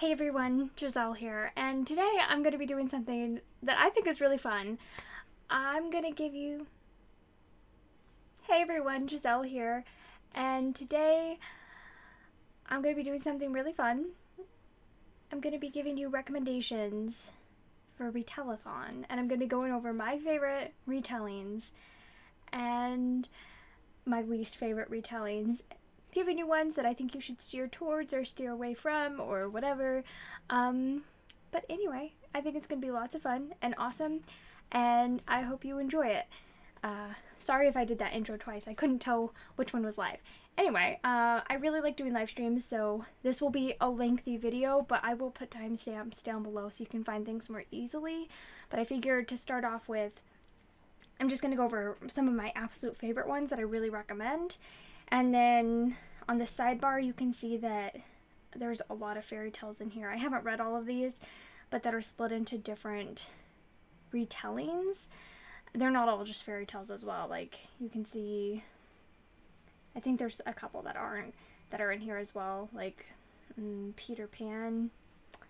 Hey everyone, Giselle here, and today I'm going to be doing something that I think is really fun. I'm going to give you... Hey everyone, Giselle here, and today I'm going to be doing something really fun. I'm going to be giving you recommendations for Retellathon, and I'm going to be going over my favorite retellings and my least favorite retellings, giving you ones that I think you should steer towards or steer away from or whatever. But anyway, I think it's going to be lots of fun and awesome, and I hope you enjoy it. Sorry if I did that intro twice. I couldn't tell which one was live. Anyway, I really like doing live streams, so this will be a lengthy video, but I will put timestamps down below so you can find things more easily. But I figured to start off with, I'm just going to go over some of my absolute favorite ones that I really recommend. And then on the sidebar, you can see that there's a lot of fairy tales in here. I haven't read all of these, but that are split into different retellings. They're not all just fairy tales as well. Like, you can see, I think there's a couple that are in here as well. Like, Peter Pan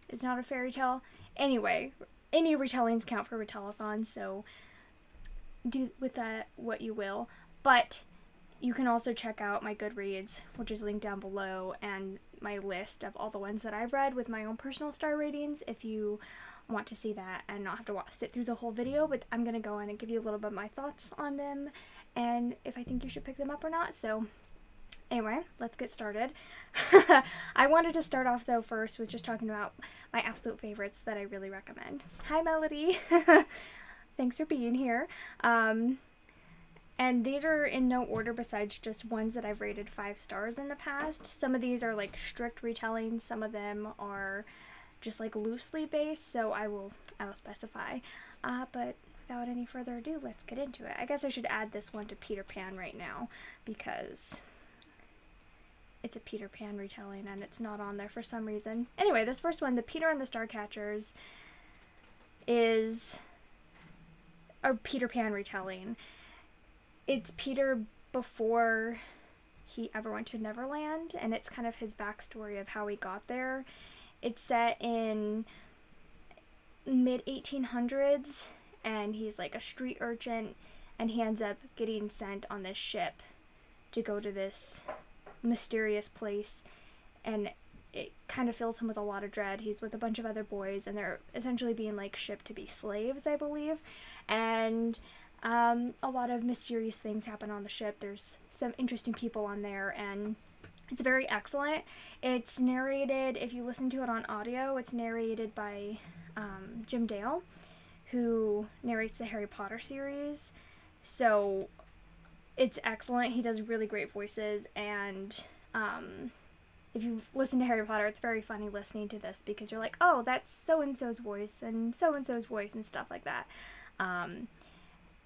is not a fairy tale. Anyway, any retellings count for Retellathon, so do with that what you will. But you can also check out my Goodreads, which is linked down below, and my list of all the ones that I've read with my own personal star ratings if you want to see that and not have to sit through the whole video. But I'm going to go in and give you a little bit of my thoughts on them and if I think you should pick them up or not. So anyway, let's get started. I wanted to start off though first with just talking about my absolute favorites that I really recommend. Hi Melody! Thanks for being here. And these are in no order besides just ones that I've rated 5 stars in the past. Some of these are like strict retellings, some of them are just like loosely based, so I will specify. But without any further ado, let's get into it. I guess I should add this one to Peter Pan right now because it's a Peter Pan retelling and it's not on there for some reason. Anyway, this first one, the Peter and the Starcatchers, is a Peter Pan retelling. It's Peter before he ever went to Neverland, and it's kind of his backstory of how he got there. It's set in mid-1800s, and he's like a street urchin, and he ends up getting sent on this ship to go to this mysterious place, and it kind of fills him with a lot of dread. He's with a bunch of other boys, and they're essentially being like shipped to be slaves, I believe, and a lot of mysterious things happen on the ship. There's some interesting people on there, and it's very excellent. It's narrated, if you listen to it on audio, it's narrated by Jim Dale, who narrates the Harry Potter series. So it's excellent. He does really great voices, and if you listen to Harry Potter, it's very funny listening to this because you're like, oh, that's so-and-so's voice and so-and-so's voice and stuff like that.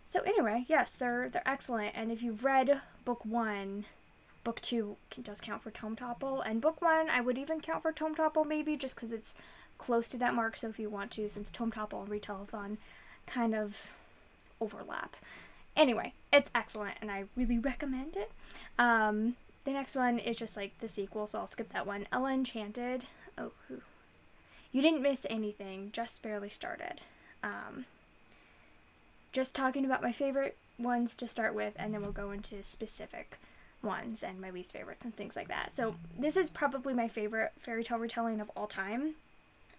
So anyway, yes, they're excellent, and if you've read book 1, book 2 does count for Tome Topple, and book 1 I would even count for Tome Topple maybe, just because it's close to that mark, so if you want to, since Tome Topple and Retellathon kind of overlap. Anyway, it's excellent, and I really recommend it. The next one is just like the sequel, so I'll skip that one. Ella Enchanted. Oh, you didn't miss anything, just barely started. Just talking about my favorite ones to start with, and then we'll go into specific ones and my least favorites and things like that. So this is probably my favorite fairy tale retelling of all time.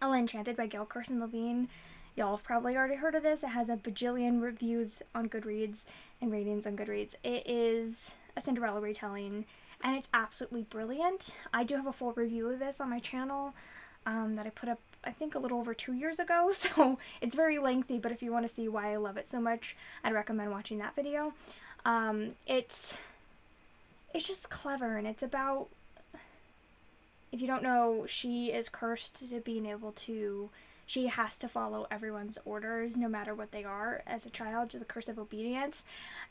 Ella Enchanted by Gail Carson Levine. Y'all have probably already heard of this. It has a bajillion reviews on Goodreads and ratings on Goodreads. It is a Cinderella retelling, and it's absolutely brilliant. I do have a full review of this on my channel that I put up, I think, a little over 2 years ago, so it's very lengthy, but if you want to see why I love it so much, I'd recommend watching that video. It's just clever, and it's about, if you don't know, she is cursed to being able to, she has to follow everyone's orders, no matter what they are, as a child, the curse of obedience,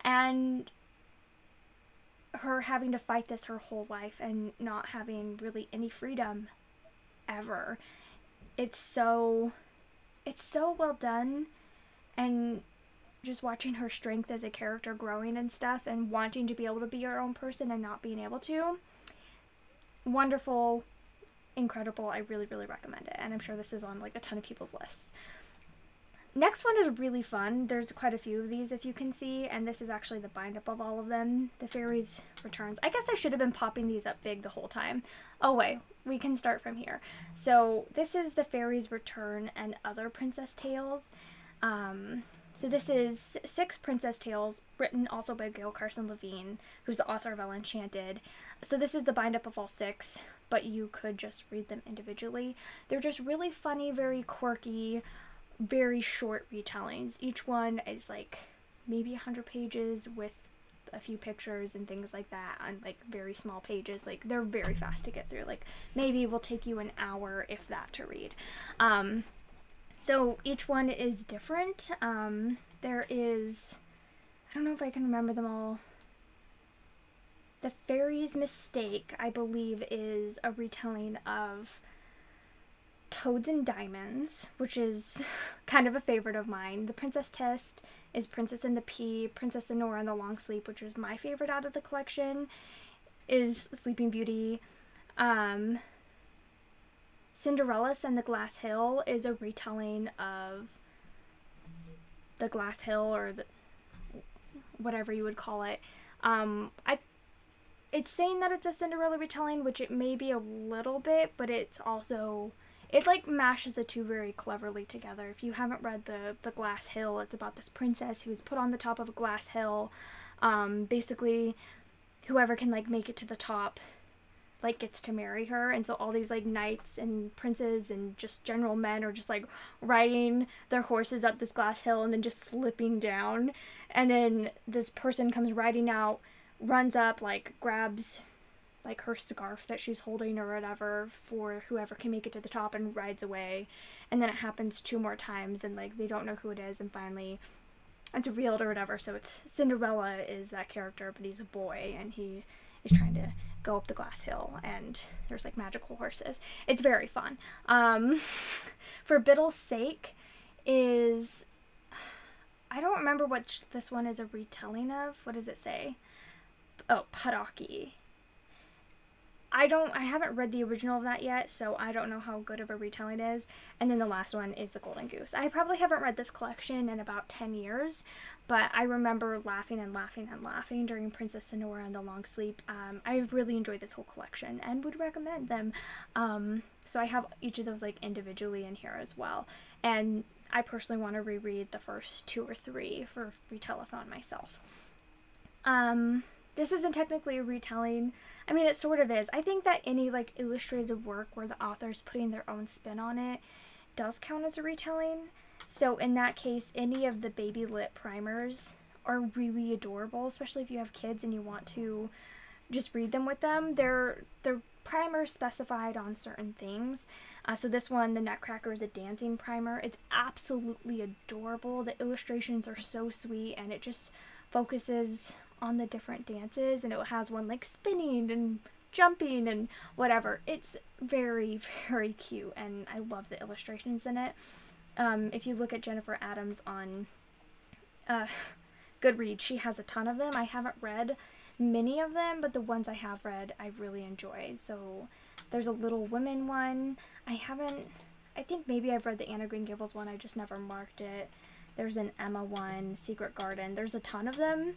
and her having to fight this her whole life and not having really any freedom ever. It's so well done, and just watching her strength as a character growing and stuff, and wanting to be able to be her own person and not being able to. Wonderful incredible. I really, really recommend it. And I'm sure this is on like a ton of people's lists. Next one is really fun. There's quite a few of these, if you can see, and this is actually the bind-up of all of them. The Fairies Returns. I guess I should have been popping these up big the whole time. Oh wait, we can start from here. So this is the Fairies Return and Other Princess Tales. So this is 6 princess tales, written also by Gail Carson Levine, who's the author of Enchanted. So this is the bind-up of all 6, but you could just read them individually. They're just really funny, very quirky, very short retellings. Each one is like maybe 100 pages with a few pictures and things like that on like very small pages. Like they're very fast to get through. Like maybe it will take you an hour, if that, to read. So each one is different. There is, I don't know if I can remember them all. The Fairy's Mistake, I believe, is a retelling of Toads and Diamonds, which is kind of a favorite of mine. The Princess Test is Princess and the Pea. Princess Nora and the Long Sleep, which is my favorite out of the collection, is Sleeping Beauty. Cinderella and the Glass Hill is a retelling of the Glass Hill, or the, whatever you would call it. It's saying that it's a Cinderella retelling, which it may be a little bit, but it's also, it like mashes the two very cleverly together. If you haven't read the Glass Hill, it's about this princess who is put on the top of a glass hill. Basically, whoever can like make it to the top like gets to marry her, and so all these like knights and princes and just general men are just like riding their horses up this glass hill and then just slipping down, and then this person comes riding out, runs up, like grabs like her scarf that she's holding or whatever for whoever can make it to the top, and rides away. And then it happens 2 more times, and like they don't know who it is, and finally it's revealed or whatever. So it's Cinderella is that character, but he's a boy and he is trying to go up the glass hill, and there's like magical horses. It's very fun. For Biddle's Sake is, I don't remember what this one is a retelling of. What does it say? Oh, Padaki. I haven't read the original of that yet, so I don't know how good of a retelling it is. And then the last one is The Golden Goose. I probably haven't read this collection in about 10 years, but I remember laughing and laughing and laughing during Princess Sonora and The Long Sleep. I really enjoyed this whole collection and would recommend them. So I have each of those like individually in here as well. And I personally want to reread the first 2 or 3 for Retellathon myself. This isn't technically a retelling. I mean, it sort of is. I think that any like illustrated work where the author's putting their own spin on it does count as a retelling. So in that case, any of the Baby Lit primers are really adorable, especially if you have kids and you want to just read them with them. They're primers specified on certain things. So this one, the Nutcracker, is a dancing primer. It's absolutely adorable. The illustrations are so sweet, and it just focuses on the different dances, and it has one like spinning and jumping and whatever. It's very, very cute, and I love the illustrations in it. If you look at Jennifer Adams on Goodreads, she has a ton of them. I haven't read many of them, but the ones I have read, I've really enjoyed. So there's a Little Women one. I think maybe I've read the Anna Green Gables one, I just never marked it. There's an Emma one, Secret Garden. There's a ton of them,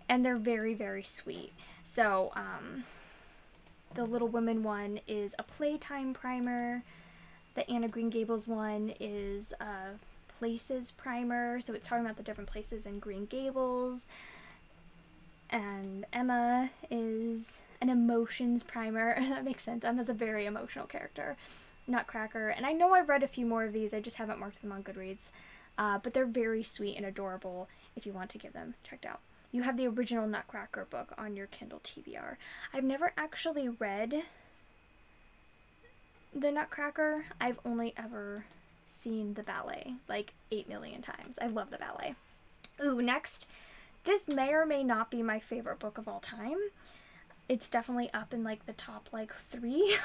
and they're very, very sweet. So, the Little Women one is a playtime primer. The Anna Green Gables one is a places primer. So it's talking about the different places in Green Gables. And Emma is an emotions primer. That makes sense. Emma's a very emotional character. Nutcracker. And I know I've read a few more of these. I just haven't marked them on Goodreads. But they're very sweet and adorable if you want to get them checked out. You have the original Nutcracker book on your Kindle TBR. I've never actually read the Nutcracker. I've only ever seen the ballet like 8 million times. I love the ballet. Ooh, next. This may or may not be my favorite book of all time. It's definitely up in like the top like 3.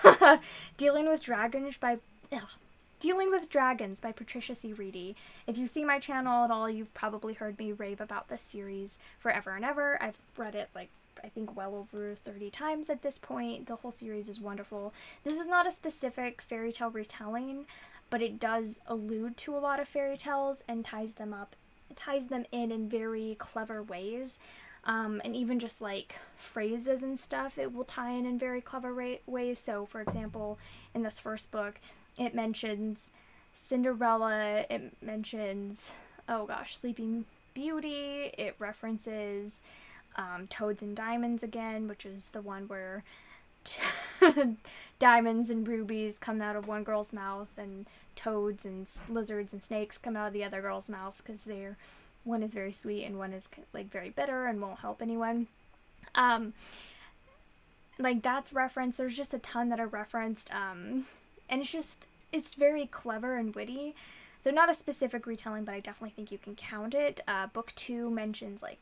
Dealing with Dragons by Patricia C. Reedy. If you see my channel at all, you've probably heard me rave about this series forever and ever. I've read it like I think well over 30 times at this point. The whole series is wonderful. This is not a specific fairy tale retelling, but it does allude to a lot of fairy tales and ties them in very clever ways. And even just like phrases and stuff, it will tie in very clever ways. So, for example, in this first book, it mentions Cinderella, it mentions, oh gosh, Sleeping Beauty, it references Toads and Diamonds again, which is the one where diamonds and rubies come out of one girl's mouth and toads and lizards and snakes come out of the other girl's mouth because one is very sweet and one is like very bitter and won't help anyone. Like that's referenced. There's just a ton that are referenced, and it's very clever and witty. So not a specific retelling, but I definitely think you can count it. Book 2 mentions like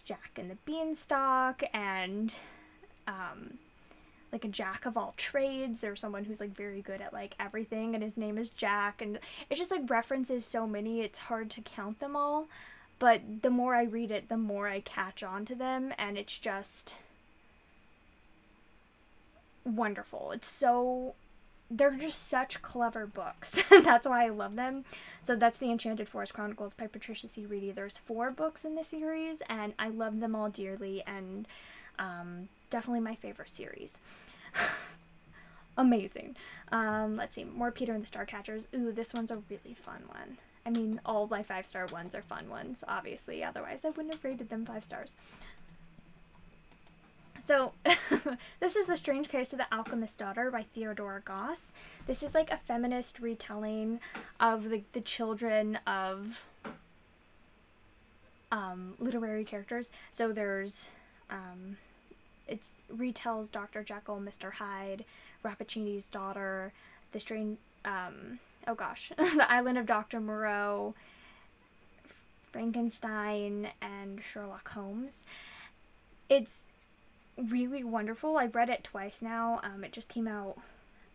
Jack and the Beanstalk and like a jack of all trades. There's someone who's like very good at like everything and his name is Jack, and it just like references so many, it's hard to count them all, but the more I read it, the more I catch on to them, and it's just wonderful. They're just such clever books. That's why I love them. So that's the Enchanted Forest Chronicles by Patricia C. Reedy. There's 4 books in the series, and I love them all dearly, and definitely my favorite series. Amazing. Let's see, more Peter and the Starcatchers. Ooh, this one's a really fun one. I mean, all my 5-star ones are fun ones, obviously. Otherwise, I wouldn't have rated them 5 stars. So, this is The Strange Case of the Alchemist's Daughter by Theodora Goss. This is like a feminist retelling of the children of literary characters. So there's, it retells Dr. Jekyll, Mr. Hyde, Rappaccini's daughter, the strange, oh gosh, the Island of Dr. Moreau, Frankenstein, and Sherlock Holmes. It's really wonderful. I've read it twice now. It just came out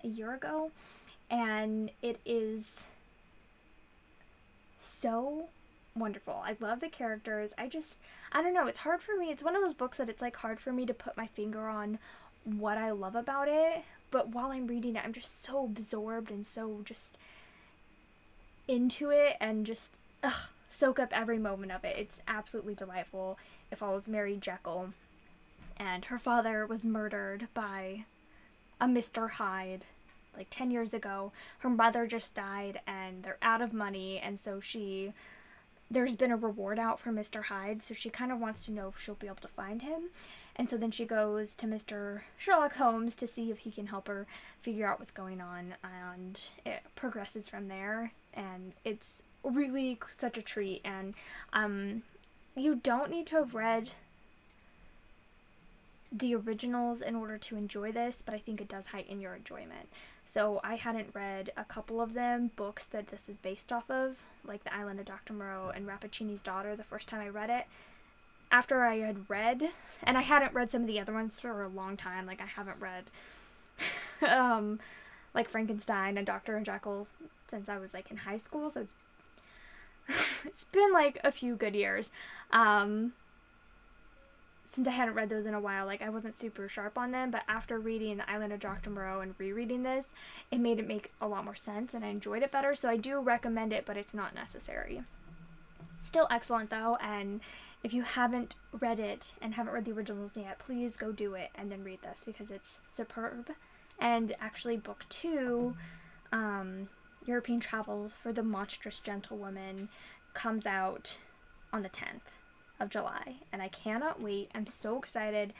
a year ago, and it is so wonderful. I love the characters. I don't know, it's hard for me. It's one of those books that it's like hard for me to put my finger on what I love about it, but while I'm reading it, I'm just so absorbed and so just into it and just soak up every moment of it. It's absolutely delightful. It follows Mary Jekyll, and her father was murdered by a Mr. Hyde like 10 years ago. Her mother just died and they're out of money, and so there's been a reward out for Mr. Hyde, so she kind of wants to know if she'll be able to find him. And so then she goes to Mr. Sherlock Holmes to see if he can help her figure out what's going on, and it progresses from there, and it's really such a treat. And you don't need to have read the originals in order to enjoy this, but I think it does heighten your enjoyment. So I hadn't read a couple of them, books that this is based off of, like The Island of Dr. Moreau and Rappaccini's Daughter, the first time I read it. After I had read, and I hadn't read some of the other ones for a long time, like I haven't read like Frankenstein and Dr. and Jekyll since I was like in high school, so it's been like a few good years. Since I hadn't read those in a while, like I wasn't super sharp on them, but after reading The Island of Dr. Moreau and rereading this, it made it make a lot more sense and I enjoyed it better, so I do recommend it, but it's not necessary. Still excellent though, and if you haven't read it and haven't read the originals yet, please go do it and then read this because it's superb. And actually book 2, European Travel for the Monstrous Gentlewoman, comes out on the 10th of July, and I cannot wait. I'm so excited.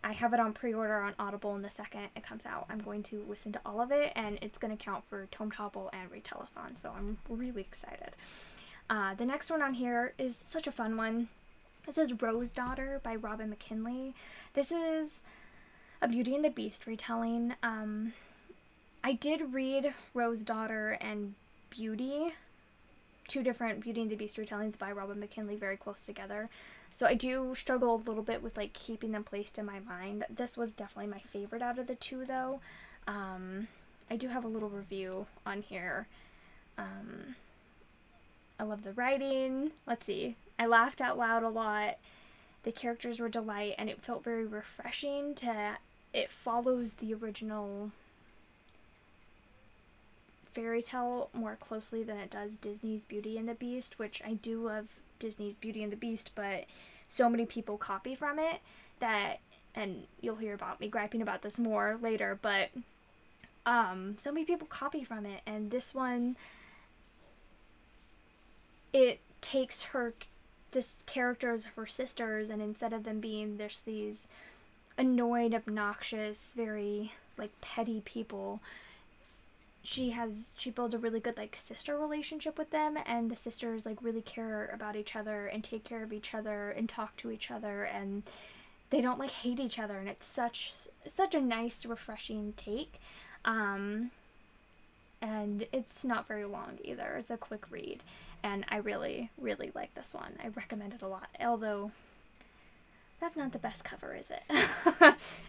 I have it on pre-order on Audible, and the second it comes out, I'm going to listen to all of it, and it's going to count for Tome Topple and Retellathon, so I'm really excited. The next one on here is such a fun one. This is Rose Daughter by Robin McKinley. This is a Beauty and the Beast retelling. I did read Rose Daughter and Beauty, 2 different Beauty and the Beast retellings by Robin McKinley, very close together. So I do struggle a little bit with like keeping them placed in my mind. This was definitely my favorite out of the 2 though. I do have a little review on here. I love the writing. Let's see. I laughed out loud a lot. The characters were delight, and it felt very refreshing to, it follows the original fairy tale more closely than it does Disney's Beauty and the Beast, which I do love Disney's Beauty and the Beast, but so many people copy from it that, and you'll hear about me griping about this more later, but so many people copy from it, and this one, it takes this characters of her sisters, and instead of them being just these annoyed, obnoxious, very like petty people, she builds a really good like sister relationship with them, and the sisters like really care about each other and take care of each other and talk to each other, and they don't like hate each other, and it's such a nice, refreshing take. And it's not very long either. It's a quick read, and I really, really like this one. I recommend it a lot, although that's not the best cover, is it?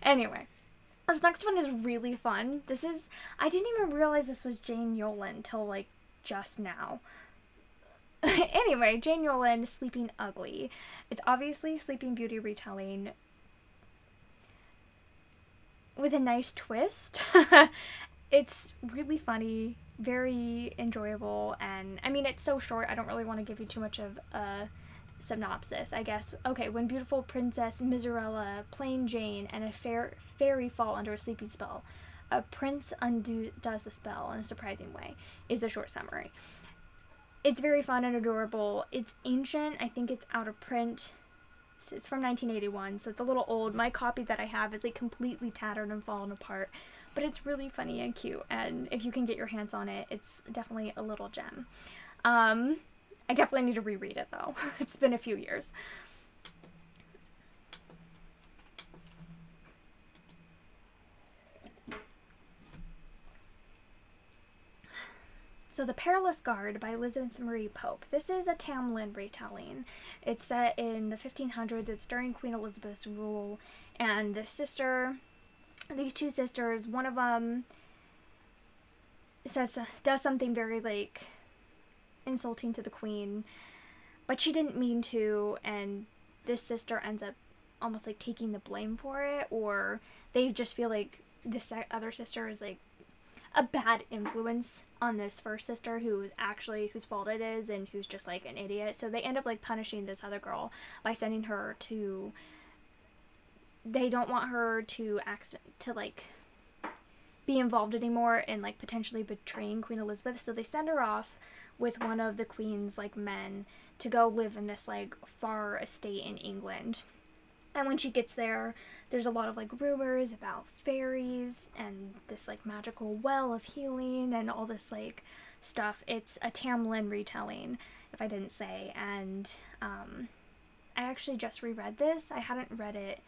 Anyway, this next one is really fun. I didn't even realize this was Jane Yolen till like just now. Anyway, Jane Yolen, Sleeping Ugly. It's obviously Sleeping Beauty retelling with a nice twist. It's really funny, very enjoyable, and I mean, it's so short, I don't really want to give you too much of a synopsis, I guess. Okay, when beautiful Princess Miserella, Plain Jane, and a fairy fall under a sleeping spell, a prince undoes the spell in a surprising way, is the short summary. It's very fun and adorable. It's ancient. I think it's out of print. It's from 1981, so it's a little old. My copy that I have is like completely tattered and fallen apart, but it's really funny and cute, and if you can get your hands on it, it's definitely a little gem. I definitely need to reread it though. It's been a few years. So The Perilous Guard by Elizabeth Marie Pope. This is a Tamlyn retelling. It's set in the 1500s. It's during Queen Elizabeth's rule, and these two sisters, one of them does something very like insulting to the queen, but she didn't mean to, and this sister ends up almost like taking the blame for it, or they just feel like this other sister is like a bad influence on this first sister whose fault it is, and who's just like an idiot. So they end up like punishing this other girl by sending her to, they don't want her to like be involved anymore in like potentially betraying Queen Elizabeth, so they send her off with one of the queen's like men to go live in this like far estate in England. And when she gets there, there's a lot of like rumors about fairies and this like magical well of healing and all this like stuff. It's a Tamlyn retelling, if I didn't say, and I actually just reread this. I hadn't read it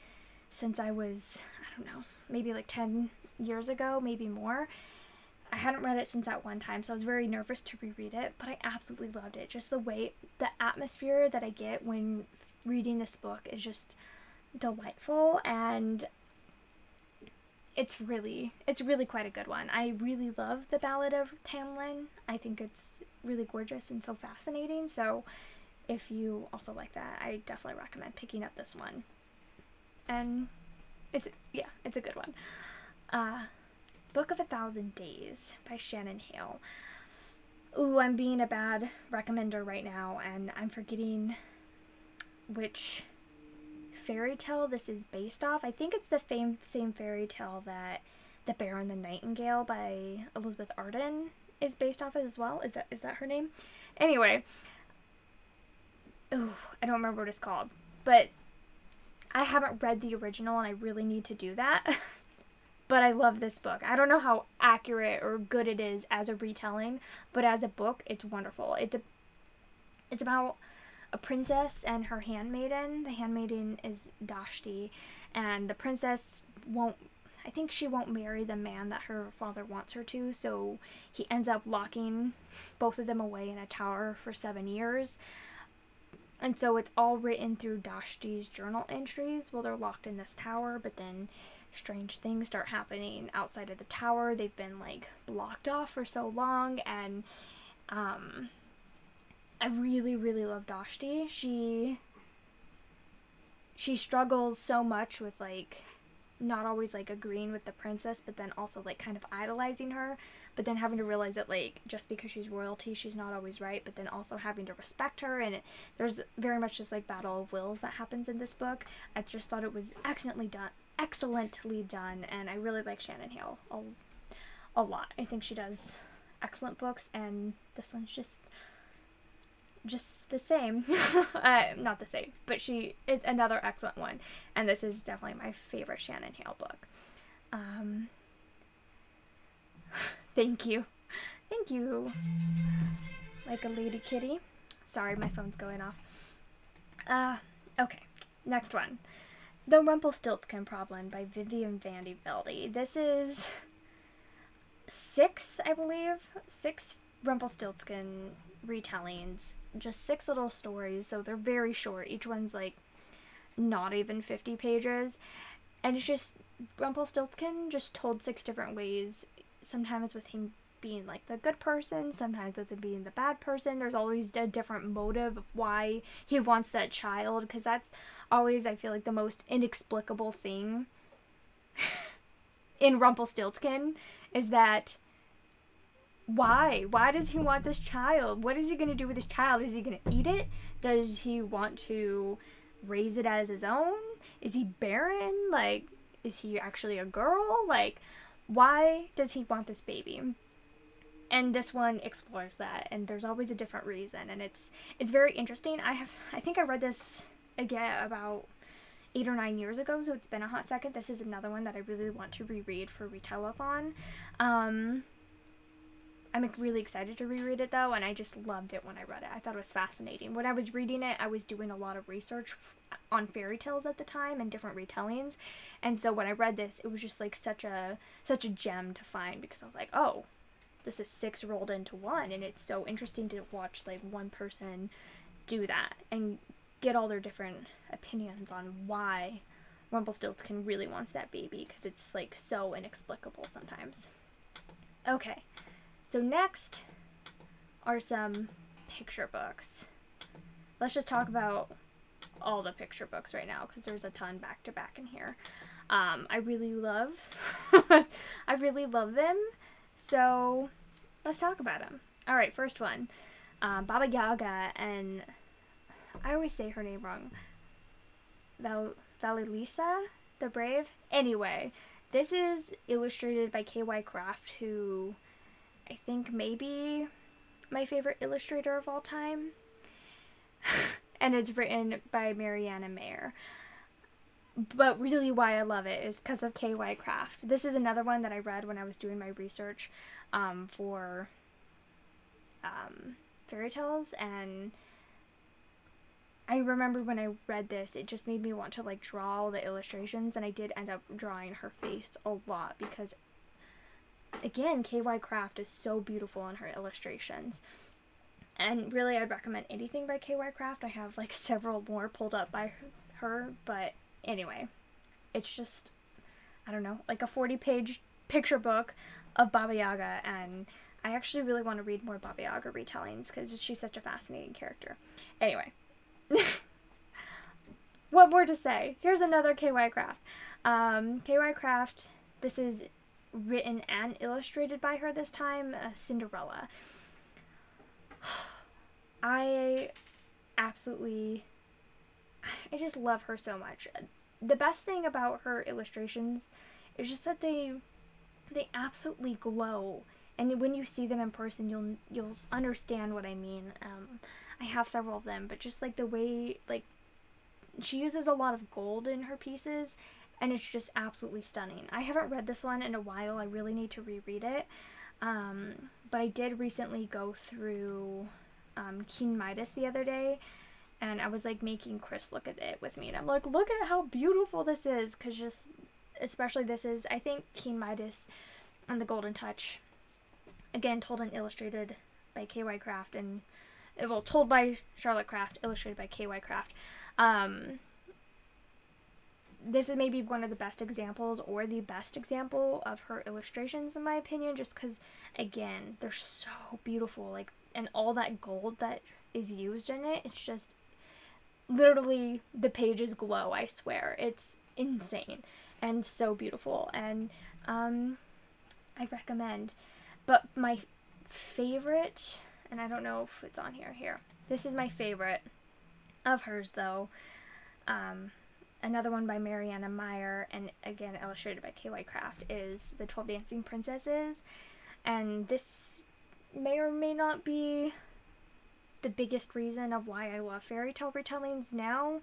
since I was, I don't know, maybe like 10 years ago, maybe more. I hadn't read it since that one time, so I was very nervous to reread it, but I absolutely loved it. Just the way, the atmosphere that I get when reading this book is just delightful, and it's really quite a good one. I really love the Ballad of Tamlyn. I think it's really gorgeous and so fascinating, so if you also like that, I definitely recommend picking up this one. And it's a good one. Book of 1,000 Days by Shannon Hale. Ooh, I'm being a bad recommender right now, and I'm forgetting which fairy tale this is based off. I think it's the same fairy tale that The Bear and the Nightingale by Elizabeth Arden is based off as well. Is that her name? Anyway, ooh, I don't remember what it's called, but I haven't read the original, and I really need to do that. But I love this book. I don't know how accurate or good it is as a retelling, but as a book, it's wonderful. It's about a princess and her handmaiden. The handmaiden is Dashti, and the princess won't marry the man that her father wants her to, so he ends up locking both of them away in a tower for 7 years. And so it's all written through Dashti's journal entries while they're locked in this tower, but then strange things start happening outside of the tower. They've been like blocked off for so long, and I really, really love Dashti. she struggles so much with, like, not always, like, agreeing with the princess, but then also, like, kind of idolizing her, but then having to realize that, like, just because she's royalty, she's not always right, but then also having to respect her, and there's very much this, like, battle of wills that happens in this book. I just thought it was excellently done, and I really like Shannon Hale a lot. I think she does excellent books, and this one's just the same. Not the same, but she is another excellent one, and this is definitely my favorite Shannon Hale book. Thank you like a lady kitty. Sorry, my phone's going off. Okay, next one, The Rumpelstiltskin Problem by Vivian Vandervelde. This is 6, I believe, 6 Rumpelstiltskin retellings, just 6 little stories, so they're very short. Each one's like not even 50 pages, and it's just Rumpelstiltskin just told 6 different ways, sometimes with him being like the good person, sometimes with him being the bad person. There's always a different motive of why he wants that child, because that's always, I feel like, the most inexplicable thing in Rumpelstiltskin, is that why does he want this child? What is he going to do with this child? Is he going to eat it? Does he want to raise it as his own? Is he barren? Like, is he actually a girl? Like, why does he want this baby? And this one explores that, and there's always a different reason, and it's very interesting. I think I read this again about 8 or 9 years ago, so it's been a hot second. This is another one that I really want to reread for Retellathon. I'm really excited to reread it, though, and I just loved it when I read it. I thought it was fascinating. When I was reading it, I was doing a lot of research on fairy tales at the time and different retellings, and so when I read this, it was just like such a gem to find, because I was like, oh, this is 6 rolled into one, and it's so interesting to watch, like, one person do that and get all their different opinions on why Rumpelstiltskin really wants that baby, because it's, like, so inexplicable sometimes. Okay. So next are some picture books. Let's just talk about all the picture books right now, because there's a ton back to back in here. I really love them. So let's talk about them. All right, first one, Baba Yaga, and I always say her name wrong. Vasilisa the Brave. Anyway, this is illustrated by K.Y. Craft, who I think maybe my favorite illustrator of all time. And it's written by Mariana Mayer. But really why I love it is because of K.Y. Craft. This is another one that I read when I was doing my research for fairy tales, and I remember when I read this, it just made me want to, like, draw all the illustrations, and I did end up drawing her face a lot because, again, K.Y. Craft is so beautiful in her illustrations. And really, I'd recommend anything by K.Y. Craft. I have, like, several more pulled up by her, but anyway, it's just, I don't know, like a 40-page picture book of Baba Yaga, and I actually really want to read more Baba Yaga retellings because she's such a fascinating character. Anyway, what more to say? Here's another K.Y. Craft. K.Y. Craft, this is written and illustrated by her this time, Cinderella. I just love her so much. The best thing about her illustrations is just that they absolutely glow, and when you see them in person, you'll understand what I mean. I have several of them, but just like the way, like, she uses a lot of gold in her pieces, and it's just absolutely stunning. I haven't read this one in a while. I really need to reread it. But I did recently go through King Midas the other day, and I was like making Chris look at it with me, and I'm like, look at how beautiful this is, because just especially this is, I think, King Midas and the Golden Touch, again, told and illustrated by K.Y. Craft, and well, told by Charlotte Craft, illustrated by K.Y. Craft. This is maybe one of the best examples, or the best example of her illustrations, in my opinion, just because, again, they're so beautiful, like, and all that gold that is used in it, it's just, literally the pages glow, I swear. It's insane and so beautiful, and I recommend. But my favorite, and I don't know if it's on here. This is my favorite of hers, though. Another one by Mariana Meyer, and again illustrated by K. Whitecraft, is The 12 Dancing Princesses. And this may or may not be the biggest reason of why I love fairy tale retellings now,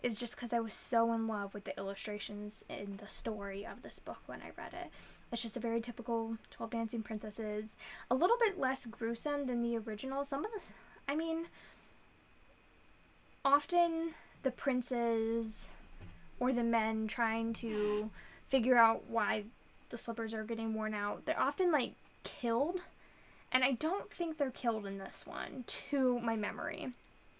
is just because I was so in love with the illustrations in the story of this book when I read it. It's just a very typical 12 Dancing Princesses, a little bit less gruesome than the original. Often the princes or the men trying to figure out why the slippers are getting worn out, they're often like killed, and I don't think they're killed in this one, to my memory.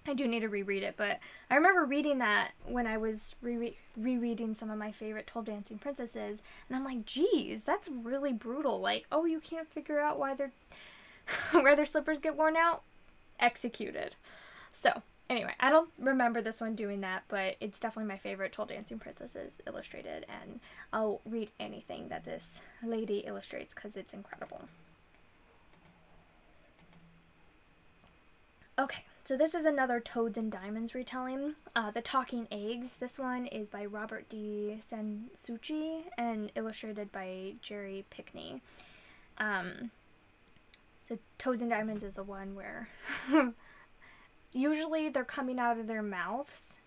I do need to reread it, but I remember reading that when I was rereading some of my favorite 12 Dancing Princesses, and I'm like, geez, that's really brutal. Like, oh, you can't figure out why where their slippers get worn out? Executed. So, anyway, I don't remember this one doing that, but it's definitely my favorite 12 Dancing Princesses illustrated, and I'll read anything that this lady illustrates because it's incredible. Okay, so this is another Toads and Diamonds retelling, The Talking Eggs. This one is by Robert D. Sansucci and illustrated by Jerry Pickney. So Toads and Diamonds is the one where usually they're coming out of their mouths.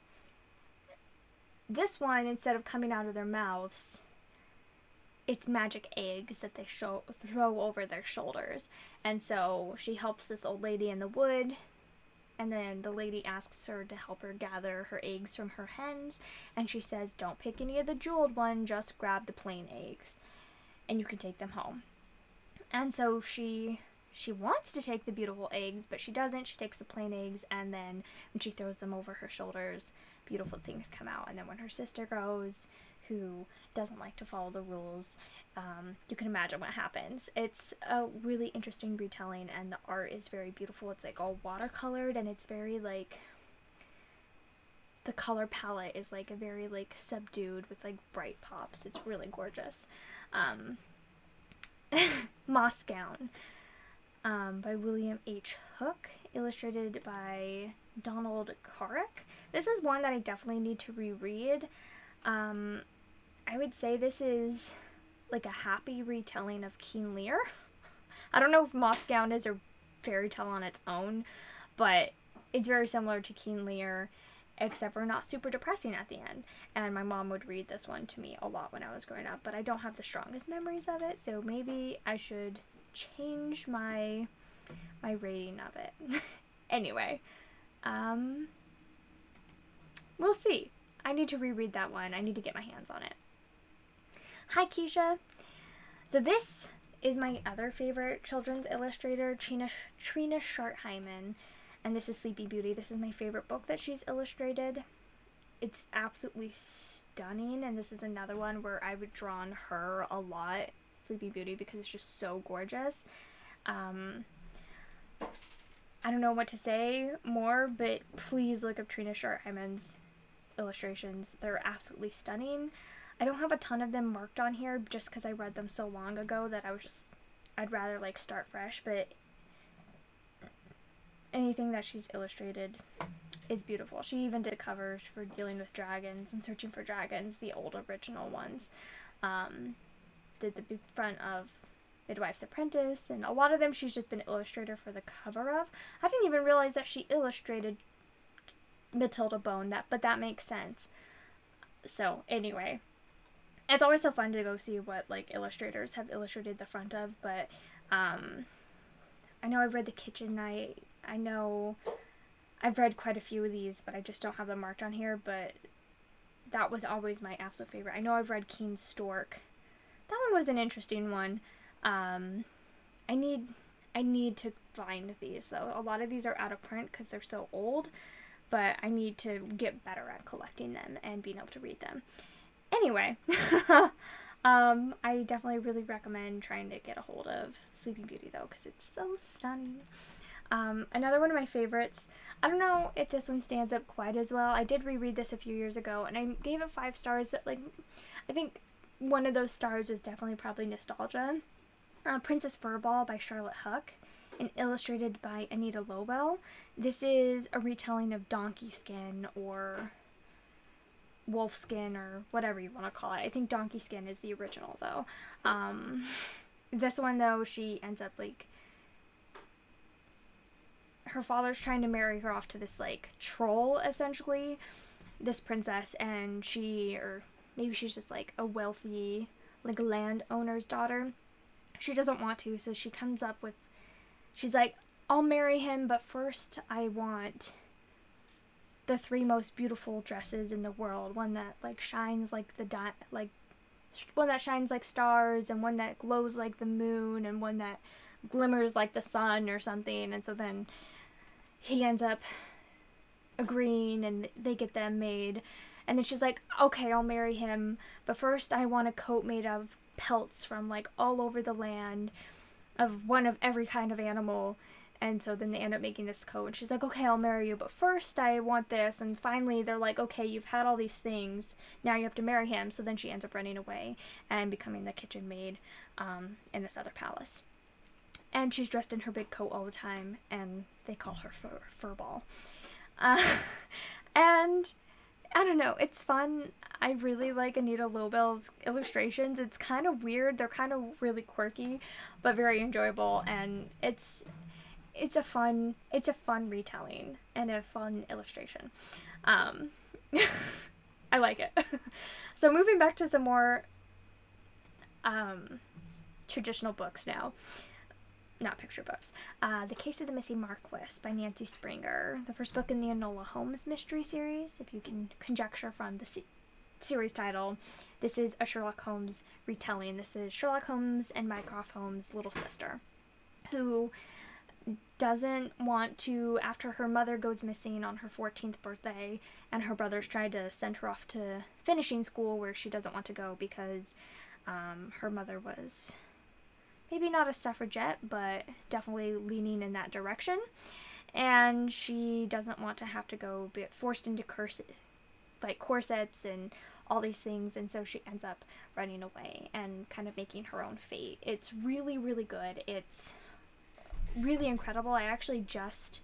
This one, instead of coming out of their mouths, it's magic eggs that they throw over their shoulders. And so she helps this old lady in the wood, and then the lady asks her to help her gather her eggs from her hens, and she says, don't pick any of the jeweled one, just grab the plain eggs, and you can take them home. And so she wants to take the beautiful eggs, but she doesn't. She takes the plain eggs, and then when she throws them over her shoulders, beautiful things come out. And then when her sister goes, who doesn't like to follow the rules, you can imagine what happens. It's a really interesting retelling, and the art is very beautiful. It's like all watercolored, and it's very like, the color palette is like a very like subdued with like bright pops. It's really gorgeous. Moss Gown by William H. Hook, illustrated by Donald Carrick. This is one that I definitely need to reread. I would say this is like a happy retelling of King Lear. I don't know if Moss Gown is a fairy tale on its own, but it's very similar to King Lear, except for not super depressing at the end. And my mom would read this one to me a lot when I was growing up, but I don't have the strongest memories of it, so maybe I should change my rating of it. Anyway, we'll see. I need to reread that one. I need to get my hands on it. Hi, Keisha. So this is my other favorite children's illustrator, Trina Schartheimer, and this is Sleepy Beauty. This is my favorite book that she's illustrated. It's absolutely stunning, and this is another one where I would draw on her a lot, Sleepy Beauty, because it's just so gorgeous. I don't know what to say more, but please look up Trina Schartheimer's illustrations. They're absolutely stunning. I don't have a ton of them marked on here just because I read them so long ago that I'd rather like start fresh, but anything that she's illustrated is beautiful. She even did covers for Dealing with Dragons and Searching for Dragons, the old original ones. Did the front of Midwife's Apprentice, and a lot of them she's just been illustrator for the cover of. I didn't even realize that she illustrated Matilda Bone, but that makes sense. So anyway, it's always so fun to go see what like illustrators have illustrated the front of, but I know I've read The Kitchen Knight. I know I've read quite a few of these, but I just don't have them marked on here, but that was always my absolute favorite. I know I've read Keen's Stork. That one was an interesting one. I need to find these though. A lot of these are out of print because they're so old, but I need to get better at collecting them and being able to read them. Anyway, I definitely really recommend trying to get a hold of Sleeping Beauty though, because it's so stunning. Another one of my favorites. I don't know if this one stands up quite as well. I did reread this a few years ago and I gave it 5 stars, but like I think one of those stars is definitely probably nostalgia. Princess Furball by Charlotte Huck and illustrated by Anita Lobel. This is a retelling of Donkey Skin or Wolf Skin or whatever you want to call it. I think Donkey Skin is the original though. This one though, she ends up like, her father's trying to marry her off to this like troll essentially, this princess, and she, or maybe she's just like a wealthy like landowner's daughter. She doesn't want to, so she comes up with, she's like, I'll marry him, but first I want the 3 most beautiful dresses in the world. One that like shines like one that shines like stars, and one that glows like the moon, and one that glimmers like the sun or something. And so then he ends up agreeing and they get them made. And then she's like, okay, I'll marry him, but first I want a coat made of pelts from like all over the land of one of every kind of animal. And so then they end up making this coat, and she's like, okay, I'll marry you, but first I want this. And finally they're like, okay, you've had all these things, now you have to marry him. So then she ends up running away and becoming the kitchen maid in this other palace. And she's dressed in her big coat all the time, and they call her Furball. And I don't know, it's fun. I really like Anita Lobel's illustrations. It's kind of weird. They're kind of really quirky, but very enjoyable, and it's a fun retelling and a fun illustration. I like it. So moving back to some more traditional books now. Not picture books. The Case of the Missing Marquess by Nancy Springer. The first book in the Enola Holmes mystery series, if you can conjecture from the series title. This is a Sherlock Holmes retelling. This is Sherlock Holmes and Mycroft Holmes' little sister, who doesn't want to, after her mother goes missing on her 14th birthday, and her brothers tried to send her off to finishing school where she doesn't want to go because her mother was maybe not a suffragette, but definitely leaning in that direction. And she doesn't want to have to go be forced into corsets and all these things. And so she ends up running away and kind of making her own fate. It's really, really good. It's really incredible. I actually just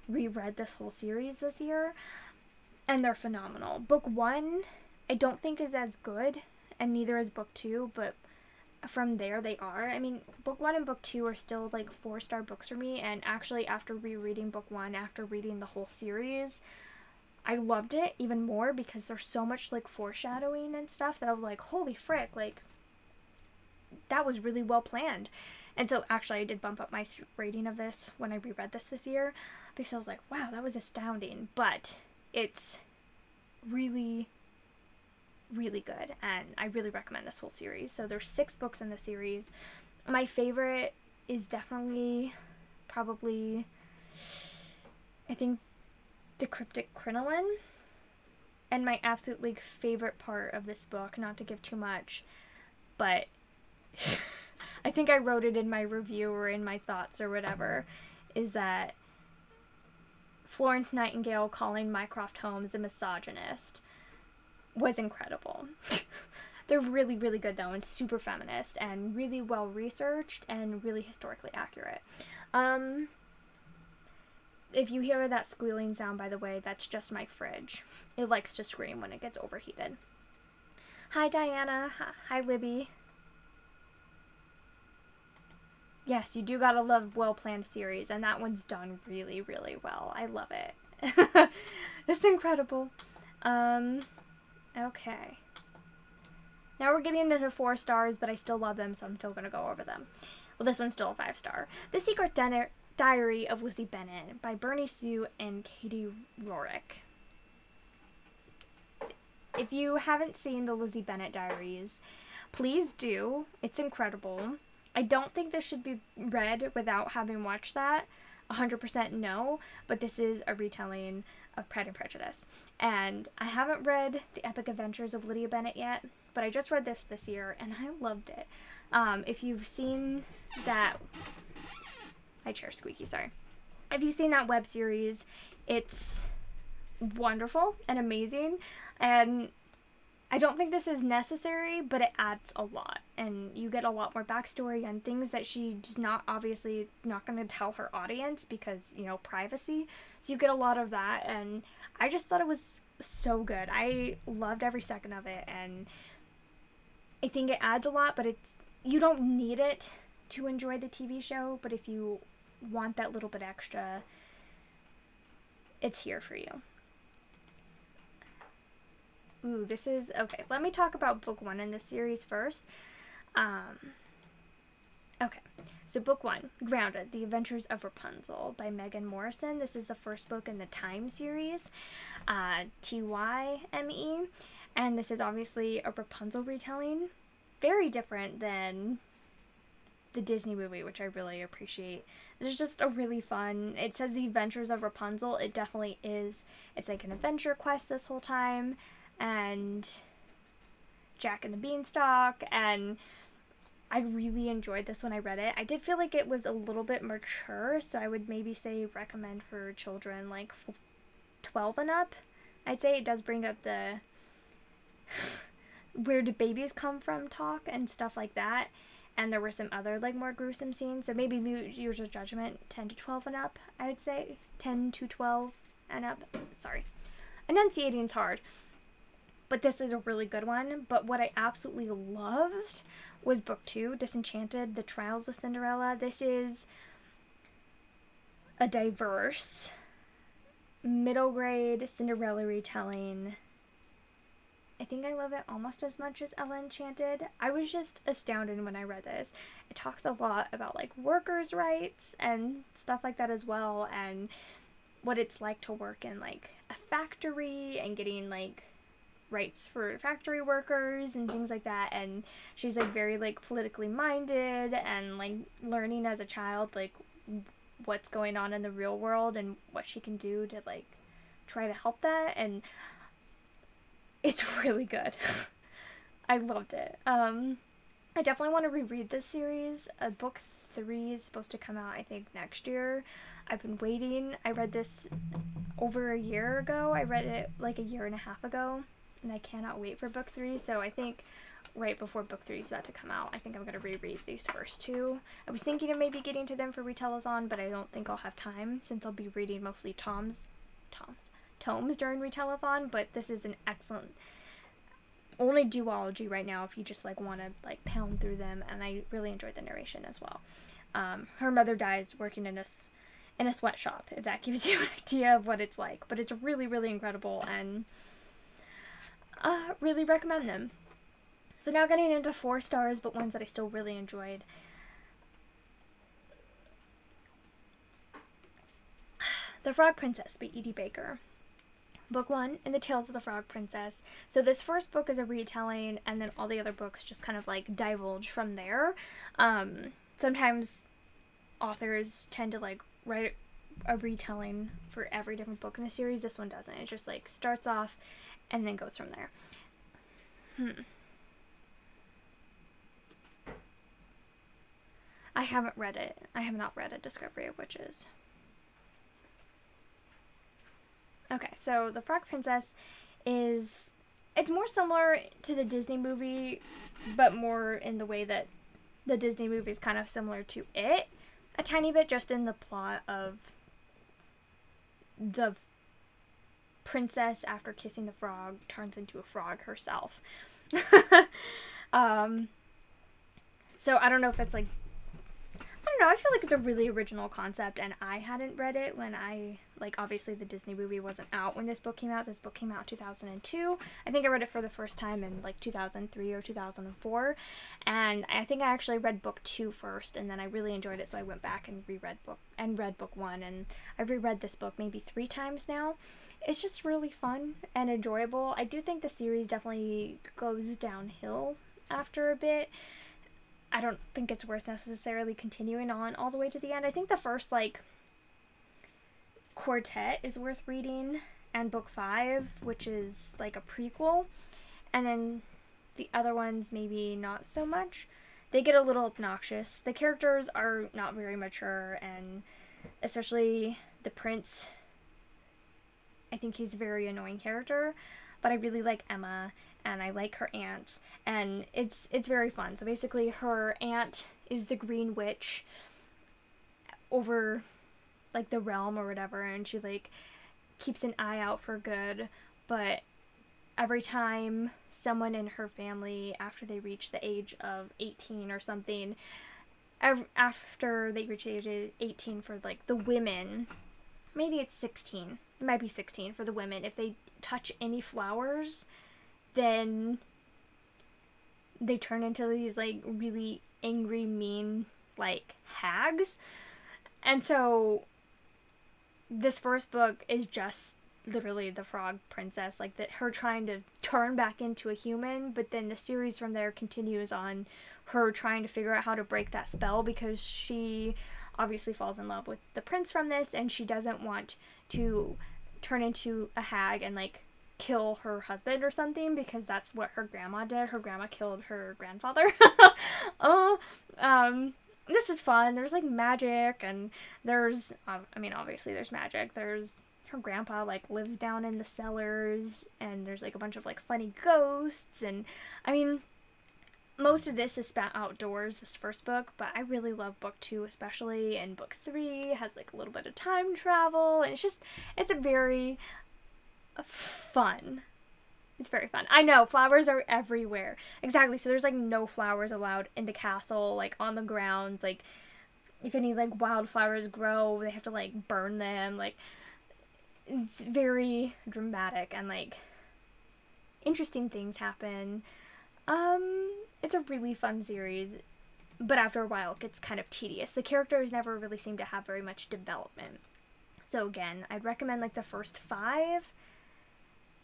reread this whole series this year, and they're phenomenal. Book 1, I don't think is as good, and neither is book 2, but from there they are. I mean, book 1 and book 2 are still like 4-star books for me, and actually after rereading book 1, after reading the whole series, I loved it even more because there's so much like foreshadowing and stuff that I was like, holy frick, like that was really well planned. And so actually I did bump up my rating of this when I reread this year, because I was like, wow, that was astounding. But it's really, really good, and I really recommend this whole series. So there's 6 books in the series. My favorite is definitely probably, I think, The Cryptic Crinoline. And my absolutely favorite part of this book, not to give too much, but I think I wrote it in my review or in my thoughts or whatever, is that Florence Nightingale calling Mycroft Holmes a misogynist was incredible. They're really, really good though, and super feminist, and really well researched, and really historically accurate. If you hear that squealing sound, by the way, that's just my fridge. It likes to scream when it gets overheated. Hi Diana. Hi Libby. Yes, you do gotta love well-planned series, and that one's done really, really well. I love it. It's incredible. Okay. Now we're getting into 4 stars, but I still love them, so I'm still gonna go over them. Well, this one's still a 5-star. The Secret Diary of Lizzie Bennet by Bernie Sue and Katie Rorick. If you haven't seen the Lizzie Bennet Diaries, please do. It's incredible. I don't think this should be read without having watched that. 100% no, but this is a retelling of Pride and Prejudice. And I haven't read The Epic Adventures of Lydia Bennet yet, but I just read this year, and I loved it. If you've seen that... My chair's squeaky, sorry. If you've seen that web series, it's wonderful and amazing, and I don't think this is necessary, but it adds a lot, and you get a lot more backstory on things that she's not obviously not going to tell her audience because, you know, privacy. So you get a lot of that, and I just thought it was so good. I loved every second of it, and I think it adds a lot, but you don't need it to enjoy the TV show, but if you want that little bit extra, it's here for you. Ooh, this is, okay, let me talk about book 1 in this series first. Okay, so book 1, Grounded, The Adventures of Rapunzel by Megan Morrison. This is the first book in the Time series, T-Y-M-E, and this is obviously a Rapunzel retelling. Very different than the Disney movie, which I really appreciate. It's just a really fun, it says The Adventures of Rapunzel, it definitely is. It's like an adventure quest this whole time, and Jack and the Beanstalk, and I really enjoyed this when I read it. I did feel like it was a little bit mature, so I would maybe say recommend for children like 12 and up. I'd say it does bring up the where do babies come from talk and stuff like that, and there were some other like more gruesome scenes, so maybe use your judgment, 10 to 12 and up, I would say. 10 to 12 and up. Sorry. Enunciating's hard. But this is a really good one. But what I absolutely loved was book 2, Disenchanted, The Trials of Cinderella. This is a diverse, middle grade Cinderella retelling. I think I love it almost as much as Ella Enchanted. I was just astounded when I read this. It talks a lot about like workers' rights and stuff like that as well, and what it's like to work in like a factory and getting like rights for factory workers and things like that. And she's like very like politically minded and like learning as a child like what's going on in the real world and what she can do to like try to help that, and it's really good. I loved it. I definitely want to reread this series. Book 3 is supposed to come out, I think, next year. I've been waiting. I read this over a year ago. I read it like a year and a half ago, and I cannot wait for book 3. So I think right before book 3 is about to come out, I think I'm going to reread these first 2. I was thinking of maybe getting to them for Retellathon, but I don't think I'll have time since I'll be reading mostly tomes during Retellathon. But this is an excellent, only duology right now if you just like want to like pound through them, and I really enjoyed the narration as well. Her mother dies working in a sweatshop, if that gives you an idea of what it's like, but it's really, really incredible, and really recommend them. So now getting into 4 stars, but ones that I still really enjoyed. The Frog Princess by E.D. Baker. Book 1 in the Tales of the Frog Princess. So this first book is a retelling, and then all the other books just kind of like divulge from there. Sometimes authors tend to like write a retelling for every different book in the series. This one doesn't. It just like starts off and then goes from there. I haven't read it. I have not read A Discovery of Witches. Okay, so The Frog Princess is, it's more similar to the Disney movie, but more in the way that the Disney movie is kind of similar to it a tiny bit, just in the plot of the princess, after kissing the frog, turns into a frog herself. So I don't know if it's like, I don't know, I feel like it's a really original concept, and I hadn't read it when obviously the Disney movie wasn't out when this book came out. This book came out in 2002. I think I read it for the first time in like 2003 or 2004, and I think I actually read book 2 first, and then I really enjoyed it, so I went back and read book 1, and I've reread this book maybe 3 times now. It's just really fun and enjoyable. I do think the series definitely goes downhill after a bit. I don't think it's worth necessarily continuing on all the way to the end. I think the first, like, quartet is worth reading, and book 5, which is, like, a prequel, and then the other ones maybe not so much. They get a little obnoxious. The characters are not very mature, and especially the prince. I think he's a very annoying character, but I really like Emma, and I like her aunt, and it's very fun. So basically her aunt is the Green Witch over like the realm or whatever, and she like keeps an eye out for good, but every time someone in her family, after they reach the age of 18 or something, after they reach the age of 18 for like the women, maybe it's 16, it might be 16 for the women, if they touch any flowers, then they turn into these like really angry, mean like hags. And so this first book is just literally the Frog Princess, like that, her trying to turn back into a human, but then the series from there continues on her trying to figure out how to break that spell, because she obviously falls in love with the prince from this, and she doesn't want to turn into a hag and like kill her husband or something, because that's what her grandma did. Her grandma killed her grandfather. This is fun. There's like magic, and there's I mean, obviously there's magic. There's her grandpa like lives down in the cellars, and there's like a bunch of like funny ghosts, and I mean, most of this is spent outdoors, this first book, but I really love book 2 especially, and book 3 has like a little bit of time travel, and it's a very fun. It's very fun. I know, flowers are everywhere. Exactly, so there's like no flowers allowed in the castle, like on the grounds, like if any like wildflowers grow, they have to like burn them, like it's very dramatic, and like interesting things happen. It's a really fun series, but after a while it gets kind of tedious. The characters never really seem to have very much development. So again, I'd recommend like the first 5.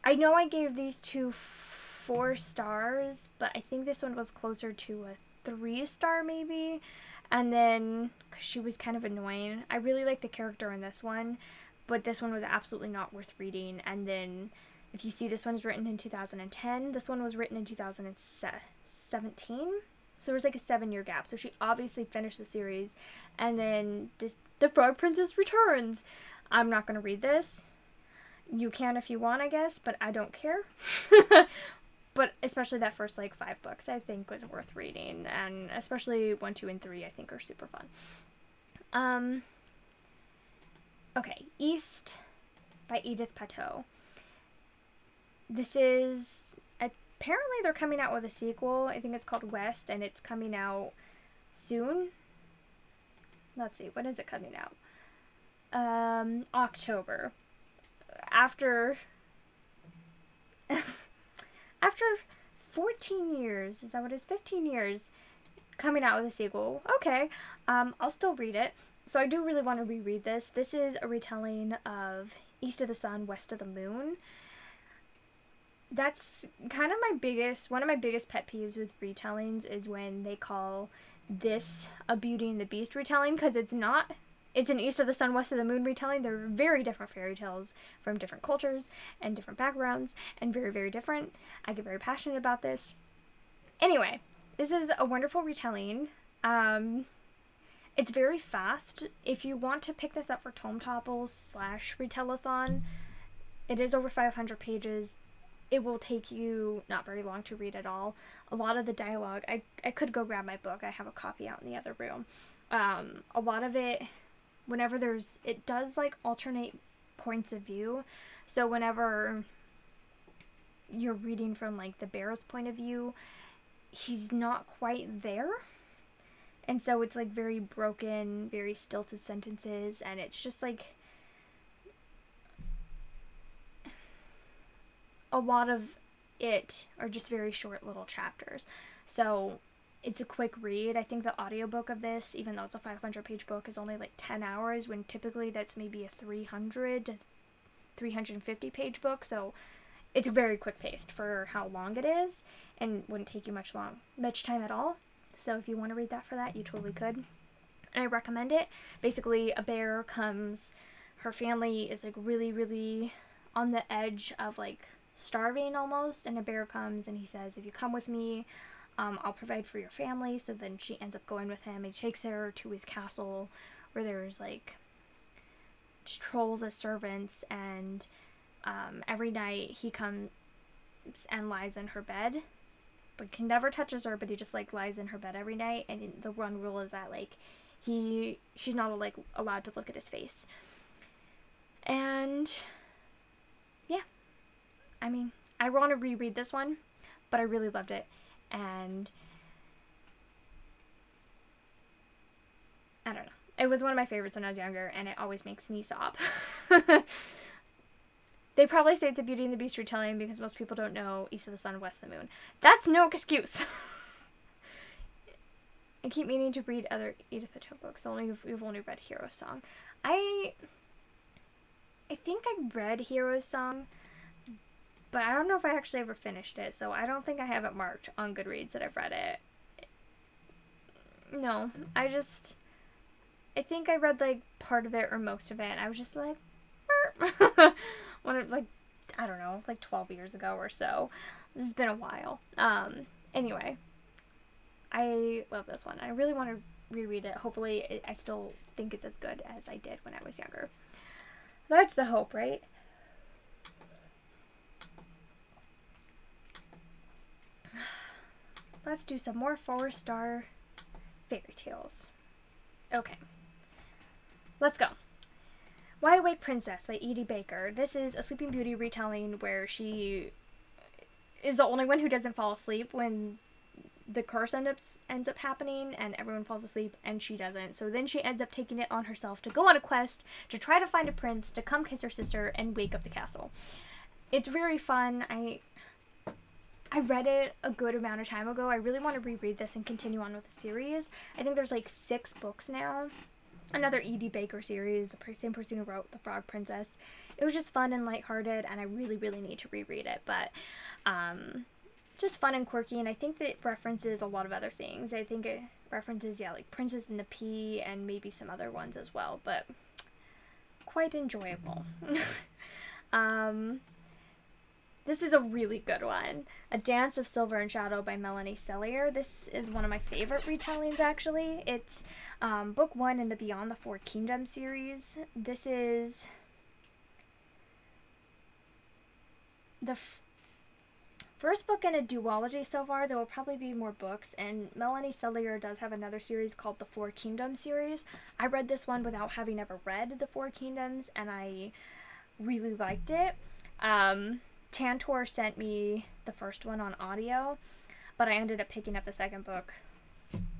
I know I gave these 2 4 stars, but I think this one was closer to a 3-star maybe. And then, because she was kind of annoying, I really like the character in this one, but this one was absolutely not worth reading. And then, if you see, this one's written in 2010, this one was written in 2017, so there was like a 7-year gap. So she obviously finished the series, and then just The Frog Princess Returns. I'm not going to read this. You can if you want, I guess, but I don't care. But especially that first like 5 books I think was worth reading, and especially 1, 2, and 3 I think are super fun. Okay, East by Edith Pateau. This is, apparently they're coming out with a sequel. I think it's called West, and it's coming out soon. Let's see, when is it coming out? October. After 14 years, is that what it is? 15 years coming out with a sequel. Okay, I'll still read it. So I do really want to reread this. This is a retelling of East of the Sun, West of the Moon. That's kind of one of my biggest pet peeves with retellings is when they call this a Beauty and the Beast retelling, because it's not. It's an East of the Sun, West of the Moon retelling. They're very different fairy tales from different cultures and different backgrounds, and very, very different. I get very passionate about this. Anyway, this is a wonderful retelling. It's very fast. If you want to pick this up for Tome Topple / Retellathon, it is over 500 pages. It will take you not very long to read at all. A lot of the dialogue, I could go grab my book. I have a copy out in the other room. A lot of it, whenever it does like alternate points of view. So whenever you're reading from like the bear's point of view, he's not quite there. And so it's like very broken, very stilted sentences, and it's just like a lot of it are just very short little chapters. So it's a quick read. I think the audiobook of this, even though it's a 500-page book, is only like 10 hours, when typically that's maybe a 300 to 350-page book. So it's very quick-paced for how long it is, and wouldn't take you much time at all. So if you want to read that for that, you totally could. And I recommend it. Basically, a bear comes, her family is like really, really on the edge of like starving almost, and a bear comes and he says, if you come with me, I'll provide for your family. So then she ends up going with him. He takes her to his castle where there's like trolls as servants, and every night he comes and lies in her bed. Like, he never touches her, but he just, like, lies in her bed every night, and the one rule is that, like, she's not, like, allowed to look at his face. And, yeah. I mean, I want to reread this one, but I really loved it, and I don't know. It was one of my favorites when I was younger, and it always makes me sob. They probably say it's a Beauty and the Beast retelling because most people don't know East of the Sun, West of the Moon. That's no excuse. I keep meaning to read other Edith Patel books, only if we've only read Hero Song. I think I read Hero Song, but I don't know if I actually ever finished it, so I don't think I have it marked on Goodreads that I've read it. No, I think I read, like, part of it or most of it, and I was just like, when it, like, I don't know, like 12 years ago or so. This has been a while. Anyway, I love this one. I really want to reread it. Hopefully, I still think it's as good as I did when I was younger. That's the hope, right? Let's do some more 4-star fairy tales. Okay. Let's go. Wide Awake Princess by Edie Baker. This is a Sleeping Beauty retelling where she is the only one who doesn't fall asleep when the curse ends up happening, and everyone falls asleep and she doesn't. So then she ends up taking it on herself to go on a quest to try to find a prince to come kiss her sister and wake up the castle. It's very fun. I read it a good amount of time ago. I really want to reread this and continue on with the series. I think there's like 6 books now. Another Edie Baker series, the same person who wrote The Frog Princess. It was just fun and lighthearted, and I really, really need to reread it. But just fun and quirky, and I think that it references a lot of other things. I think it references, yeah, like Princess and the Pea and maybe some other ones as well, but quite enjoyable. This is a really good one. A Dance of Silver and Shadow by Melanie Sellier. This is one of my favorite retellings, actually. It's book 1 in the Beyond the Four Kingdoms series. This is the first book in a duology so far. There will probably be more books, and Melanie Sellier does have another series called the Four Kingdoms series. I read this one without having ever read the Four Kingdoms, and I really liked it. Tantor sent me the first one on audio, but I ended up picking up the second book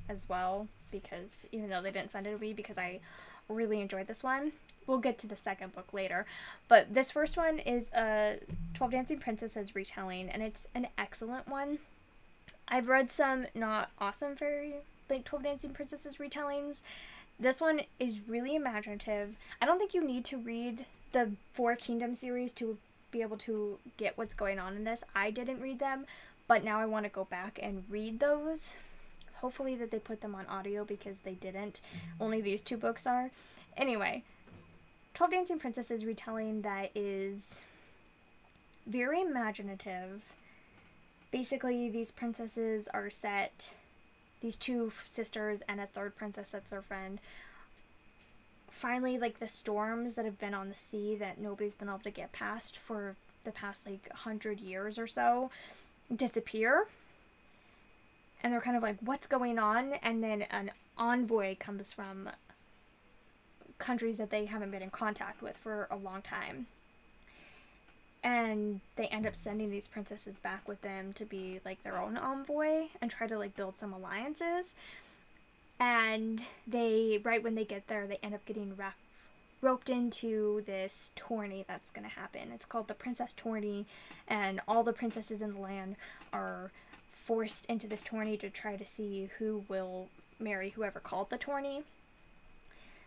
as well, because even though they didn't send it to me, because I really enjoyed this one. We'll get to the second book later, but this first one is a 12 Dancing Princesses retelling, and it's an excellent one. I've read some not awesome fairy, like 12 Dancing Princesses retellings. This one is really imaginative. I don't think you need to read the Four Kingdoms series to be able to get what's going on in this. I didn't read them, but now I want to go back and read those. Hopefully that they put them on audio, because they didn't. Only these 2 books are. Anyway, 12 Dancing Princesses retelling that is very imaginative. Basically, these princesses are set, these 2 sisters and a 3rd princess that's their friend. Finally, like, the storms that have been on the sea that nobody's been able to get past for the past, like, 100 years or so disappear. And they're kind of like, what's going on? And then an envoy comes from countries that they haven't been in contact with for a long time. And they end up sending these princesses back with them to be, like, their own envoy and try to, like, build some alliances. And they, right when they get there, they end up getting roped into this tourney that's going to happen. It's called the Princess Tourney, and all the princesses in the land are forced into this tourney to try to see who will marry whoever called the tourney.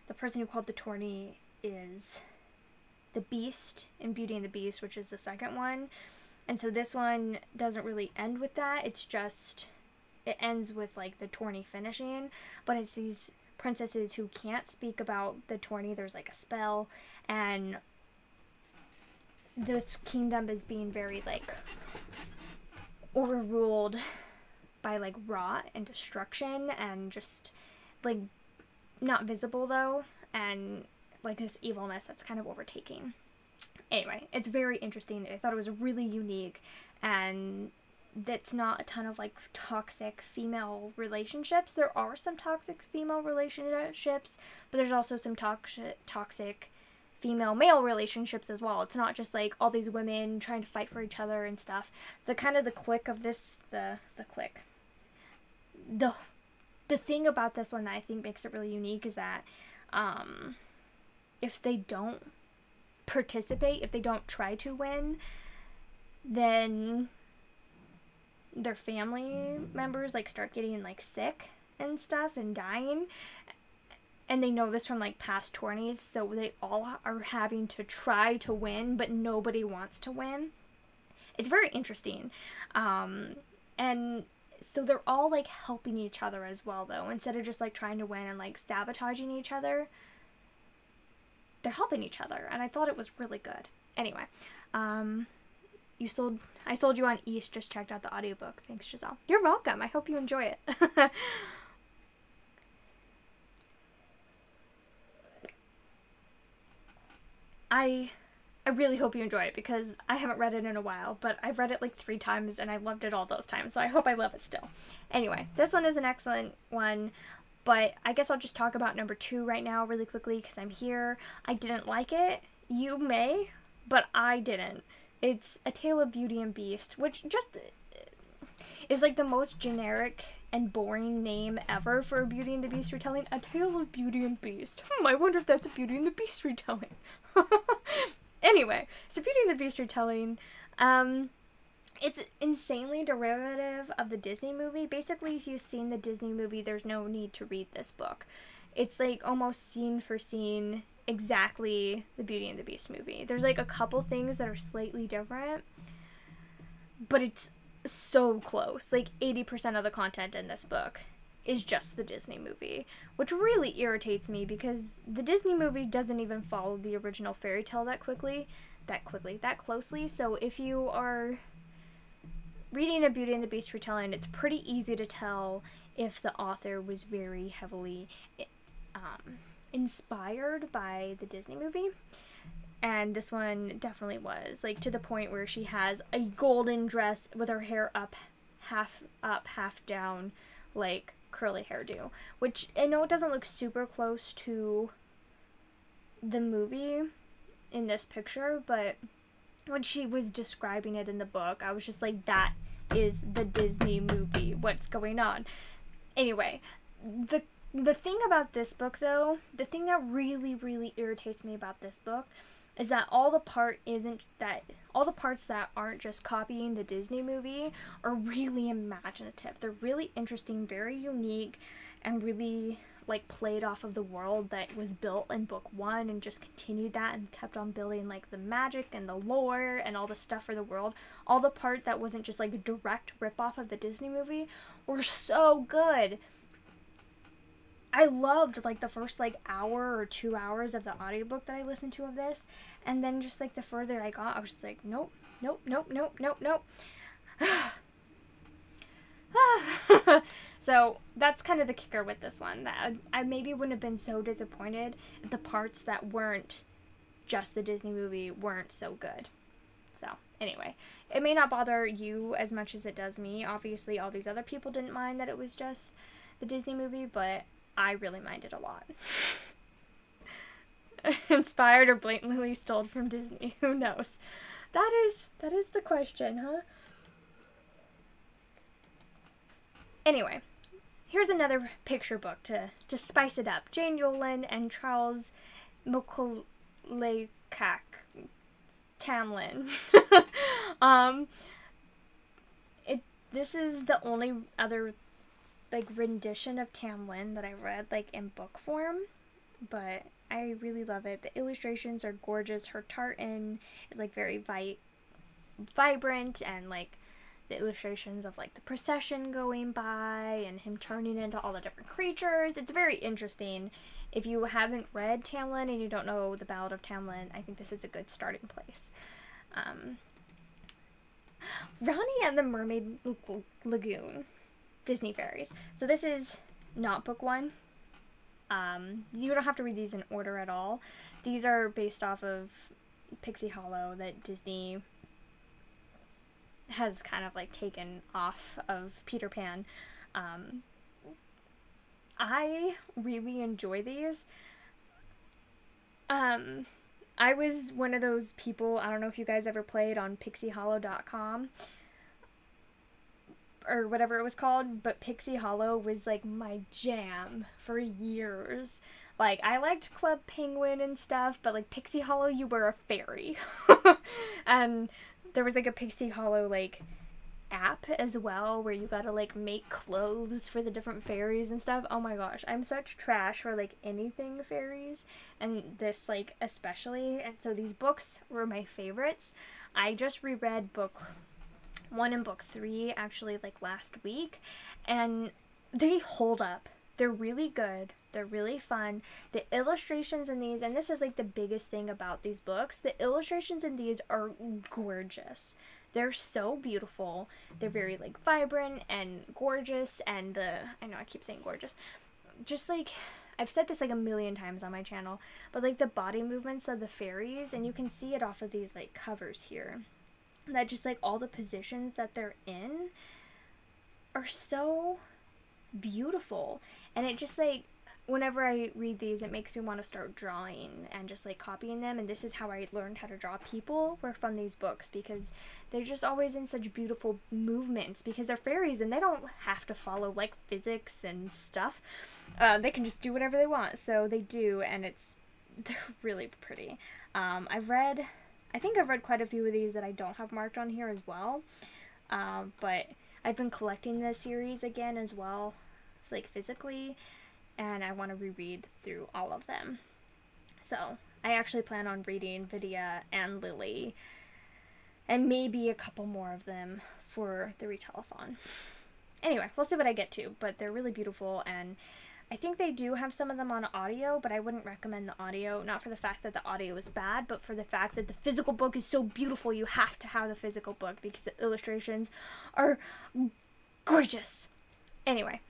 The person who called the tourney is the Beast in Beauty and the Beast, which is the second one. And so this one doesn't really end with that. It's just, it ends with, like, the tourney finishing, but it's these princesses who can't speak about the tourney. There's, like, a spell, and this kingdom is being very, like, overruled by, like, rot and destruction, and just, like, not visible though, and like this evilness that's kind of overtaking. Anyway, it's very interesting. I thought it was really unique, and that's not a ton of like toxic female relationships. There are some toxic female relationships, but there's also some toxic female-male relationships as well. It's not just like all these women trying to fight for each other and stuff. The click of this, the thing about this one that I think makes it really unique is that if they don't participate, if they don't try to win, then their family members like start getting like sick and stuff and dying. And they know this from like past tourneys, so they all are having to try to win, but nobody wants to win. It's very interesting. And so they're all like helping each other as well, though. Instead of just like trying to win and like sabotaging each other, they're helping each other. And I thought it was really good. Anyway, I sold you on East. Just checked out the audiobook. Thanks, Giselle. You're welcome. I hope you enjoy it. I really hope you enjoy it, because I haven't read it in a while, but I've read it like 3 times and I loved it all those times, so I hope I love it still. Anyway, this one is an excellent one, but I guess I'll just talk about number 2 right now really quickly because I'm here. I didn't like it. You may, but I didn't. It's A Tale of Beauty and Beast, which just is like the most generic and boring name ever for a Beauty and the Beast retelling. A Tale of Beauty and Beast. I wonder if that's a Beauty and the Beast retelling. Anyway, so Beauty and the Beast retelling. It's insanely derivative of the Disney movie. Basically, if you've seen the Disney movie, there's no need to read this book. It's like almost scene for scene exactly the Beauty and the Beast movie. There's like a couple things that are slightly different, but it's so close. Like 80% of the content in this book is just the Disney movie, which really irritates me because the Disney movie doesn't even follow the original fairy tale that closely. So if you are reading a Beauty and the Beast retelling, it's pretty easy to tell if the author was very heavily inspired by the Disney movie. And this one definitely was, like, to the point where she has a golden dress with her hair half up, half down, like, curly hairdo. Which, I know it doesn't look super close to the movie in this picture, but when she was describing it in the book, I was just like, that is the Disney movie. What's going on? Anyway, the thing about this book, though, the thing that really, really irritates me about this book is that all the parts that aren't just copying the Disney movie are really imaginative. They're really interesting, very unique, and really like played off of the world that was built in book 1 and just continued that and kept on building like the magic and the lore and all the stuff for the world. All the part that wasn't just like a direct ripoff of the Disney movie were so good. I loved like the first like hour or 2 hours of the audiobook that I listened to of this, and then just like the further I got, I was just like, nope. So that's kind of the kicker with this one, that I maybe wouldn't have been so disappointed if the parts that weren't just the Disney movie weren't so good. So anyway, it may not bother you as much as it does me. Obviously all these other people didn't mind that it was just the Disney movie, but I really minded a lot. Inspired or blatantly stole from Disney, who knows? That is the question, huh? Anyway, here's another picture book to spice it up. Jane Yolen and Charles Mokulekak Tamlyn. This is the only other like rendition of Tamlyn that I read like in book form, but I really love it. The illustrations are gorgeous. Her tartan is like very vibrant, and like the illustrations of like the procession going by and him turning into all the different creatures. It's very interesting. If you haven't read Tamlyn and you don't know the Ballad of Tamlyn, I think this is a good starting place. Ronnie and the Mermaid Lagoon, Disney Fairies. So this is not book 1. You don't have to read these in order at all. These are based off of Pixie Hollow that Disney has kind of like taken off of Peter Pan. I really enjoy these. I was one of those people, I don't know if you guys ever played on pixiehollow.com or whatever it was called, but Pixie Hollow was like my jam for years. Like, I liked Club Penguin and stuff, but like Pixie Hollow, you were a fairy. And there was like a Pixie Hollow like app as well where you gotta like make clothes for the different fairies and stuff. Oh my gosh, I'm such trash for like anything fairies, and this like especially. And so these books were my favorites. I just reread book 1 and book 3 actually like last week, and they hold up. They're really good. They're really fun. The illustrations in these, and this is like the biggest thing about these books, the illustrations in these are gorgeous. They're so beautiful. They're very like vibrant and gorgeous, and I know I keep saying gorgeous, just like I've said this like a million times on my channel, but like the body movements of the fairies, and you can see it off of these like covers here, that just like all the positions that they're in are so beautiful. And it just like, whenever I read these, it makes me want to start drawing and just like copying them. And this is how I learned how to draw people, were from these books, because they're just always in such beautiful movements, because they're fairies and they don't have to follow like physics and stuff. They can just do whatever they want, so they do, and they're really pretty. I think I've read quite a few of these that I don't have marked on here as well, but I've been collecting this series again as well, like physically, and I want to reread through all of them. So I actually plan on reading Vidya and Lily, and maybe a couple more of them for the Retellathon. Anyway, we'll see what I get to, but they're really beautiful, and I think they do have some of them on audio, but I wouldn't recommend the audio, not for the fact that the audio is bad, but for the fact that the physical book is so beautiful. You have to have the physical book because the illustrations are gorgeous. Anyway,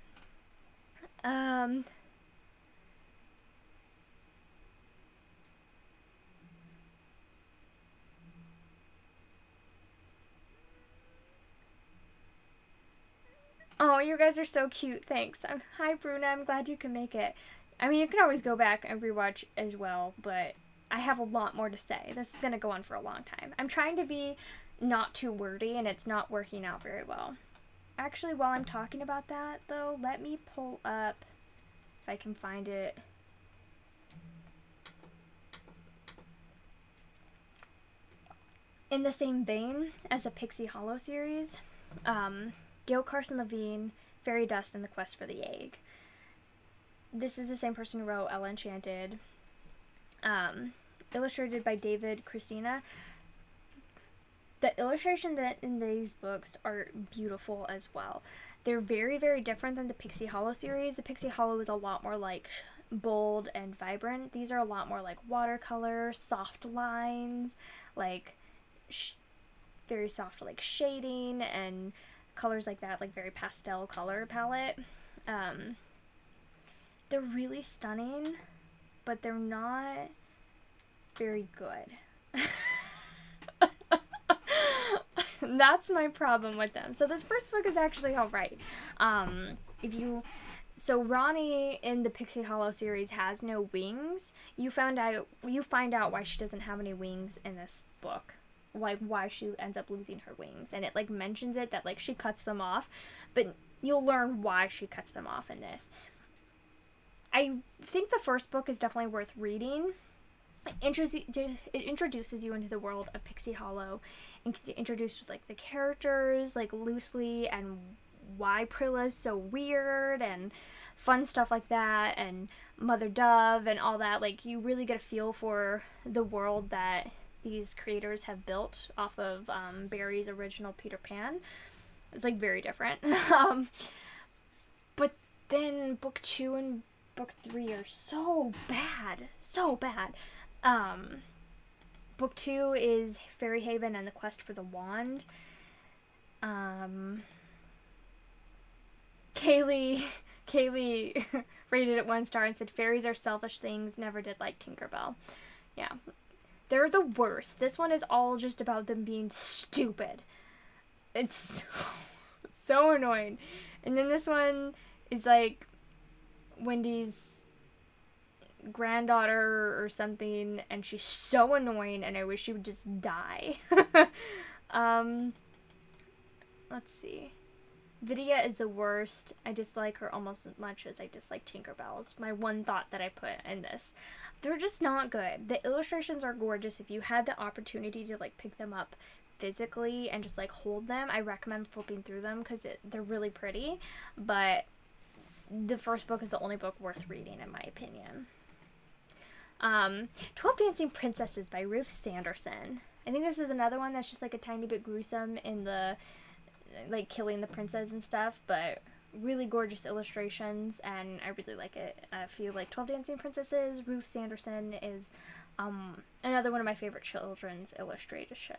oh, you guys are so cute. Thanks. Hi, Bruna. I'm glad you can make it. I mean, you can always go back and rewatch as well, but I have a lot more to say. This is going to go on for a long time. I'm trying to be not too wordy, and it's not working out very well. Actually, while I'm talking about that, though, let me pull up, if I can find it. In the same vein as the Pixie Hollow series, Gail Carson Levine, Fairy Dust, and the Quest for the Egg. This is the same person who wrote Ella Enchanted. Illustrated by David Christina. The illustrations in these books are beautiful as well. They're very, very different than the Pixie Hollow series. The Pixie Hollow is a lot more like bold and vibrant. These are a lot more like watercolor, soft lines, like very soft like shading and colors like that, like very pastel color palette. They're really stunning, but they're not very good. That's my problem with them. So this first book is actually alright. So Ronnie in the Pixie Hollow series has no wings. You find out why she doesn't have any wings in this book. Like why she ends up losing her wings, and it like mentions it that like she cuts them off, but you'll learn why she cuts them off in this. I think the first book is definitely worth reading. It introduces you into the world of Pixie Hollow and introduces like the characters like loosely, and why Prilla's so weird and fun stuff like that, and Mother Dove and all that. Like you really get a feel for the world that these creators have built off of Barry's original Peter Pan. It's like very different. But then book 2 and book 3 are so bad. So bad. Book 2 is Fairy Haven and the Quest for the Wand. Kaylee Kaylee rated it 1 star and said, fairies are selfish things, never did like Tinkerbell. Yeah. They're the worst. This one is all just about them being stupid. It's so annoying. And then this one is like Wendy's granddaughter or something, and she's so annoying, and I wish she would just die. Let's see. Vidya is the worst. I dislike her almost as much as I dislike Tinkerbell's. My one thought that I put in this. They're just not good. The illustrations are gorgeous. If you had the opportunity to like pick them up physically and just like hold them, I recommend flipping through them because they're really pretty. But the first book is the only book worth reading in my opinion. 12 Dancing Princesses by Ruth Sanderson. I think this is another one that's just like a tiny bit gruesome in the like killing the princess and stuff, but really gorgeous illustrations, and I really like it. If you like 12 Dancing Princesses, Ruth Sanderson is another one of my favorite children's illustrators.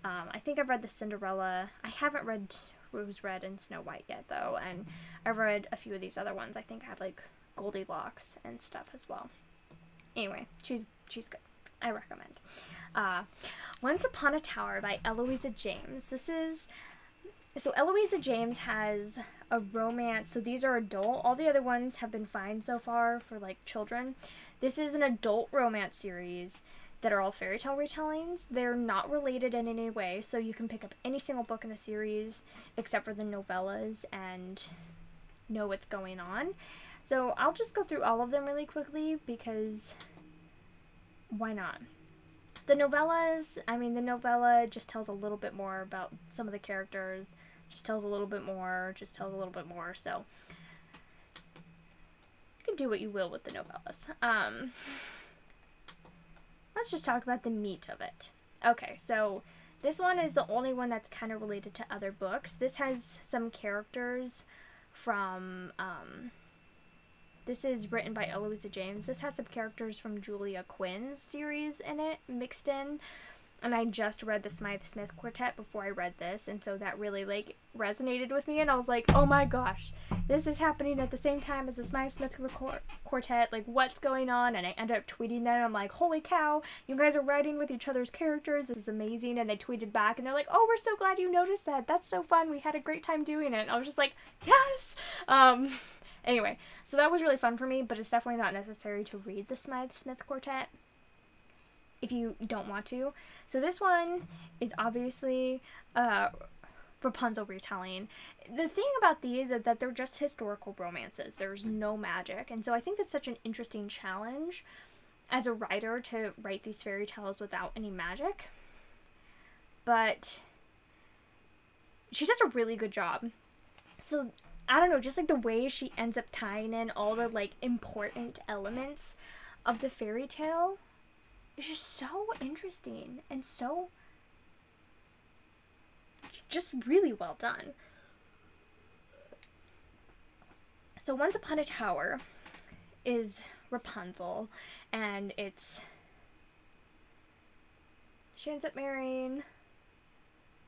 I think I've read the Cinderella. I haven't read Rose Red and Snow White yet though, and I've read a few of these other ones. I think I have like Goldilocks and stuff as well. Anyway, she's good. I recommend. Once Upon a Tower by Eloisa James. So Eloisa James has a romance. So these are adult. All the other ones have been fine so far for like children. This is an adult romance series that are all fairy tale retellings. They're not related in any way, so you can pick up any single book in the series except for the novellas and know what's going on. So I'll just go through all of them really quickly because why not? The novellas, I mean, the novella just tells a little bit more about some of the characters, just tells a little bit more, so you can do what you will with the novellas. Let's just talk about the meat of it. Okay, so this one is the only one that's kind of related to other books. This has some characters from, this is written by Eloisa James. This has some characters from Julia Quinn's series in it, mixed in. And I just read the Smythe Smith Quartet before I read this, and so that really, like, resonated with me, and I was like, oh my gosh, this is happening at the same time as the Smythe Smith Quartet, like, what's going on? And I ended up tweeting them, and I'm like, holy cow, you guys are writing with each other's characters, this is amazing, and they tweeted back, and they're like, oh, we're so glad you noticed that, that's so fun, we had a great time doing it, and I was just like, yes! Anyway, so that was really fun for me, but it's definitely not necessary to read the Smythe Smith Quartet if you don't want to. So this one is obviously Rapunzel retelling. The thing about these is that they're just historical romances. There's no magic, and so I think that's such an interesting challenge as a writer to write these fairy tales without any magic. But she does a really good job. So I don't know, just like the way she ends up tying in all the like important elements of the fairy tale is just so interesting and so just really well done. So Once Upon a Tower is Rapunzel, and she ends up marrying,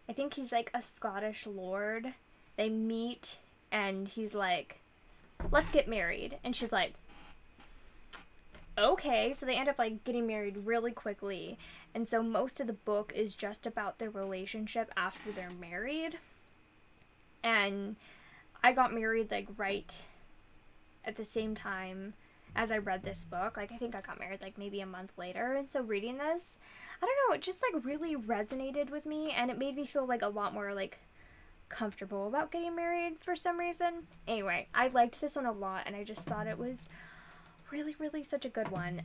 I think he's like a Scottish lord. They meet and he's like, let's get married, and she's like, okay. So they end up like getting married really quickly, and so most of the book is just about their relationship after they're married. And I got married like right at the same time as I read this book. Like I think I got married like maybe a month later, and so reading this, I don't know, it just like really resonated with me, and it made me feel like a lot more like comfortable about getting married for some reason. Anyway, I liked this one a lot, and I just thought it was really such a good one.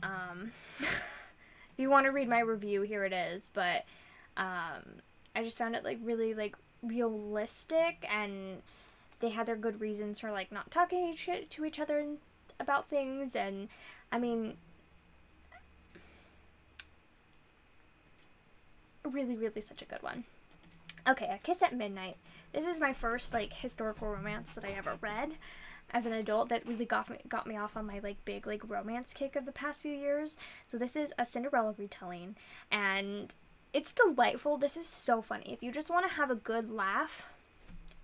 If you want to read my review, here it is, but I just found it like really like realistic, and they had their good reasons for like not talking to each other about things, and I mean, really such a good one. Okay, A Kiss at Midnight. This is my first like historical romance that I ever read as an adult that really got me off on my like big like romance kick of the past few years. So this is a Cinderella retelling, and it's delightful. This is so funny. If you just want to have a good laugh,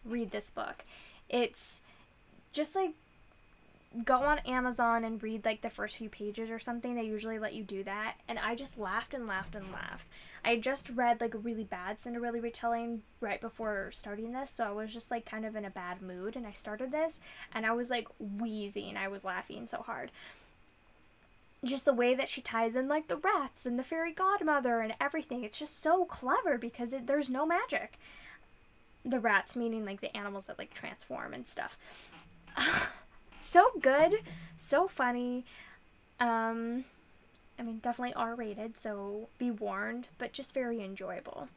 read this book. It's just like go on Amazon and read like the first few pages or something. They usually let you do that. And I just laughed and laughed and laughed. I had just read like a really bad Cinderella retelling right before starting this, so I was just like kind of in a bad mood, and I started this and I was like wheezing. I was laughing so hard. Just the way that she ties in like the rats and the fairy godmother and everything. It's just so clever because there's no magic. The rats meaning like the animals that like transform and stuff. So good, so funny. I mean, definitely R-rated, so be warned, but just very enjoyable.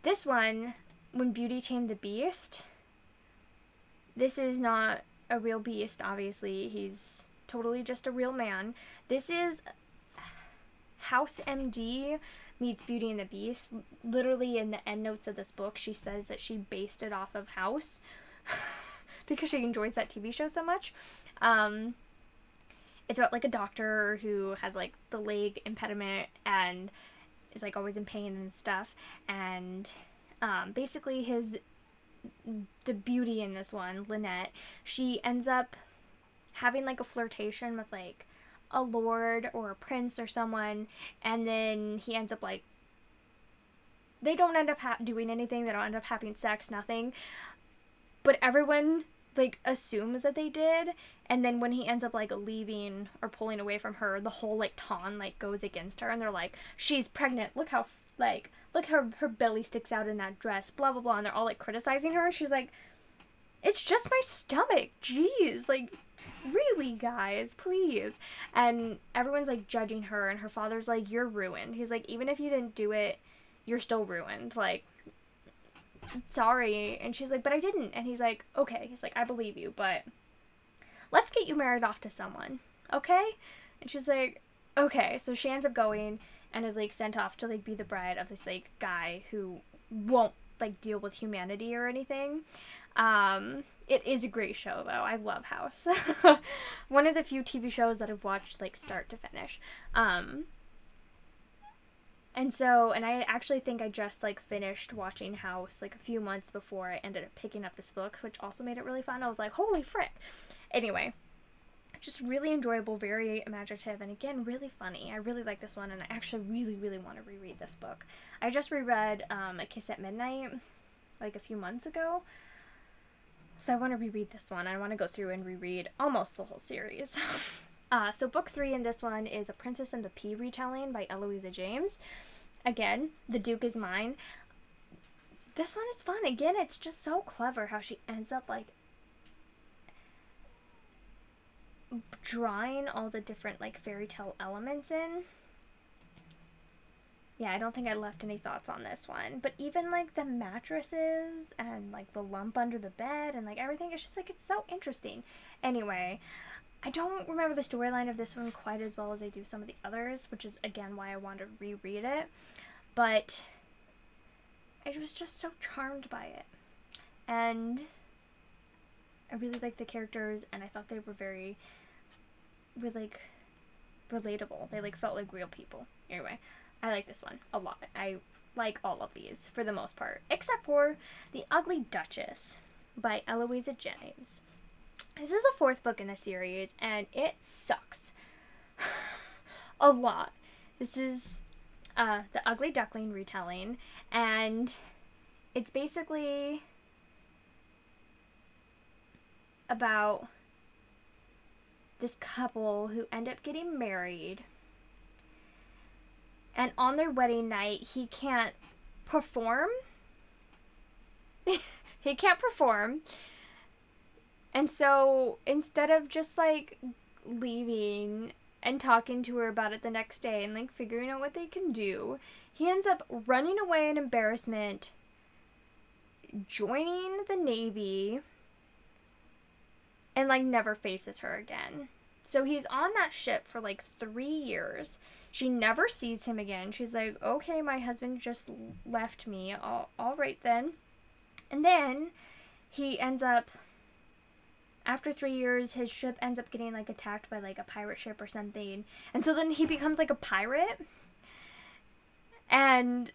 This one, When Beauty Tamed the Beast, this is not a real beast, obviously. He's totally just a real man. This is House MD meets Beauty and the Beast. Literally in the endnotes of this book, she says that she based it off of House because she enjoys that TV show so much. It's about like a doctor who has like the leg impediment and is like always in pain and stuff, and basically the beauty in this one, Lynette, she ends up having like a flirtation with like a lord or a prince or someone, and then he ends up like, they don't end up doing anything, they don't end up having sex, nothing, but everyone like assumes that they did, and then when he ends up like leaving or pulling away from her, the whole like town like goes against her, and they're like, she's pregnant, look how her belly sticks out in that dress, blah blah blah, and they're all like criticizing her, and she's like, it's just my stomach, jeez, like really guys, please. And everyone's like judging her, and her father's like, you're ruined. He's like, even if you didn't do it, you're still ruined, like sorry. And she's like, but I didn't. And he's like, okay. He's like, I believe you, but let's get you married off to someone, okay? And she's like, okay. So she ends up going and is like sent off to like be the bride of this like guy who won't like deal with humanity or anything. It is a great show though. I love House. One of the few TV shows that I've watched like start to finish. And I actually think I just like finished watching House like a few months before I ended up picking up this book, which also made it really fun. I was like, holy frick. Anyway, just really enjoyable, very imaginative, and again, really funny. I really like this one, and I actually really, really want to reread this book. I just reread A Kiss at Midnight like a few months ago, so I want to reread this one. I want to go through and reread almost the whole series. So book 3 in this one is A Princess and the Pea retelling by Eloisa James. Again, The Duke is Mine. This one is fun. Again, it's just so clever how she ends up like drawing all the different like fairy tale elements in. Yeah, I don't think I left any thoughts on this one. But even like the mattresses and like the lump under the bed and like everything, it's just like, it's so interesting. Anyway, I don't remember the storyline of this one quite as well as I do some of the others, which is again why I want to reread it. But I was just so charmed by it. And I really liked the characters, and I thought they were very like relatable. They like felt like real people. Anyway, I like this one a lot. I like all of these for the most part, except for The Ugly Duchess by Eloisa James. This is the 4th book in the series, and it sucks a lot. This is The Ugly Duckling retelling, and it's basically about this couple who end up getting married, and on their wedding night, he can't perform. He can't perform. And so instead of just like leaving and talking to her about it the next day and like figuring out what they can do, he ends up running away in embarrassment, joining the Navy, and like never faces her again. So he's on that ship for like 3 years. She never sees him again. She's like, okay, my husband just left me. All right then. And then he ends up, after 3 years, his ship ends up getting like attacked by like a pirate ship or something. And so then he becomes like a pirate. And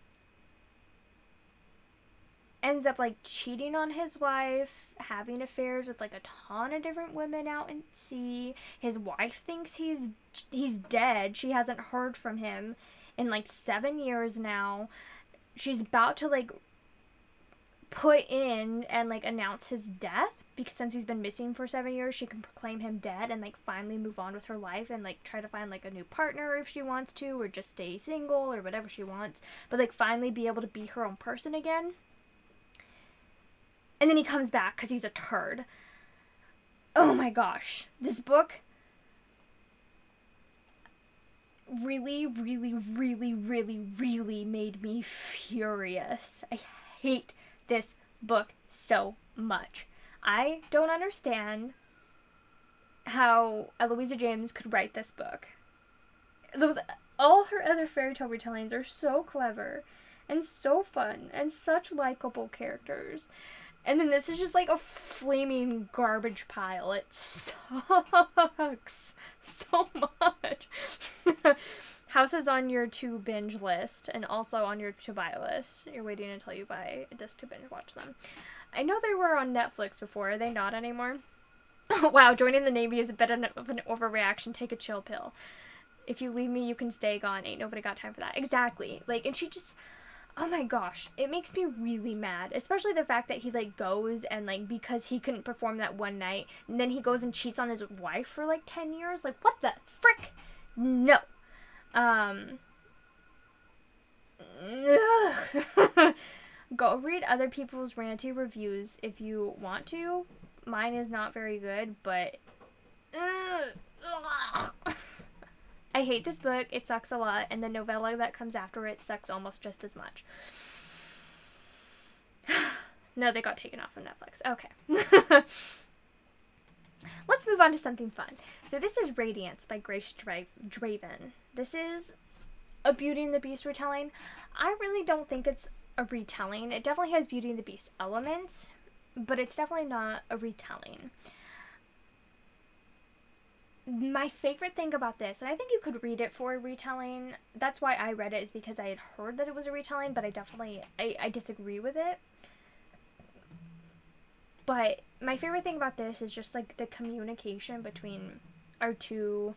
ends up like cheating on his wife, having affairs with like a ton of different women out at sea. His wife thinks he's dead. She hasn't heard from him in like 7 years now. She's about to like put in and like announce his death, because since he's been missing for 7 years, she can proclaim him dead and like finally move on with her life and like try to find like a new partner if she wants to, or just stay single or whatever she wants, but like finally be able to be her own person again. And then he comes back because he's a turd. Oh my gosh. This book really, really, really, really, really made me furious. I hate this book so much. I don't understand how Eloisa James could write this book. All her other fairy tale retellings are so clever and so fun and such likable characters. And then this is just like a flaming garbage pile. It sucks so much. House is on your to binge list and also on your to buy list. You're waiting until you buy a disc to binge watch them. I know they were on Netflix before. Are they not anymore? Wow, joining the Navy is a bit of an overreaction. Take a chill pill. If you leave me, you can stay gone. Ain't nobody got time for that. Exactly. Like, and she just... Oh my gosh, it makes me really mad, especially the fact that he, like, goes and, like, because he couldn't perform that one night, and then he goes and cheats on his wife for, like, 10 years? Like, what the frick? No. Go read other people's ranty reviews if you want to. Mine is not very good, but... I hate this book. It sucks a lot. And the novella that comes after it sucks almost just as much. No, they got taken off of Netflix. Okay. Let's move on to something fun. So this is Radiance by Grace Draven. This is a Beauty and the Beast retelling. I really don't think it's a retelling. It definitely has Beauty and the Beast elements, but it's definitely not a retelling. My favorite thing about this, and I think you could read it for a retelling, that's why I read it, is because I had heard that it was a retelling, but I disagree with it. But my favorite thing about this is just, like, the communication between our two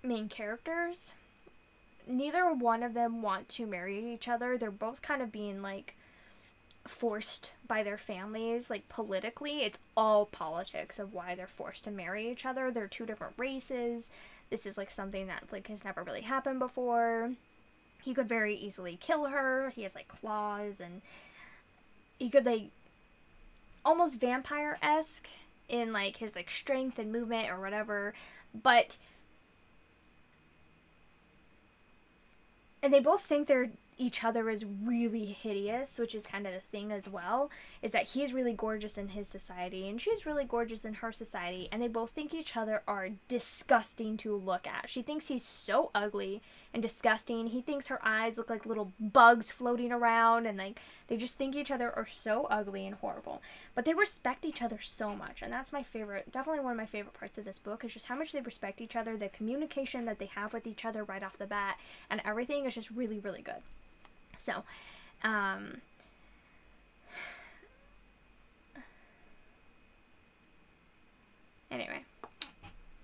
main characters. Neither one of them want to marry each other. They're both kind of being, like, forced by their families, like, politically. It's all politics of why they're forced to marry each other. They're two different races. This is, like, something that, like, has never really happened before. He could very easily kill her. He has, like, claws, and he could, like, almost vampire-esque in, like, his, like, strength and movement or whatever, but... And they both think each other is really hideous, which is kind of the thing as well, is that he's really gorgeous in his society, and she's really gorgeous in her society, and they both think each other are disgusting to look at. She thinks he's so ugly and disgusting. He thinks her eyes look like little bugs floating around, and, like, they just think each other are so ugly and horrible. But they respect each other so much, and that's my favorite, definitely one of my favorite parts of this book, is just how much they respect each other, the communication that they have with each other right off the bat, and everything is just really, really good. So, anyway,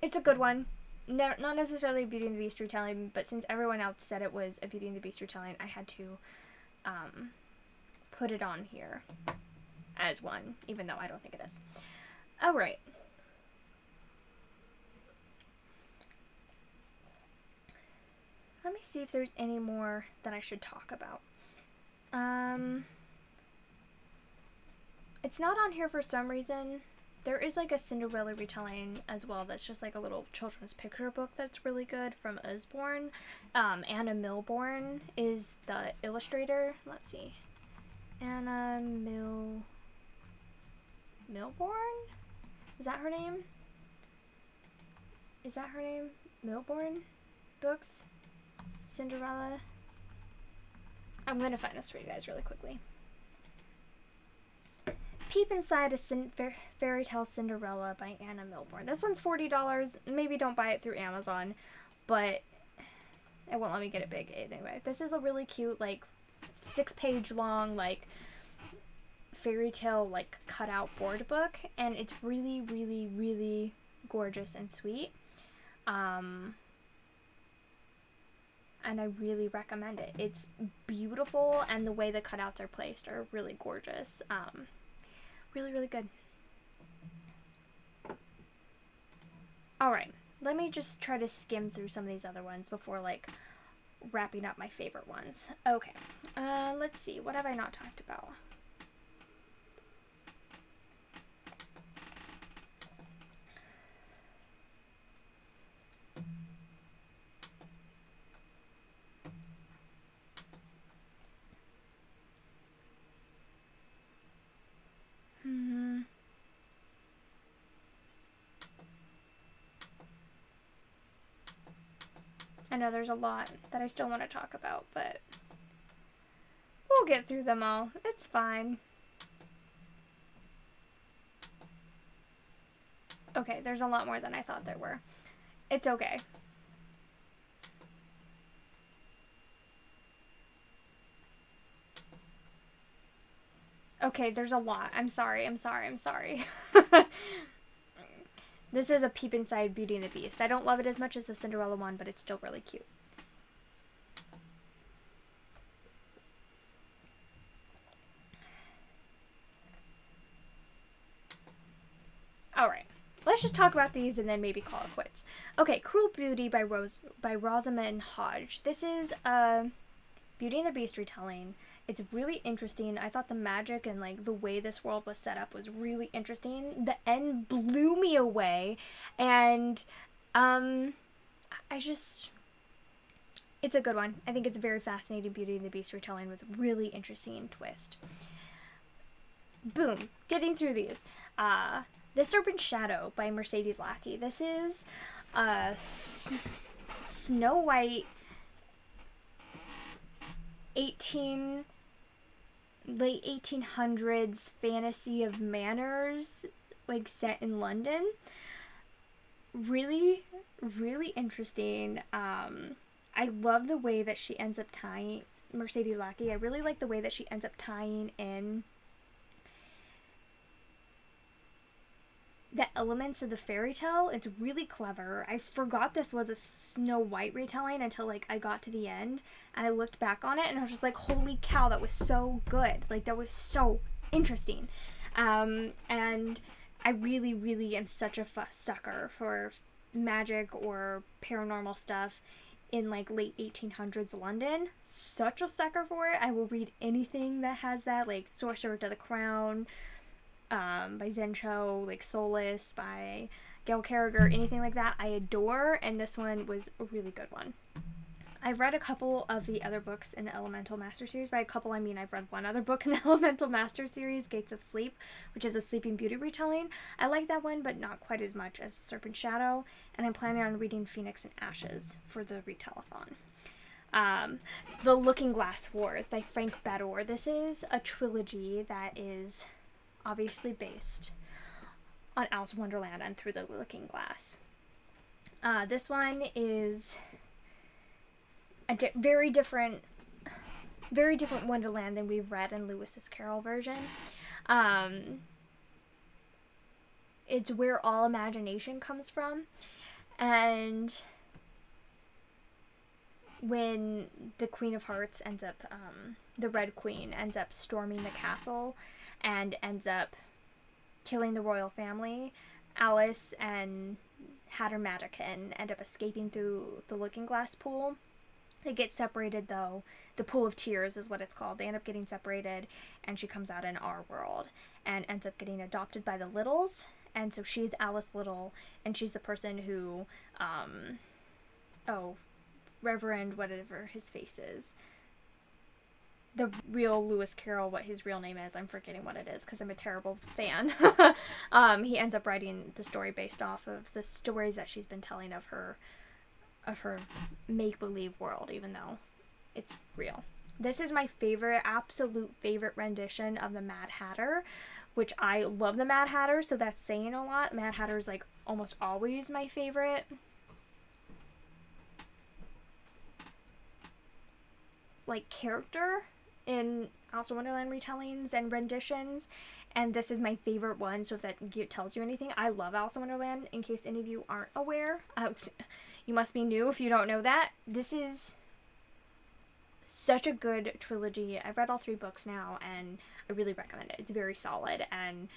it's a good one. No, not necessarily a Beauty and the Beast retelling, but since everyone else said it was a Beauty and the Beast retelling, I had to put it on here as one, even though I don't think it is. Alright. Let me see if there's any more that I should talk about. It's not on here for some reason. There is, like, a Cinderella retelling as well that's just, like, a little children's picture book that's really good from Usborne. Anna Milbourne is the illustrator. Let's see. Anna Milbourne? Is that her name? Is that her name? Milbourne Books? Cinderella. I'm gonna find this for you guys really quickly. Peep Inside a Fairy Tale Cinderella by Anna Milbourne. This one's $40. Maybe don't buy it through Amazon, but it won't let me get it big anyway. This is a really cute, like, 6-page long, like, fairy tale like cutout board book, and it's really, really, really gorgeous and sweet. And I really recommend it. It's beautiful, and the way the cutouts are placed are really gorgeous. Really, really good. Alright, let me just try to skim through some of these other ones before, like, wrapping up my favorite ones. Okay, let's see. What have I not talked about? I know there's a lot that I still want to talk about, but we'll get through them all. It's fine. Okay, there's a lot more than I thought there were. It's okay. Okay, there's a lot. I'm sorry. This is a peep inside Beauty and the Beast. I don't love it as much as the Cinderella one, but it's still really cute. Alright, let's just talk about these and then maybe call it quits. Okay, Cruel Beauty by Rosamund Hodge. This is a Beauty and the Beast retelling. It's really interesting. I thought the magic and like the way this world was set up was really interesting. The end blew me away, and it's a good one. I think it's a very fascinating Beauty and the Beast retelling with a really interesting twist. Boom, getting through these. The Serpent's Shadow by Mercedes Lackey. This is Snow White late 1800s fantasy of manners, like set in London. Really, really interesting. I love the way that she ends up tying, Mercedes Lackey, I really like the way that she ends up tying in the elements of the fairy tale. It's really clever. I forgot this was a Snow White retelling until like I got to the end and I looked back on it and I was just like, holy cow, that was so good. Like, that was so interesting. And I really, really am such a sucker for magic or paranormal stuff in like late 1800s London. Such a sucker for it. I will read anything that has that, like Sorcerer to the Crown, by Zencho, like Soulless by Gail Carriger, anything like that I adore, and this one was a really good one. I've read a couple of the other books in the Elemental Master series. By a couple, I mean I've read one other book in the Elemental Master series, Gates of Sleep, which is a Sleeping Beauty retelling. I like that one, but not quite as much as Serpent's Shadow, and I'm planning on reading Phoenix and Ashes for the Retellathon. The Looking Glass Wars by Frank Bador. This is a trilogy that is obviously based on Alice in Wonderland and Through the Looking Glass. This one is a very different Wonderland than we've read in Lewis's Carroll version. It's where all imagination comes from, and when the Queen of Hearts ends up, the Red Queen ends up storming the castle and ends up killing the royal family, Alice and Hatter Madigan end up escaping through the Looking Glass pool. They get separated, though. The Pool of Tears is what it's called. They end up getting separated, and she comes out in our world and ends up getting adopted by the Littles. And so she's Alice Little, and she's the person who, Reverend whatever his face is. The real Lewis Carroll, what his real name is, I'm forgetting what it is because I'm a terrible fan. He ends up writing the story based off of the stories that she's been telling of her make-believe world, even though it's real. This is my favorite, absolute favorite rendition of the Mad Hatter, which I love the Mad Hatter, so that's saying a lot. Mad Hatter is like almost always my favorite. Like character in Alice in Wonderland retellings and renditions, and this is my favorite one, so if that tells you anything, I love Alice in Wonderland, in case any of you aren't aware. You must be new if you don't know that. This is such a good trilogy. I've read all 3 books now, and I really recommend it. It's very solid and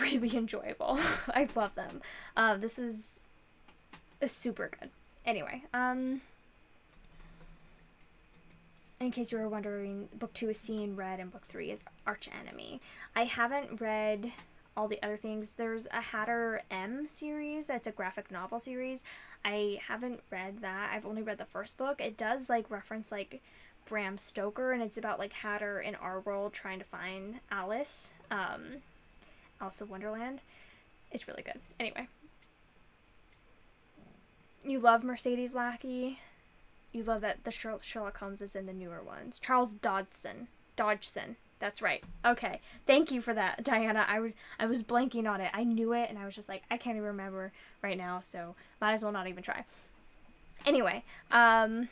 really enjoyable. I love them. This is super good. Anyway, in case you were wondering, book 2 is Seeing Red and book 3 is Arch Enemy. I haven't read all the other things. There's a Hatter M series that's a graphic novel series. I haven't read that. I've only read the first book. It does like reference like Bram Stoker, and it's about like Hatter in our world trying to find Alice, Alice of Wonderland. It's really good. Anyway, you love Mercedes Lackey. You love that the Sherlock Holmes is in the newer ones. Charles Dodgson. That's right. Okay. Thank you for that, Diana. I was blanking on it. I knew it, and I was just like, I can't even remember right now, so might as well not even try. Anyway, I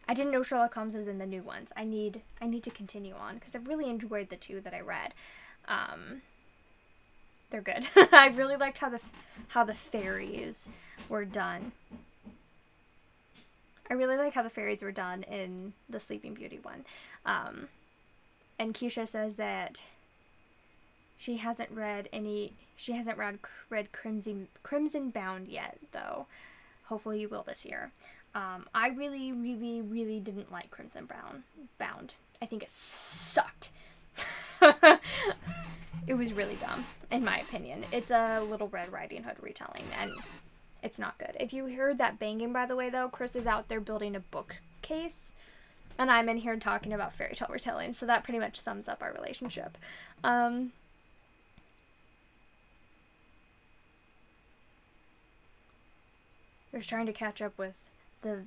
didn't know Sherlock Holmes is in the new ones. I need to continue on, because I really enjoyed the 2 that I read. They're good. I really liked how the fairies were done. I really like how the fairies were done in the Sleeping Beauty one. And Keisha says that she hasn't read Crimson Bound yet, though. Hopefully you will this year. I really, really, really didn't like Crimson Bound. I think it sucked. It was really dumb, in my opinion. It's a Little Red Riding Hood retelling, and it's not good. If you heard that banging, by the way, though, Chris is out there building a bookcase, and I'm in here talking about fairy tale retelling, so that pretty much sums up our relationship. I was trying to catch up with the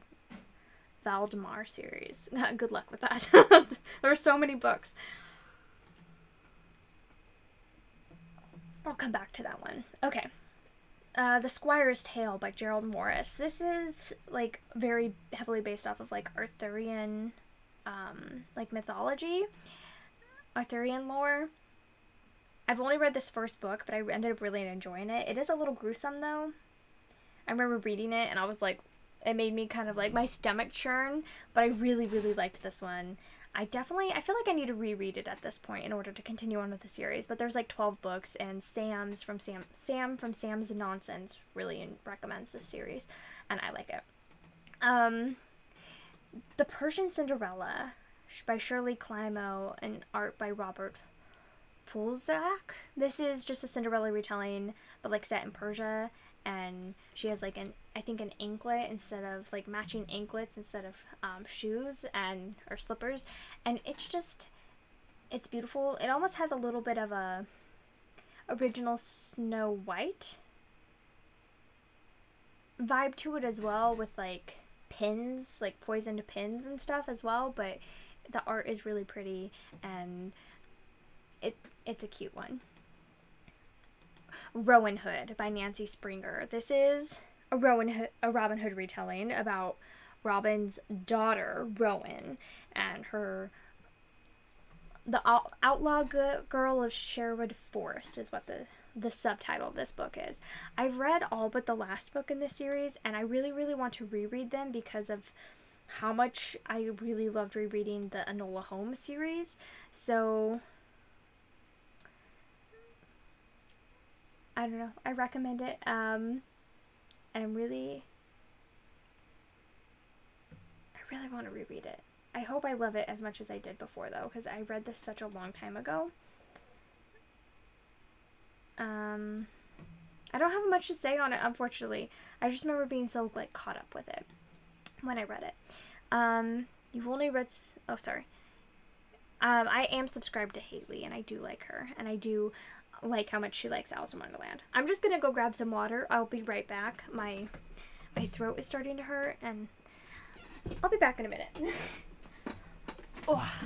Valdemar series. Good luck with that. There are so many books. I'll come back to that one. Okay. The Squire's Tale by Gerald Morris. This is, like, very heavily based off of, like, Arthurian, like, mythology. Arthurian lore. I've only read this first book, but I ended up really enjoying it. It is a little gruesome, though. I remember reading it, and I was, like, it made me kind of, like, my stomach churn, but I really, really liked this one. I feel like I need to reread it at this point in order to continue on with the series, but there's like 12 books, and Sam from Sam's Nonsense really recommends this series, and I like it. The Persian Cinderella by Shirley Climo and art by Robert Fulzak. This is just a Cinderella retelling, but like set in Persia, and she has like I think an anklet instead of like matching anklets instead of shoes or slippers, and it's beautiful. It almost has a little bit of a original Snow White vibe to it as well, with like pins, like poisoned pins and stuff as well, but the art is really pretty, and it's a cute one. Rowan Hood by Nancy Springer. This is a Robin Hood retelling about Robin's daughter, Rowan, and the outlaw girl of Sherwood Forest is what the subtitle of this book is. I've read all but the last book in this series, and I really, really want to reread them because of how much I really loved rereading the Enola Holmes series. So I don't know. I recommend it. And I really want to reread it. I hope I love it as much as I did before, though, because I read this such a long time ago. I don't have much to say on it, unfortunately. I just remember being so, like, caught up with it when I read it. You've only read... Oh, sorry. I am subscribed to Haley, and I do like her, and I do like how much she likes Alice in Wonderland. I'm just gonna go grab some water. I'll be right back. My throat is starting to hurt, and I'll be back in a minute. Oh.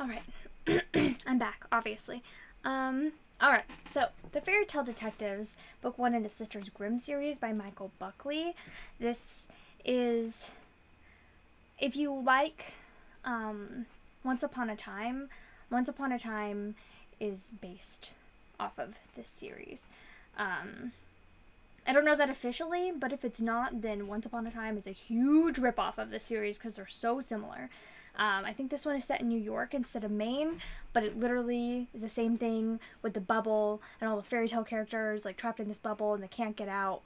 Alright. I'm back, obviously. Alright, so The Fairy Tale Detectives, Book 1 in the Sisters Grimm series by Michael Buckley. This is, if you like Once Upon a Time is based off of this series. I don't know that officially, but if it's not, then Once Upon a Time is a huge ripoff of this series because they're so similar. I think this one is set in New York instead of Maine, but it literally is the same thing with the bubble and all the fairy tale characters like trapped in this bubble and they can't get out.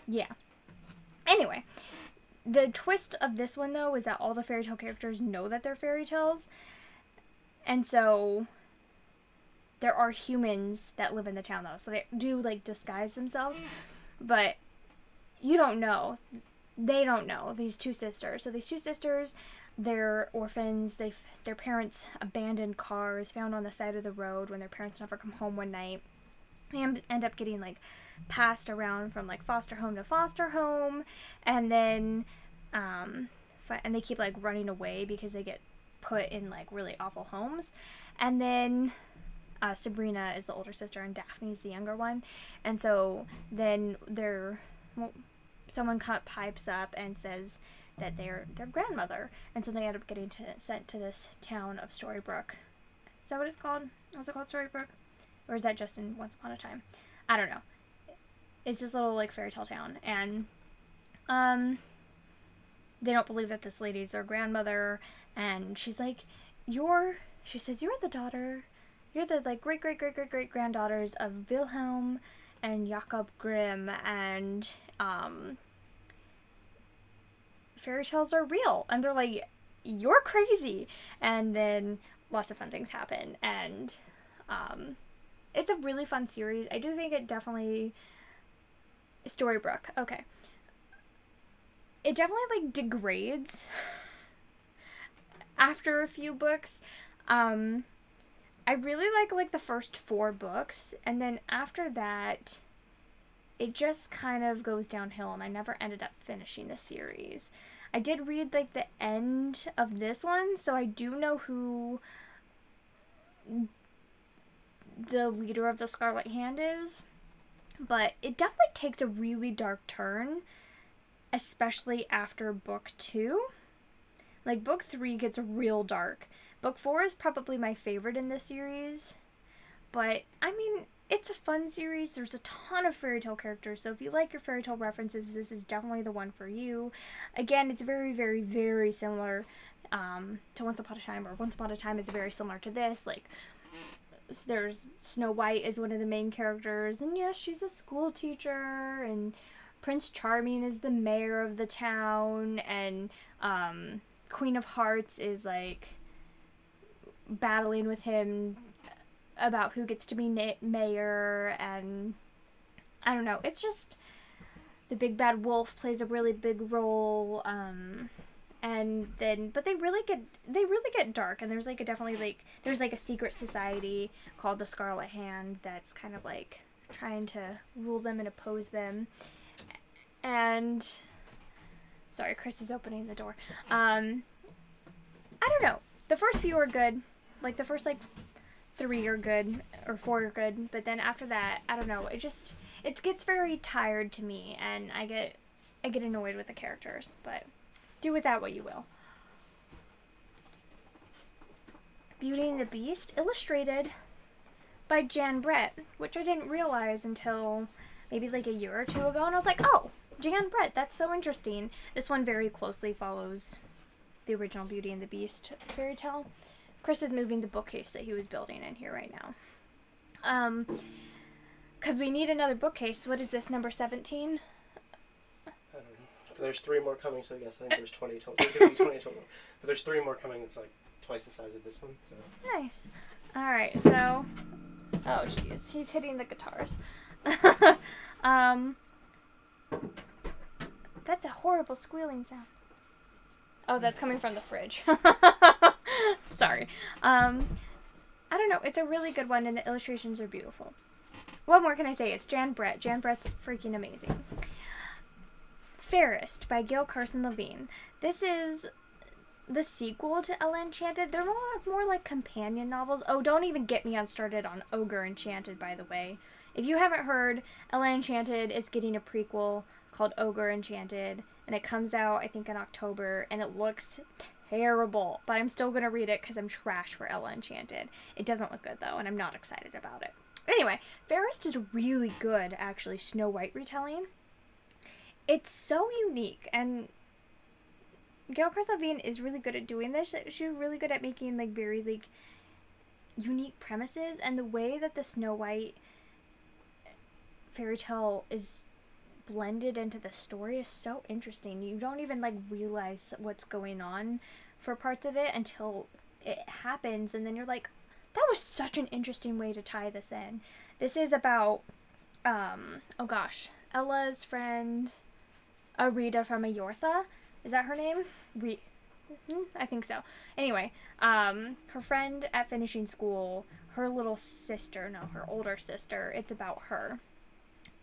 Yeah. Anyway, the twist of this one though is that all the fairy tale characters know that they're fairy tales, and so there are humans that live in the town though, so they do like disguise themselves, but you don't know. They don't know, these two sisters. So these two sisters, they're orphans. Their parents abandoned cars found on the side of the road when their parents never come home one night. They end up getting like passed around from like foster home to foster home, and then and they keep like running away because they get put in like really awful homes. And then Sabrina is the older sister and Daphne's the younger one, and so then someone pipes up and says that they're their grandmother, and so they end up getting sent to this town of Storybrooke. Is that what it's called? Is it called Storybrooke? Or is that just in Once Upon a Time? I don't know. It's this little like fairy tale town, and they don't believe that this lady's their grandmother, and she's like, she says, you're the like great granddaughters of Wilhelm and Jakob Grimm, and fairy tales are real. And they're like, you're crazy. And then lots of fun things happen, and it's a really fun series. I do think it definitely Storybrooke. Okay. It definitely like degrades after a few books. I really like the first 4 books, and then after that it just kind of goes downhill, and I never ended up finishing the series. I did read like the end of this one, so I do know who the leader of the Scarlet Hand is, but it definitely takes a really dark turn, especially after book 2. Like book 3 gets real dark. Book 4 is probably my favorite in this series, but I mean, it's a fun series. There's a ton of fairy tale characters, so if you like your fairy tale references, this is definitely the one for you. Again, it's very, very, very similar to Once Upon a Time, or Once Upon a Time is very similar to this. Like, there's Snow White is one of the main characters, and yes, she's a school teacher, and Prince Charming is the mayor of the town, and Queen of Hearts is like battling with him about who gets to be mayor, and I don't know, it's just the big bad wolf plays a really big role, and then but they really get dark, and there's like a secret society called the Scarlet Hand that's kind of like trying to rule them and oppose them. And sorry, Chris is opening the door. I don't know, the first few are good. Like, the first, 3 are good, or 4 are good, but then after that, I don't know, it gets very tired to me, and I get annoyed with the characters, but do with that what you will. Beauty and the Beast, illustrated by Jan Brett, which I didn't realize until maybe like a year or 2 ago, and I was like, oh, Jan Brett, that's so interesting. This one very closely follows the original Beauty and the Beast fairy tale. Chris is moving the bookcase that he was building in here right now. Because we need another bookcase. What is this, number 17? I don't know. So there's 3 more coming, so I guess I think there's 20 total. There could be 20 total. But there's 3 more coming. It's like twice the size of this one. So. Nice. Alright, so... Oh, jeez. He's hitting the guitars. That's a horrible squealing sound. Oh, that's coming from the fridge. Sorry. I don't know. It's a really good one, and the illustrations are beautiful. What more can I say? It's Jan Brett. Jan Brett's freaking amazing. Fairest by Gail Carson Levine. This is the sequel to Ella Enchanted. They're more like companion novels. Oh, don't even get me started on Ogre Enchanted, by the way. If you haven't heard, Ella Enchanted is getting a prequel called Ogre Enchanted, and it comes out, I think, in October, and it looks terrible, but I'm still going to read it because I'm trash for Ella Enchanted. It doesn't look good, though, and I'm not excited about it. Anyway, Fairest is really good, actually, Snow White retelling. It's so unique, and Gail Levine is really good at doing this. She's really good at making, like, very, like, unique premises, and the way that the Snow White fairy tale is blended into the story is so interesting. You don't even, like, realize what's going on for parts of it until it happens, and then you're like, that was such an interesting way to tie this in. This is about, oh gosh, Ella's friend, Rita from Ayortha. Is that her name? I think so. Anyway, her friend at finishing school, her little sister, no, her older sister, it's about her.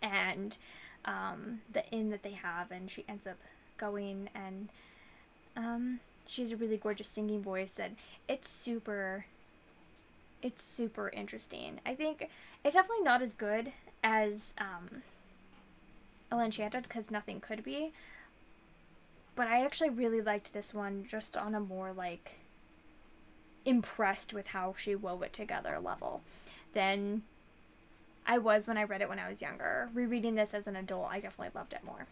And the inn that they have, and she ends up going, and she has a really gorgeous singing voice, and it's super interesting. I think it's definitely not as good as Ella Enchanted, because nothing could be, but I actually really liked this one just on a more, like, impressed with how she wove it together level than I was when I read it when I was younger. Rereading this as an adult, I definitely loved it more.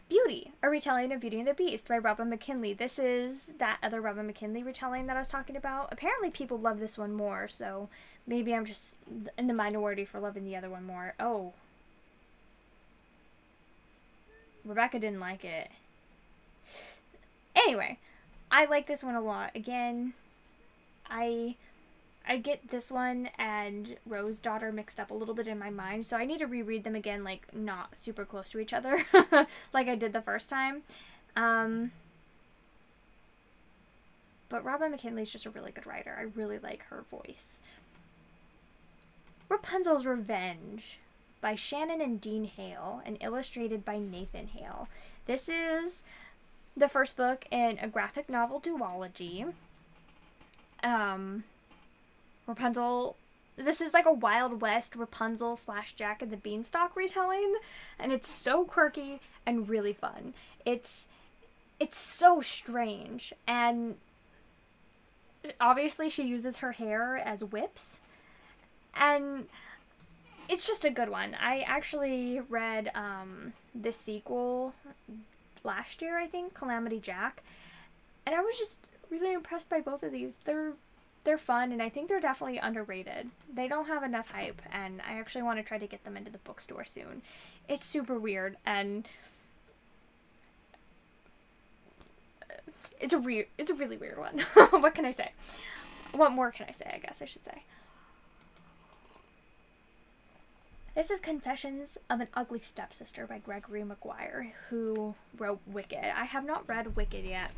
Beauty, a retelling of Beauty and the Beast by Robin McKinley. This is that other Robin McKinley retelling that I was talking about. Apparently people love this one more, so maybe I'm just in the minority for loving the other one more. Oh. Rebecca didn't like it. Anyway, I like this one a lot. Again, I get this one and Rose Daughter mixed up a little bit in my mind, so I need to reread them again, like, not super close to each other, like I did the first time. But Robin McKinley's just a really good writer. I really like her voice. Rapunzel's Revenge by Shannon and Dean Hale, and illustrated by Nathan Hale. This is the first book in a graphic novel duology. Rapunzel, this is like a Wild West Rapunzel / Jack and the Beanstalk retelling, and it's so quirky and really fun. It's so strange, and obviously she uses her hair as whips, and it's just a good one. I actually read the sequel last year, I think, Calamity Jack, and I was just really impressed by both of these. They're fun, and I think they're definitely underrated. They don't have enough hype, and I actually want to try to get them into the bookstore soon. It's super weird, and it's a really weird one. What can I say? What more can I say, I guess I should say. This is Confessions of an Ugly Stepsister by Gregory Maguire, who wrote Wicked. I have not read Wicked yet,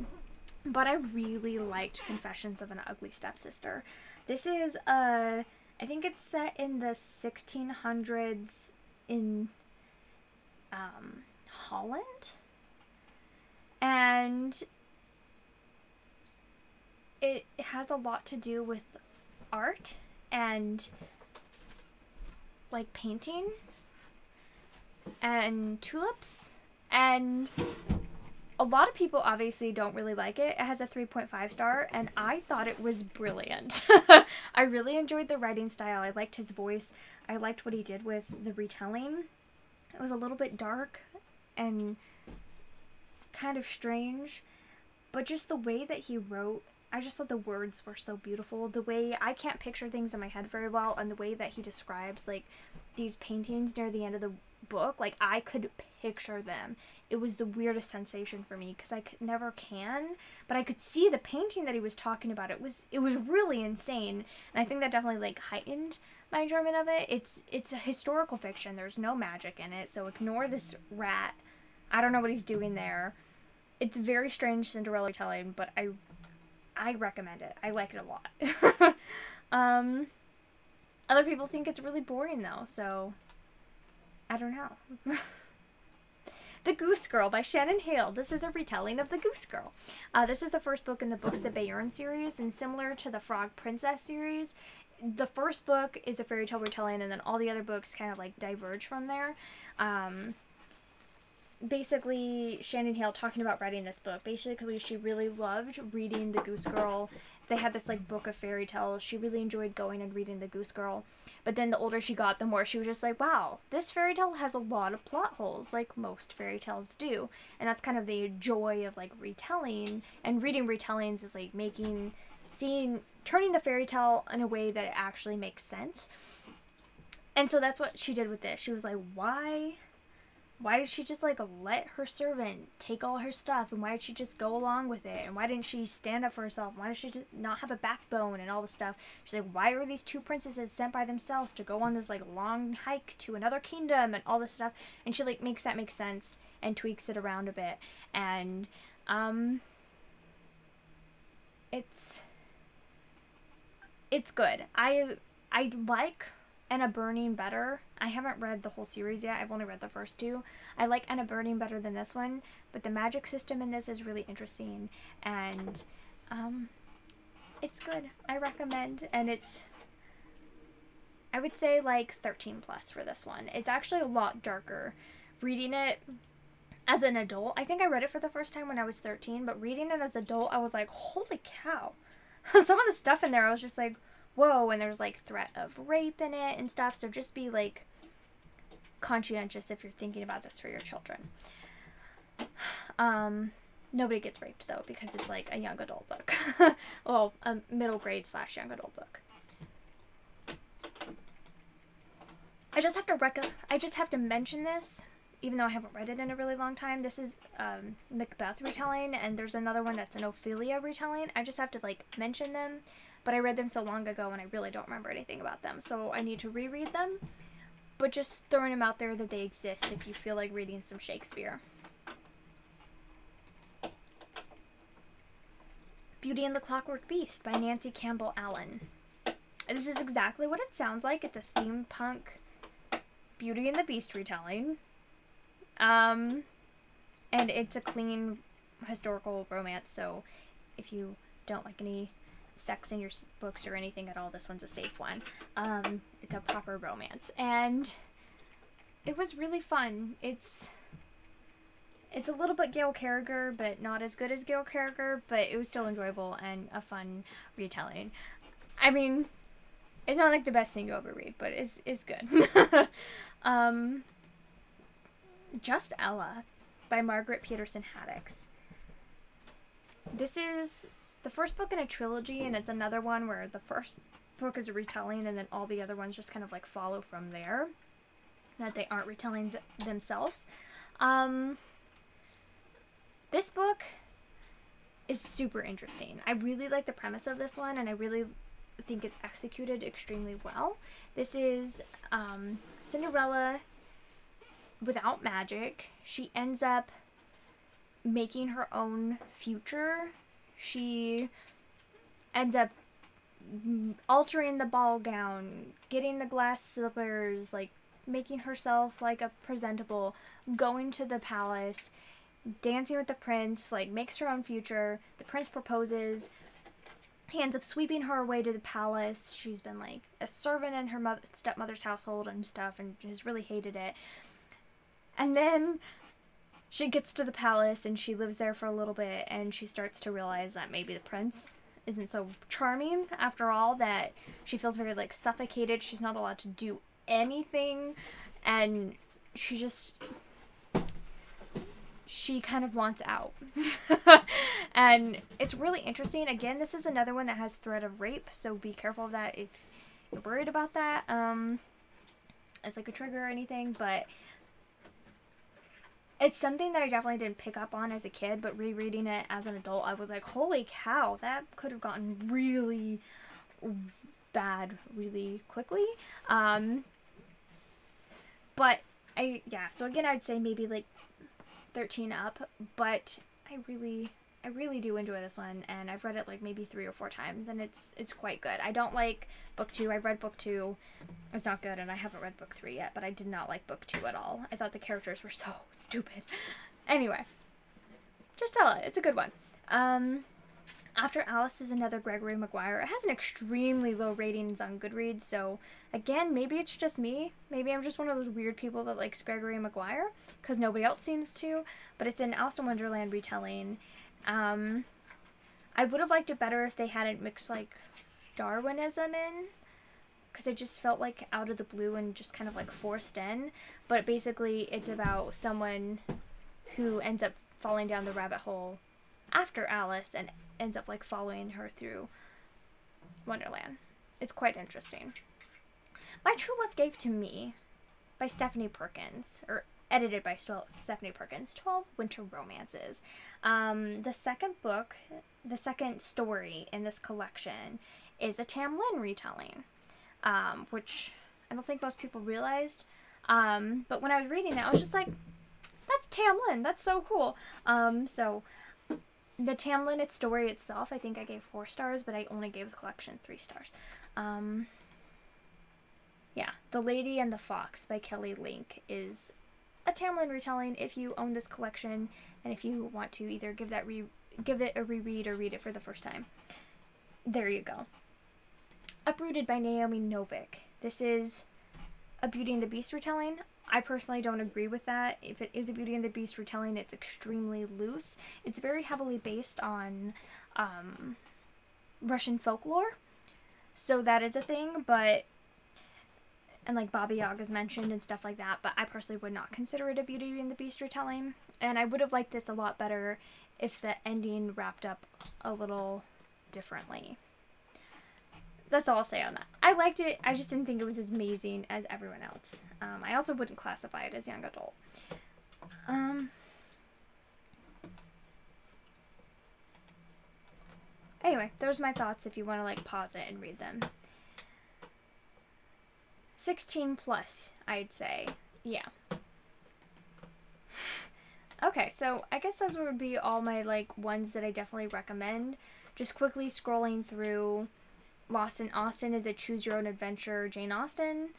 but I really liked Confessions of an Ugly Stepsister. This is, I think it's set in the 1600s in, Holland? And it has a lot to do with art and, like, painting and tulips, and a lot of people obviously don't really like it. It has a 3.5 star, and I thought it was brilliant. I really enjoyed the writing style. I liked his voice. I liked what he did with the retelling. It was a little bit dark and kind of strange, but just the way that he wrote, I just thought the words were so beautiful. The way, I can't picture things in my head very well, and the way that he describes, like, these paintings near the end of the book, like, I could picture them. It was the weirdest sensation for me, because I never can, but I could see the painting that he was talking about. It was really insane, and I think that definitely, like, heightened my enjoyment of it. It's a historical fiction. There's no magic in it, so ignore this rat. I don't know what he's doing there. It's very strange Cinderella retelling, but I recommend it. I like it a lot. Other people think it's really boring, though, so I don't know. The Goose Girl by Shannon Hale. This is a retelling of The Goose Girl. This is the first book in the Books of Bayern series, and similar to the Frog Princess series, the first book is a fairy tale retelling, and then all the other books kind of like diverge from there. Basically, Shannon Hale talking about writing this book. Basically, she really loved reading The Goose Girl. They had this like book of fairy tales. She really enjoyed going and reading The Goose Girl. But then the older she got, the more she was just like, wow, this fairy tale has a lot of plot holes, like most fairy tales do. And that's kind of the joy of like retelling. And reading retellings is like turning the fairy tale in a way that it actually makes sense. And so that's what she did with this. She was like, why did she just like let her servant take all her stuff, and why did she just go along with it, and why didn't she stand up for herself, why did she just not have a backbone and all this stuff? She's like, why are these two princesses sent by themselves to go on this like long hike to another kingdom and all this stuff? And she like makes that make sense and tweaks it around a bit. And it's good. I like Anna Burning better. I haven't read the whole series yet. I've only read the first two. I like Anna Burning better than this one, but the magic system in this is really interesting, and it's good. I recommend, and I would say like 13 plus for this one. It's actually a lot darker. Reading it as an adult, I think I read it for the first time when I was 13, but reading it as an adult, I was like, holy cow. Some of the stuff in there, I was just like, whoa, and there's like threat of rape in it and stuff, so just be like conscientious if you're thinking about this for your children. Nobody gets raped though, because it's like a young adult book. Well, a middle grade / young adult book. I just have to mention this, even though I haven't read it in a really long time. This is Macbeth retelling, and there's another one that's an Ophelia retelling. I just have to like mention them. But I read them so long ago and I really don't remember anything about them, so I need to reread them. But just throwing them out there that they exist if you feel like reading some Shakespeare. Beauty and the Clockwork Beast by Nancy Campbell Allen. This is exactly what it sounds like. It's a steampunk Beauty and the Beast retelling. And it's a clean historical romance, so if you don't like any sex in your books or anything at all, this one's a safe one. It's a proper romance, and it was really fun. It's a little bit Gail Carriger, but not as good as Gail Carriger, but it was still enjoyable and a fun retelling. I mean, it's not like the best thing you'll ever read, but it's good. Just Ella by Margaret Peterson Haddix. This is the first book in a trilogy, and it's another one where the first book is a retelling and then all the other ones just kind of like follow from there, that they aren't retellings themselves. This book is super interesting. I really like the premise of this one, and I really think it's executed extremely well. This is Cinderella without magic. She ends up making her own future. She ends up altering the ball gown, getting the glass slippers, like making herself like a presentable, going to the palace, dancing with the prince, like makes her own future. The prince proposes. He ends up sweeping her away to the palace. She's been like a servant in her stepmother's household and stuff, and has really hated it. And then she gets to the palace and she lives there for a little bit, and she starts to realize that maybe the prince isn't so charming after all, that she feels very like suffocated. She's not allowed to do anything, and she kind of wants out. And it's really interesting. Again, this is another one that has threat of rape, so be careful of that if you're worried about that. It's like a trigger or anything, but it's something that I definitely didn't pick up on as a kid, but rereading it as an adult, I was like, holy cow, that could have gotten really bad really quickly. But so again, I'd say maybe like 13 up, but I really I really do enjoy this one, and I've read it like maybe 3 or 4 times, and it's quite good. I don't like book 2. I've read book 2. It's not good, and I haven't read book 3 yet, but I did not like book 2 at all. I thought the characters were so stupid. Anyway, just tell it. It's a good one. After Alice is another Gregory Maguire. It has an extremely low ratings on Goodreads, so again, maybe it's just me. Maybe I'm just one of those weird people that likes Gregory Maguire, because nobody else seems to, but it's an Alice in Wonderland retelling. I would have liked it better if they hadn't mixed, like, Darwinism in, because it just felt like out of the blue and just kind of, like, forced in, but basically it's about someone who ends up falling down the rabbit hole after Alice and ends up like following her through Wonderland. It's quite interesting. My True Love Gave to Me by Stephanie Perkins, or edited by Stephanie Perkins, 12 Winter Romances. The second book, the second story in this collection is a Tamlyn retelling, which I don't think most people realized. But when I was reading it, I was just like, that's Tamlyn, that's so cool. So the Tamlyn, its story itself, I think I gave 4 stars, but I only gave the collection 3 stars. Yeah, The Lady and the Fox by Kelly Link is a Tamlyn retelling if you own this collection, and if you want to either give it a reread or read it for the first time. There you go. Uprooted by Naomi Novik. This is a Beauty and the Beast retelling. I personally don't agree with that. If it is a Beauty and the Beast retelling, it's extremely loose. It's very heavily based on Russian folklore, so that is a thing, but, and like Baba Yaga is mentioned and stuff like that, but I personally would not consider it a Beauty and the Beast retelling, and I would have liked this a lot better if the ending wrapped up a little differently. That's all I'll say on that. I liked it, I just didn't think it was as amazing as everyone else. I also wouldn't classify it as young adult. Anyway, those are my thoughts if you want to like pause it and read them. 16 plus, I'd say. Yeah. Okay, so I guess those would be all my like ones that I definitely recommend. Just quickly scrolling through. Lost in Austen is a choose your own adventure Jane Austen.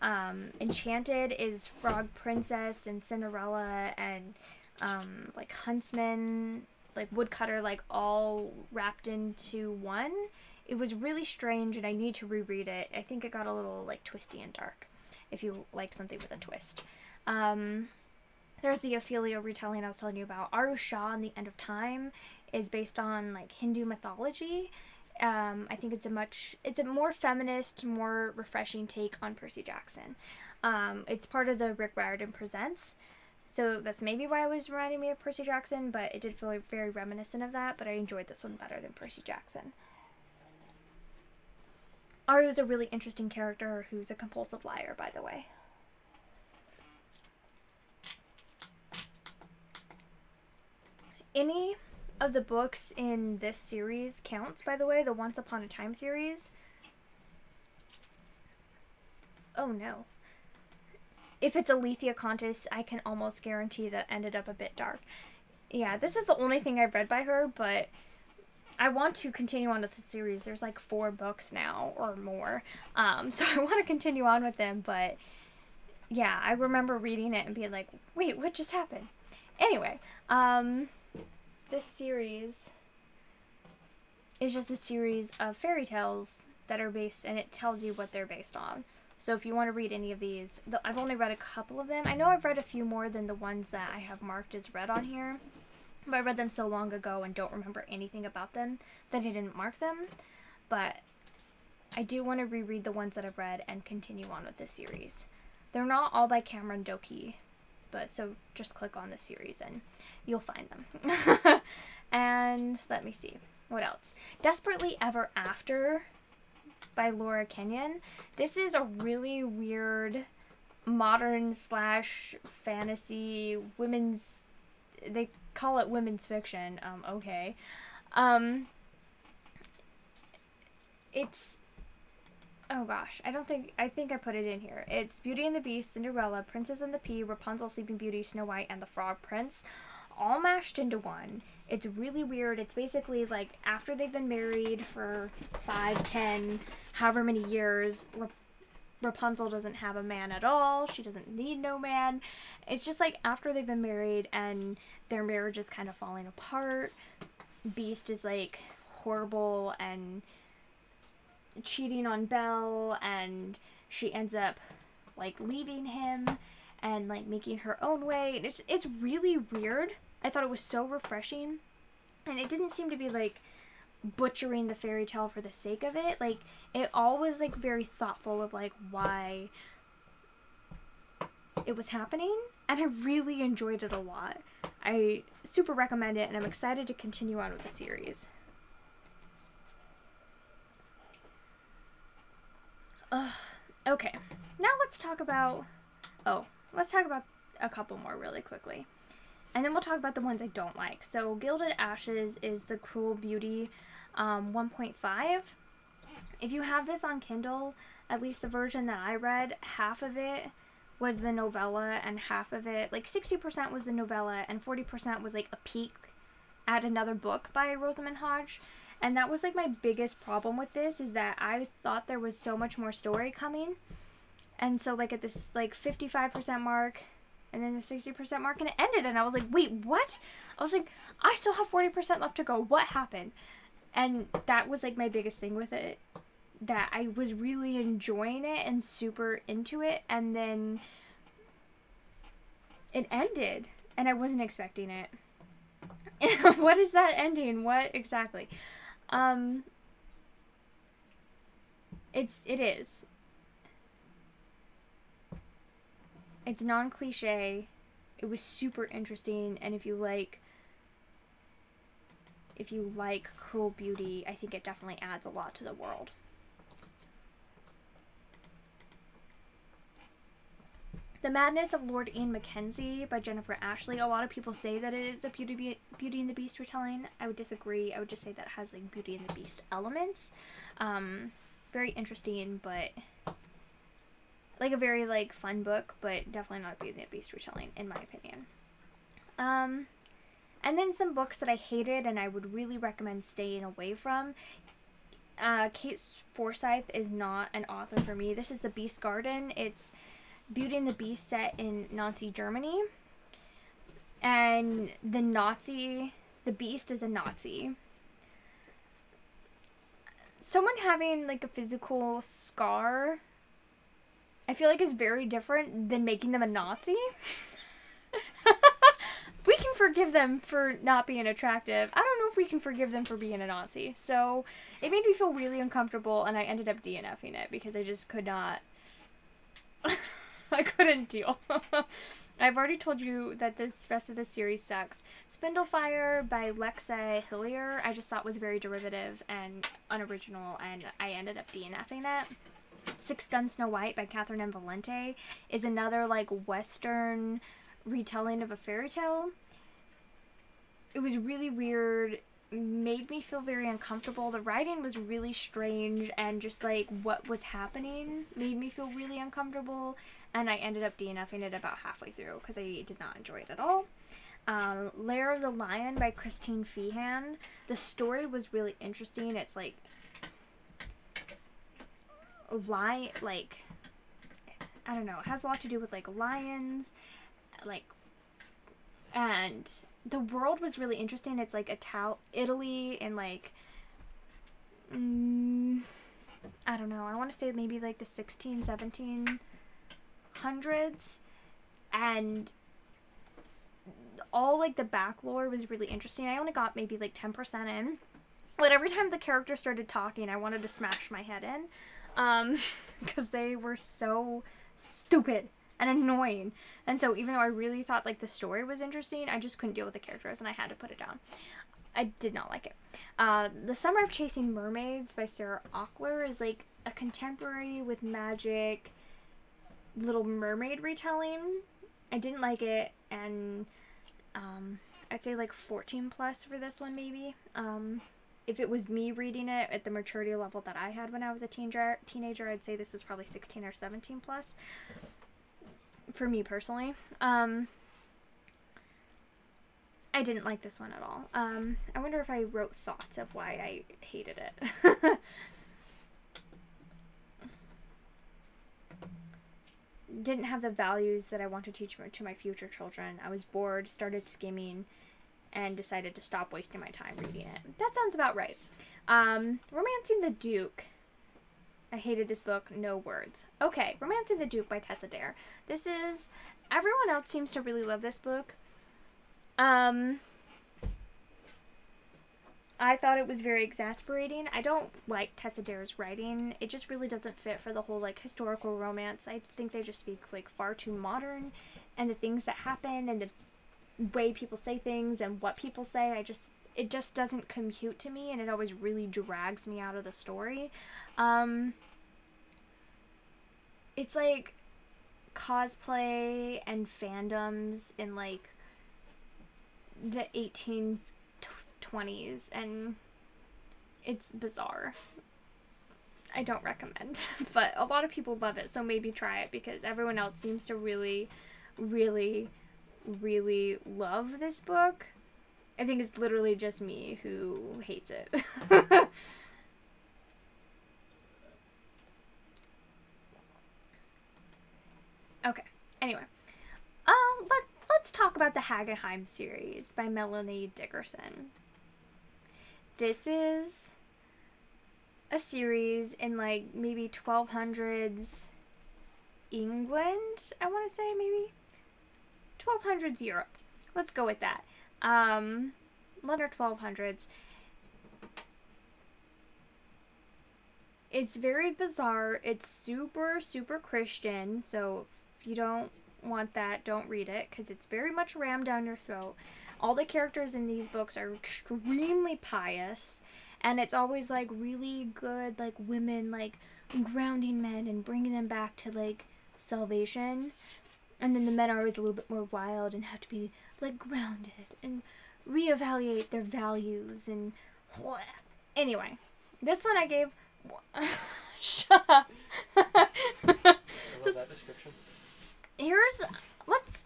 Enchanted is Frog Princess and Cinderella and like Huntsman, like Woodcutter, like all wrapped into one. It was really strange and I need to reread it. I think it got a little like twisty and dark if you like something with a twist. There's the Ophelia retelling I was telling you about. Aru Shah and the End of Time is based on like Hindu mythology. I think it's a more feminist, more refreshing take on Percy Jackson. It's part of the Rick Riordan Presents, so that's maybe why it was reminding me of Percy Jackson, but it did feel very reminiscent of that, but I enjoyed this one better than Percy Jackson. Aru is a really interesting character who's a compulsive liar, by the way. Any of the books in this series counts, by the way, the Once Upon a Time series. Oh no. If it's Alethea Contis, I can almost guarantee that ended up a bit dark. Yeah, this is the only thing I've read by her, but I want to continue on with the series. There's like 4 books now, or more. So I want to continue on with them, but yeah, I remember reading it and being like, wait, what just happened? Anyway, this series is just a series of fairy tales that are based, and it tells you what they're based on. So if you want to read any of these, I've only read a couple of them. I know I've read a few more than the ones that I have marked as read on here, but I read them so long ago and don't remember anything about them that I didn't mark them. But I do want to reread the ones that I've read and continue on with this series. They're not all by Cameron Doki, but so just click on the series and you'll find them. And let me see, what else? Desperately Ever After by Laura Kenyon. This is a really weird modern / fantasy women's, they call it women's fiction. Okay. It's, oh gosh, I think I put it in here. It's Beauty and the Beast, Cinderella, Princess and the Pea, Rapunzel, Sleeping Beauty, Snow White, and the Frog Prince, all mashed into one. It's really weird. It's basically like after they've been married for 5, 10, however many years, Rapunzel doesn't have a man at all. She doesn't need no man. It's just like after they've been married and their marriage is kind of falling apart. Beast is like horrible and cheating on Belle, and she ends up like leaving him and like making her own way. It's really weird. I thought it was so refreshing, and it didn't seem to be like butchering the fairy tale for the sake of it. Like it all was like very thoughtful of like why it was happening, and I really enjoyed it a lot. I super recommend it, and I'm excited to continue on with the series. Okay, now let's talk about a couple more really quickly. And then we'll talk about the ones I don't like. So Gilded Ashes is the Cruel Beauty 1.5. If you have this on Kindle, at least the version that I read, half of it was the novella and half of it, like 60% was the novella and 40% was like a peek at another book by Rosamund Hodge. And that was like my biggest problem with this, is that I thought there was so much more story coming. And so like at this like 55% mark and then the 60% mark, and it ended, and I was like, wait, what? I was like, I still have 40% left to go. What happened? And that was like my biggest thing with it, that I was really enjoying it and super into it, and then it ended and I wasn't expecting it. What is that ending? What exactly? It is. It's non-cliche. It was super interesting, and if you like Cruel Beauty, I think it definitely adds a lot to the world. The Madness of Lord Ian Mackenzie by Jennifer Ashley. A lot of people say that it is a Beauty and the Beast retelling. I would disagree. I would just say that it has like Beauty and the Beast elements. Very interesting, but like a very like fun book, but definitely not a Beauty and the Beast retelling in my opinion. And then some books that I hated and I would really recommend staying away from. Kate Forsyth is not an author for me. This is The Beast Garden. It's Beauty and the Beast set in Nazi Germany. And the Beast is a Nazi. Someone having like a physical scar, I feel like is very different than making them a Nazi. We can forgive them for not being attractive. I don't know if we can forgive them for being a Nazi. So it made me feel really uncomfortable, and I ended up DNFing it because I just could not. I couldn't deal. I've already told you that this rest of the series sucks. Spindlefire by Lexa Hillier I just thought was very derivative and unoriginal, and I ended up DNFing it. Six Gun Snow White by Catherine M. Valente is another like Western retelling of a fairy tale. It was really weird, made me feel very uncomfortable. The writing was really strange, and just like what was happening made me feel really uncomfortable, and I ended up DNFing it about halfway through because I did not enjoy it at all. Lair of the Lion by Christine Feehan. The story was really interesting. It's like I don't know, it has a lot to do with like lions, like, and the world was really interesting. It's like Italy in like I don't know, I want to say maybe like the 1700s, and all like the back lore was really interesting. I only got maybe like 10% in, but every time the character started talking I wanted to smash my head in, because they were so stupid and annoying. And so even though I really thought like the story was interesting, I just couldn't deal with the characters and I had to put it down. I did not like it. The Summer of Chasing Mermaids by Sarah Auckler is like a contemporary with magic Little Mermaid retelling. I didn't like it, and I'd say like 14 plus for this one maybe. If it was me reading it at the maturity level that I had when I was a teenager, I'd say this is probably 16 or 17 plus. For me personally. I didn't like this one at all. I wonder if I wrote thoughts of why I hated it. Didn't have the values that I want to teach to my future children. I was bored, started skimming, and decided to stop wasting my time reading it. That sounds about right. Romancing the Duke. I hated this book, no words. Okay, Romancing the Duke by Tessa Dare. This is... Everyone else seems to really love this book. I thought it was very exasperating. I don't like Tessa Dare's writing. It just really doesn't fit for the whole, like, historical romance. I think they just speak, like, far too modern. And the things that happen and the way people say things and what people say, it just doesn't compute to me, and it always really drags me out of the story. It's like cosplay and fandoms in, like, the 1820s, and it's bizarre. I don't recommend, but a lot of people love it, so maybe try it, because everyone else seems to really, really, really love this book. I think it's literally just me who hates it. Okay, anyway. Let's talk about the Hagenheim series by Melanie Dickerson. This is a series in, like, maybe 1200s England, I want to say, maybe 1200s Europe. Let's go with that. 1200s. It's very bizarre. It's super, super Christian, so if you don't want that, don't read it, because it's very much rammed down your throat. All the characters in these books are extremely pious, and it's always, like, really good, like, women, like, grounding men and bringing them back to, like, salvation. And then the men are always a little bit more wild and have to be, like, grounded and reevaluate their values and... Anyway, this one I gave... Shut up. I love that description.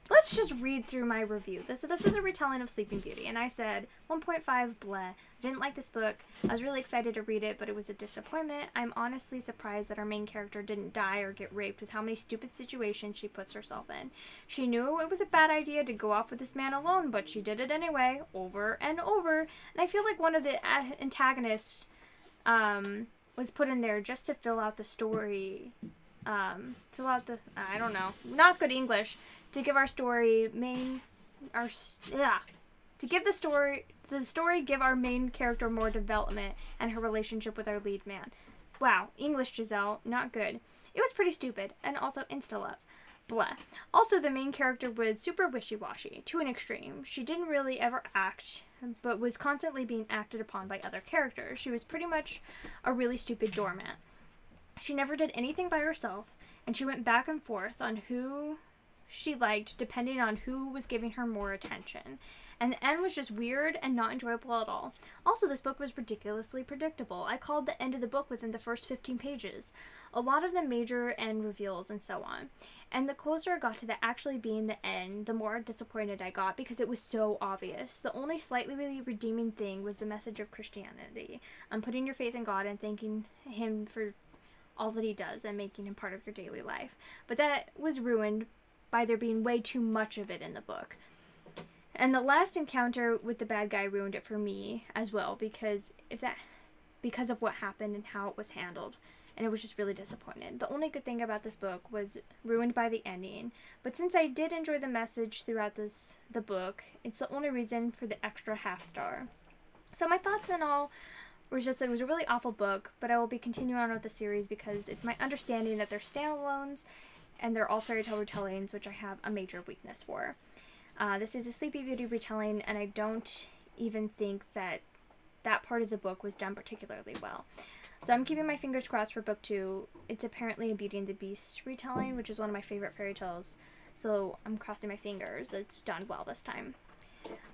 Let's just read through my review. This is a retelling of Sleeping Beauty, and I said 1.5 bleh. I didn't like this book. I was really excited to read it, but it was a disappointment. I'm honestly surprised that our main character didn't die or get raped with how many stupid situations she puts herself in. She knew it was a bad idea to go off with this man alone, but she did it anyway, over and over. And I feel like one of the antagonists was put in there just to fill out the story. I don't know, not good English, to give our story give our main character more development and her relationship with our lead man. Wow, English, Giselle, not good. It was pretty stupid, and also insta-love. Blah. Also, the main character was super wishy-washy, to an extreme. She didn't really ever act, but was constantly being acted upon by other characters. She was pretty much a really stupid doormat. She never did anything by herself, and she went back and forth on who she liked depending on who was giving her more attention. And the end was just weird and not enjoyable at all. Also, this book was ridiculously predictable. I called the end of the book within the first 15 pages. A lot of the major end reveals and so on. And the closer I got to that actually being the end, the more disappointed I got because it was so obvious. The only slightly really redeeming thing was the message of Christianity. Putting your faith in God and thanking Him for all that He does and making Him part of your daily life. But that was ruined by there being way too much of it in the book. And the last encounter with the bad guy ruined it for me as well, because of what happened and how it was handled. And it was just really disappointed. The only good thing about this book was ruined by the ending. But since I did enjoy the message throughout the book, it's the only reason for the extra half star. So my thoughts and all were just that it was a really awful book, but I will be continuing on with the series because it's my understanding that they're standalones and they're all fairy tale retellings, which I have a major weakness for. This is a Sleepy Beauty retelling, and I don't even think that part of the book was done particularly well. So I'm keeping my fingers crossed for book 2. It's apparently a Beauty and the Beast retelling, which is one of my favorite fairy tales. So I'm crossing my fingers that it's done well this time.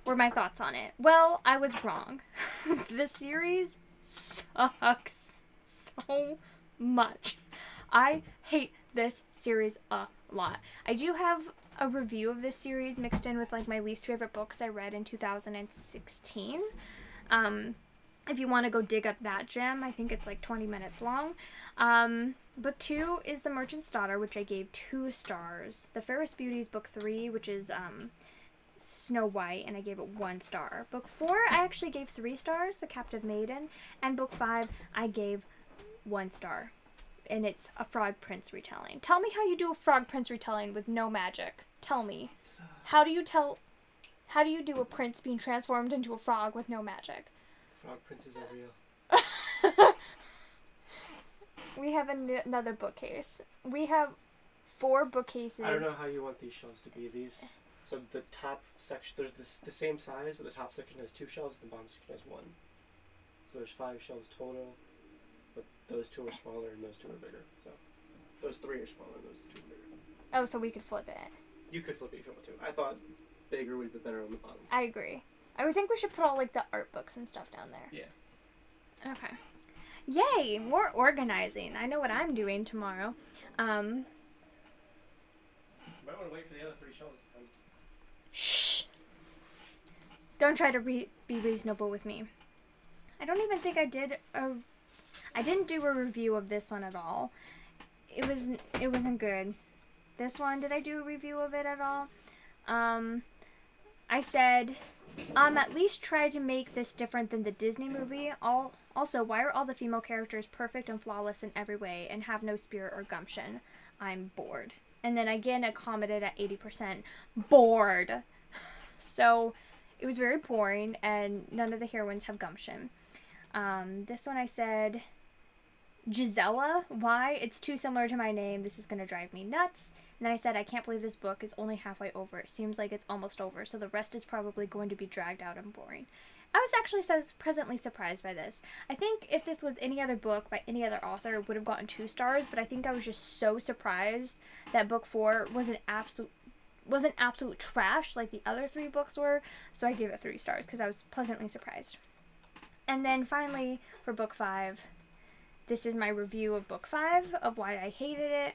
What are my thoughts on it? Well, I was wrong. This series sucks so much. I hate this series a lot. I do have a review of this series mixed in with like my least favorite books I read in 2016. If you want to go dig up that gem, I think it's like 20 minutes long. Book 2 is The Merchant's Daughter, which I gave 2 stars. The Fairest Beauty is book 3, which is Snow White, and I gave it 1 star. Book 4, I actually gave 3 stars, The Captive Maiden. And book 5, I gave 1 star. And it's a Frog Prince retelling. Tell me how you do a Frog Prince retelling with no magic. Tell me. How do you do a prince being transformed into a frog with no magic? Frog princes are real. We have another bookcase. We have 4 bookcases. I don't know how you want these shelves to be. So the top section, there's the same size, but the top section has 2 shelves, and the bottom section has 1. So there's 5 shelves total, but those 2 are smaller and those 2 are bigger. So those 3 are smaller and those 2 are bigger. Oh, so we could flip it. You could flip it if you want to. I thought bigger would be better on the bottom. I agree. I would think we should put all like the art books and stuff down there. Yeah. Okay. Yay! More organizing. I know what I'm doing tomorrow. You might want to wait for the other 3 shelves to come. Shh! Don't try to be reasonable with me. I don't even think I didn't do a review of this one at all. It wasn't good. This one, did I do a review of it at all? I said, at least try to make this different than the Disney movie. Also, why are all the female characters perfect and flawless in every way and have no spirit or gumption? I'm bored. And then again, I commented at 80%, bored. So, it was very boring, and none of the heroines have gumption. This one I said, Giselle, why? It's too similar to my name. This is going to drive me nuts. And then I said, I can't believe this book is only halfway over. It seems like it's almost over, so the rest is probably going to be dragged out and boring. I was actually pleasantly surprised by this. I think if this was any other book by any other author, it would have gotten 2 stars, but I think I was just so surprised that book 4 wasn't absolute trash like the other 3 books were, so I gave it 3 stars because I was pleasantly surprised. And then finally, for book 5, this is my review of book 5, of why I hated it.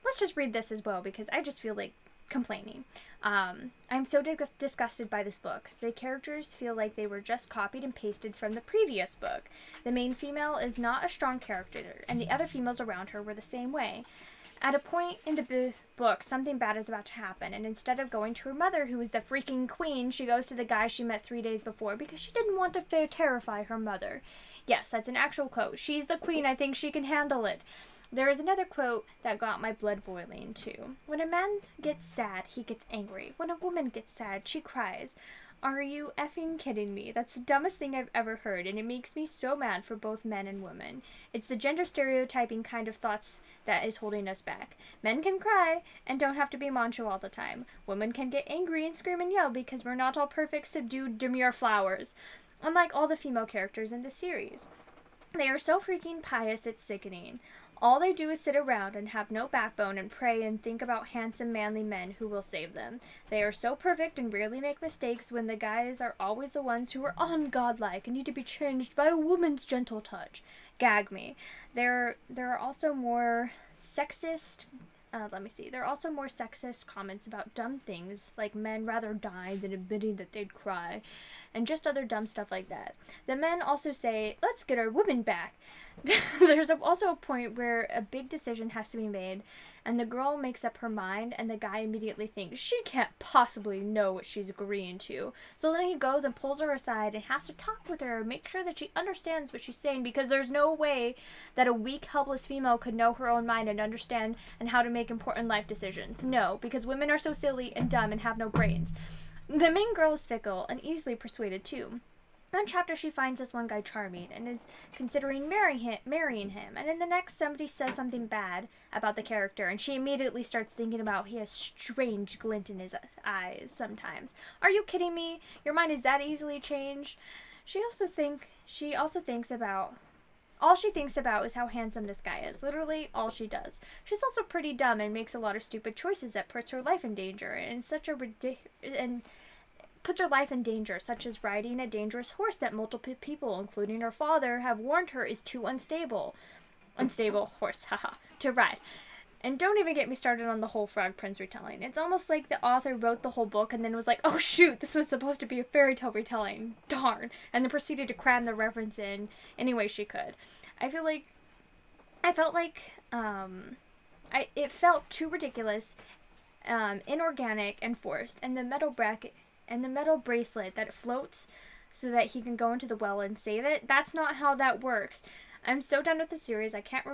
Let's just read this as well, because I just feel like complaining. I'm so disgusted by this book. The characters feel like they were just copied and pasted from the previous book. The main female is not a strong character, and the other females around her were the same way. At a point in the book, something bad is about to happen, and instead of going to her mother, who is the freaking queen, she goes to the guy she met 3 days before because she didn't want to terrify her mother. Yes, that's an actual quote. She's the queen. I think she can handle it. There is another quote that got my blood boiling, too. When a man gets sad, he gets angry. When a woman gets sad, she cries. Are you effing kidding me? That's the dumbest thing I've ever heard, and it makes me so mad for both men and women. It's the gender stereotyping kind of thoughts that is holding us back. Men can cry and don't have to be macho all the time. Women can get angry and scream and yell because we're not all perfect, subdued, demure flowers. Unlike all the female characters in the series. They are so freaking pious, it's sickening. All they do is sit around and have no backbone and pray and think about handsome, manly men who will save them. They are so perfect and rarely make mistakes when the guys are always the ones who are ungodlike and need to be changed by a woman's gentle touch. Gag me. There are also more sexist... There are also more sexist comments about dumb things, like men rather die than admitting that they'd cry, and just other dumb stuff like that. The men also say, let's get our women back. There's also a point where a big decision has to be made, and the girl makes up her mind, and the guy immediately thinks, she can't possibly know what she's agreeing to. So then he goes and pulls her aside and has to talk with her, make sure that she understands what she's saying, because there's no way that a weak, helpless female could know her own mind and understand and how to make important life decisions. No, because women are so silly and dumb and have no brains. The main girl is fickle and easily persuaded too. In one chapter, she finds this one guy charming and is considering marrying him. And in the next, somebody says something bad about the character, and she immediately starts thinking about he has strange glint in his eyes sometimes. Are you kidding me? Your mind is that easily changed? She also thinks about... All she thinks about is how handsome this guy is. Literally, all she does. She's also pretty dumb and makes a lot of stupid choices that puts her life in danger. Puts her life in danger, such as riding a dangerous horse that multiple people, including her father, have warned her is too unstable horse, haha, to ride. And don't even get me started on the whole Frog Prince retelling. It's almost like the author wrote the whole book and then was like, oh shoot, this was supposed to be a fairy tale retelling. Darn. And then proceeded to cram the reference in any way she could. I felt like it felt too ridiculous, inorganic, and forced. And the metal bracket and the metal bracelet that floats so that he can go into the well and save it, that's not how that works. I'm so done with the series. I can't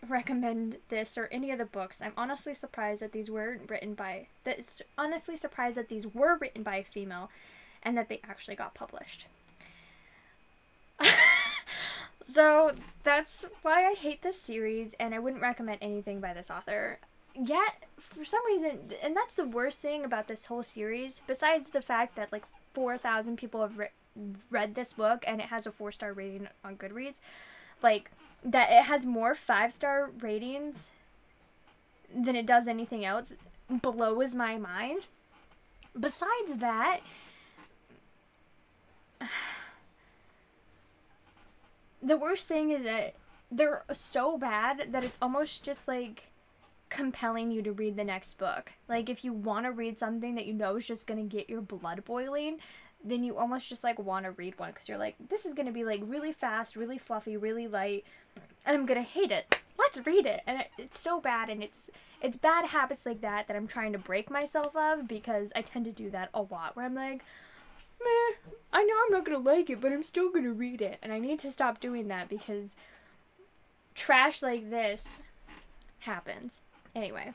recommend this or any of the books. I'm honestly surprised that these were written by a female and that they actually got published. So that's why I hate this series, and I wouldn't recommend anything by this author. Yet, for some reason, and that's the worst thing about this whole series, besides the fact that like 4,000 people have read this book and it has a 4-star rating on Goodreads, like that it has more 5-star ratings than it does anything else blows my mind. Besides that, the worst thing is that they're so bad that it's almost just like compelling you to read the next book. Like if you want to read something that you know is just going to get your blood boiling, then you almost just like want to read one because you're like, this is going to be like really fast, really fluffy, really light, and I'm going to hate it. Let's read it. And it's so bad, and it's bad habits like that I'm trying to break myself of, because I tend to do that a lot where I'm like, meh, I know I'm not going to like it, but I'm still going to read it. And I need to stop doing that because trash like this happens. Anyway.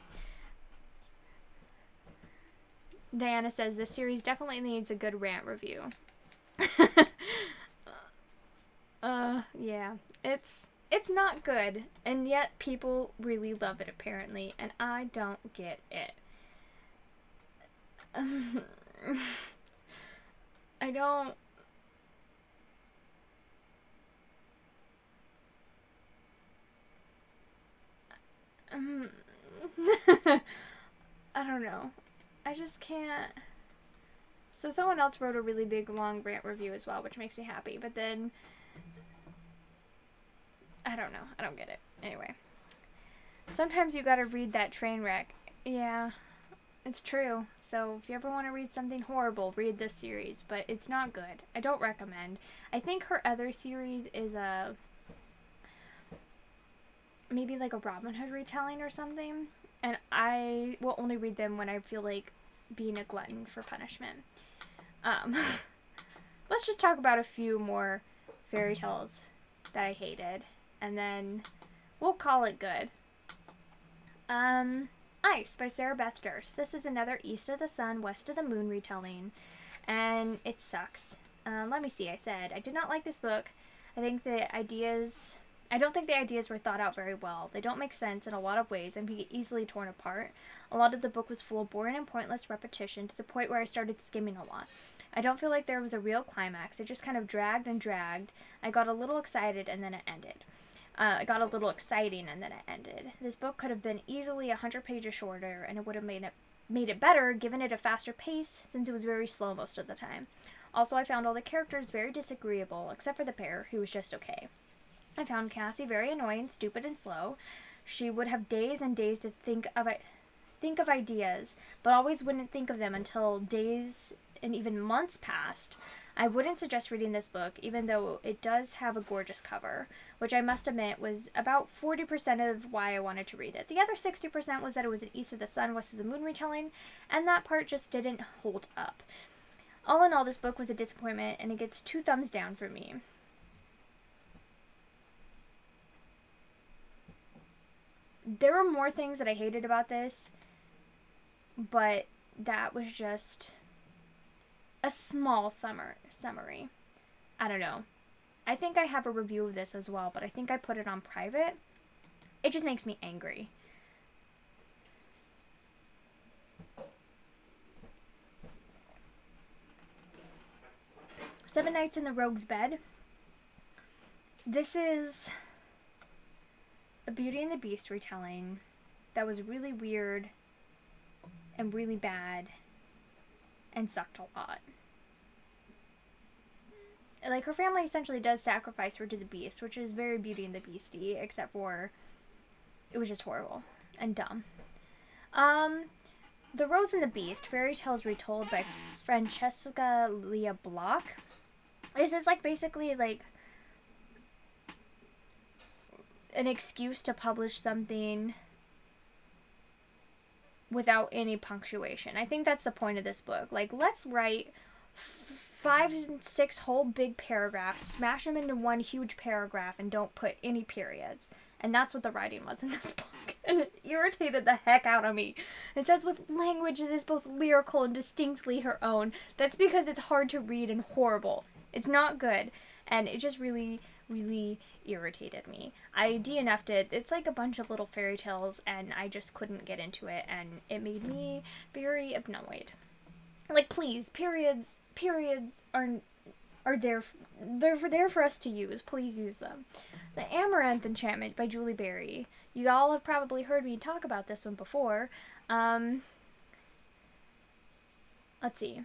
Diana says this series definitely needs a good rant review. Yeah. It's not good, and yet people really love it apparently, and I don't get it. I don't... I don't know. I just can't... So someone else wrote a really big long rant review as well, which makes me happy, but then... I don't know. I don't get it. Anyway. Sometimes you gotta read that train wreck. Yeah, it's true. So if you ever want to read something horrible, read this series, but it's not good. I don't recommend. I think her other series is maybe like a Robin Hood retelling or something, and I will only read them when I feel like being a glutton for punishment. Let's just talk about a few more fairy tales that I hated, and then we'll call it good. Ice by Sarah Beth Durst. This is another East of the Sun, West of the Moon retelling, and it sucks. Let me see. I said I did not like this book. I don't think the ideas were thought out very well. They don't make sense in a lot of ways and be easily torn apart. A lot of the book was full of boring and pointless repetition to the point where I started skimming a lot. I don't feel like there was a real climax. It just kind of dragged and dragged. I got a little excited and then it ended. It got a little exciting and then it ended. This book could have been easily 100 pages shorter, and it would have made it better, given it a faster pace, since it was very slow most of the time. Also, I found all the characters very disagreeable, except for the pair, who was just okay. I found Cassie very annoying, stupid, and slow. She would have days and days to think of ideas, but always wouldn't think of them until days and even months passed. I wouldn't suggest reading this book, even though it does have a gorgeous cover, which I must admit was about 40% of why I wanted to read it. The other 60% was that it was an East of the Sun, West of the Moon retelling, and that part just didn't hold up. All in all, this book was a disappointment, and it gets 2 thumbs down for me. There were more things that I hated about this, but that was just a small summary. I don't know. I think I have a review of this as well, but I think I put it on private. It just makes me angry. Seven Nights in the Rogue's Bed. This is a Beauty and the Beast retelling that was really weird and really bad and sucked a lot. Like, her family essentially does sacrifice her to the beast, which is very Beauty and the Beasty, except for it was just horrible. and dumb. The Rose and the Beast, Fairy Tales Retold by Francesca Leah Block. This is like basically like an excuse to publish something without any punctuation. I think that's the point of this book. Like, let's write 5 and 6 whole big paragraphs, smash them into one huge paragraph, and don't put any periods. And that's what the writing was in this book. And it irritated the heck out of me. It says with language that is both lyrical and distinctly her own. That's because it's hard to read and horrible. It's not good. And it just really, really irritated me. I DNF'd it. It's like a bunch of little fairy tales, and I just couldn't get into it, and it made me very annoyed. Like, please, periods are there. They're there for us to use. Please use them. The Amaranth Enchantment by Julie Berry. You all have probably heard me talk about this one before. Let's see.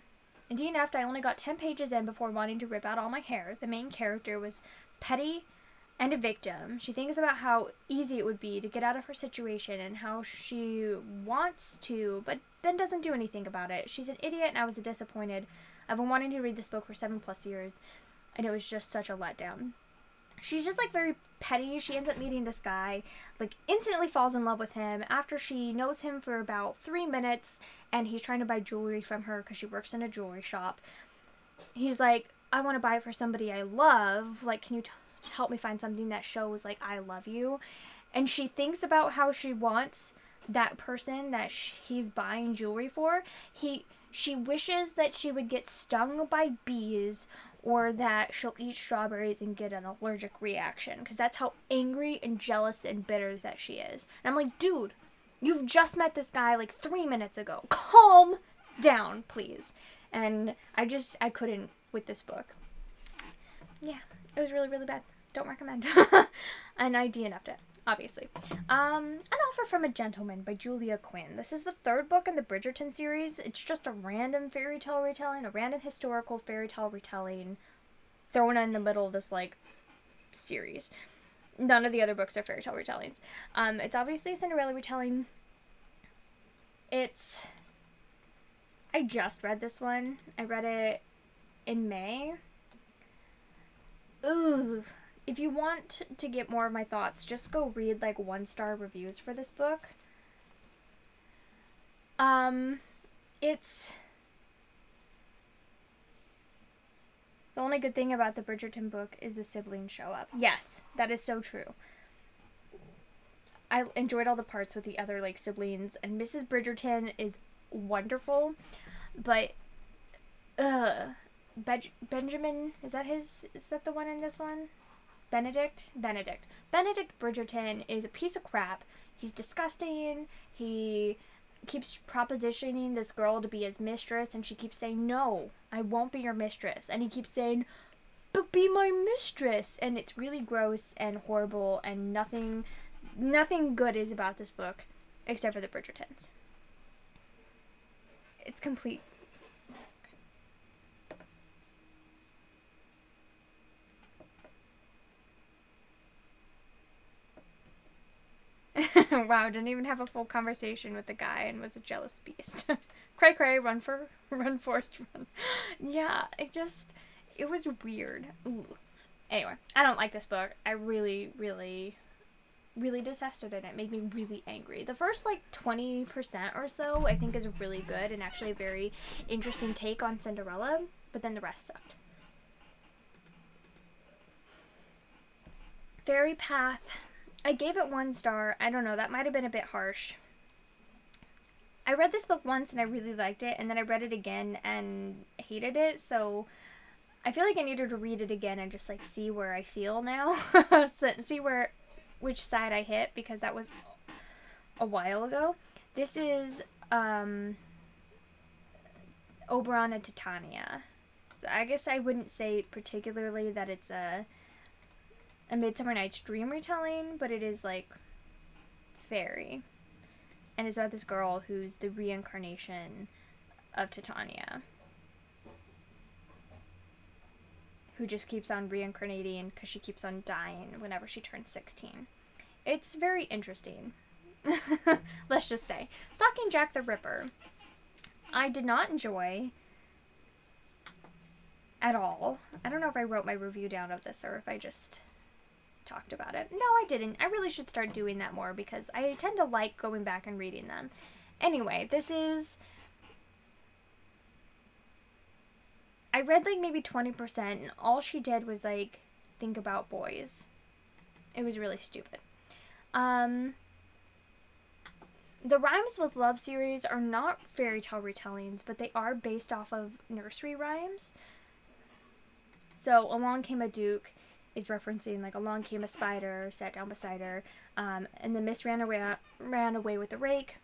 In DNF'd, I only got 10 pages in before wanting to rip out all my hair. The main character was petty and a victim. She thinks about how easy it would be to get out of her situation and how she wants to, but then doesn't do anything about it. She's an idiot, and I was disappointed. I've been wanting to read this book for 7+ years, and it was just such a letdown. She's just, like, very petty. She ends up meeting this guy, like, instantly falls in love with him after she knows him for about 3 minutes, and he's trying to buy jewelry from her because she works in a jewelry shop. He's like, I want to buy it for somebody I love. Like, can you help me find something that shows, like, I love you? And she thinks about how she wants that person that he's buying jewelry for. She wishes that she would get stung by bees, or that she'll eat strawberries and get an allergic reaction, because that's how angry and jealous and bitter that she is. And I'm like, dude, you've just met this guy like 3 minutes ago. Calm down, please. And I couldn't with this book. Yeah, it was really, really bad. Don't recommend. And I DNF'd it, obviously. An Offer from a Gentleman by Julia Quinn. This is the 3rd book in the Bridgerton series. It's just a random fairy tale retelling, a random historical fairy tale retelling thrown in the middle of this, like, series. None of the other books are fairy tale retellings. It's obviously a Cinderella retelling. I just read this one. I read it in May. Ooh. If you want to get more of my thoughts, just go read, like, 1-star reviews for this book. It's... The only good thing about the Bridgerton book is the siblings show up. Yes, that is so true. I enjoyed all the parts with the other, like, siblings, and Mrs. Bridgerton is wonderful, but, Benjamin, is that the one in this one? Benedict Bridgerton is a piece of crap. He's disgusting. He keeps propositioning this girl to be his mistress, and she keeps saying, no, I won't be your mistress. And he keeps saying, but be my mistress. And it's really gross and horrible, and nothing good is about this book except for the Bridgertons. It's complete. Wow, didn't even have a full conversation with the guy and was a jealous beast. Cray cray, run Forrest, run. Yeah, it was weird. Ooh. Anyway, I don't like this book. I really, really, really detested it. It made me really angry. The first, like, 20% or so, I think, is really good and actually a very interesting take on Cinderella, but then the rest sucked. Fairy Path. I gave it 1 star. I don't know, that might have been a bit harsh. I read this book once and I really liked it, and then I read it again and hated it, so I feel like I needed to read it again and just, like, see where I feel now. See which side I hit, because that was a while ago. This is Oberon and Titania. So I guess I wouldn't say particularly that it's a Midsummer Night's Dream retelling, but it is, like, fairy. And it's about this girl who's the reincarnation of Titania, who just keeps on reincarnating because she keeps on dying whenever she turns 16. It's very interesting. Let's just say. Stalking Jack the Ripper. I did not enjoy at all. I don't know if I wrote my review down of this or if I just talked about it. No, I didn't. I really should start doing that more because I tend to like going back and reading them. Anyway, this is... I read like maybe 20% and all she did was like think about boys. It was really stupid. The Rhymes with Love series are not fairy tale retellings, but they are based off of nursery rhymes. So, Along Came a Duke is referencing, like, along came a spider, sat down beside her, and the miss ran away with the rake.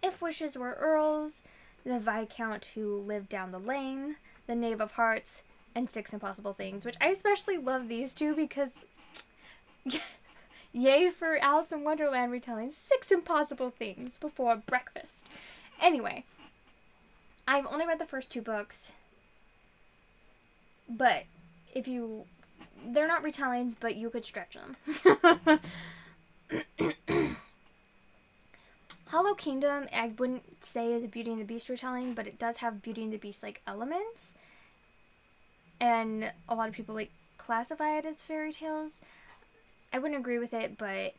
If wishes were earls, the Viscount who lived down the lane, the Knave of Hearts, and Six Impossible Things, which I especially love these two because... Yay for Alice in Wonderland retelling 6 impossible things before breakfast. Anyway, I've only read the first 2 books, but if you... They're not retellings, but you could stretch them. Hollow Kingdom, I wouldn't say is a Beauty and the Beast retelling, but it does have Beauty and the Beast-like elements. And a lot of people, like, classify it as fairy tales. I wouldn't agree with it, but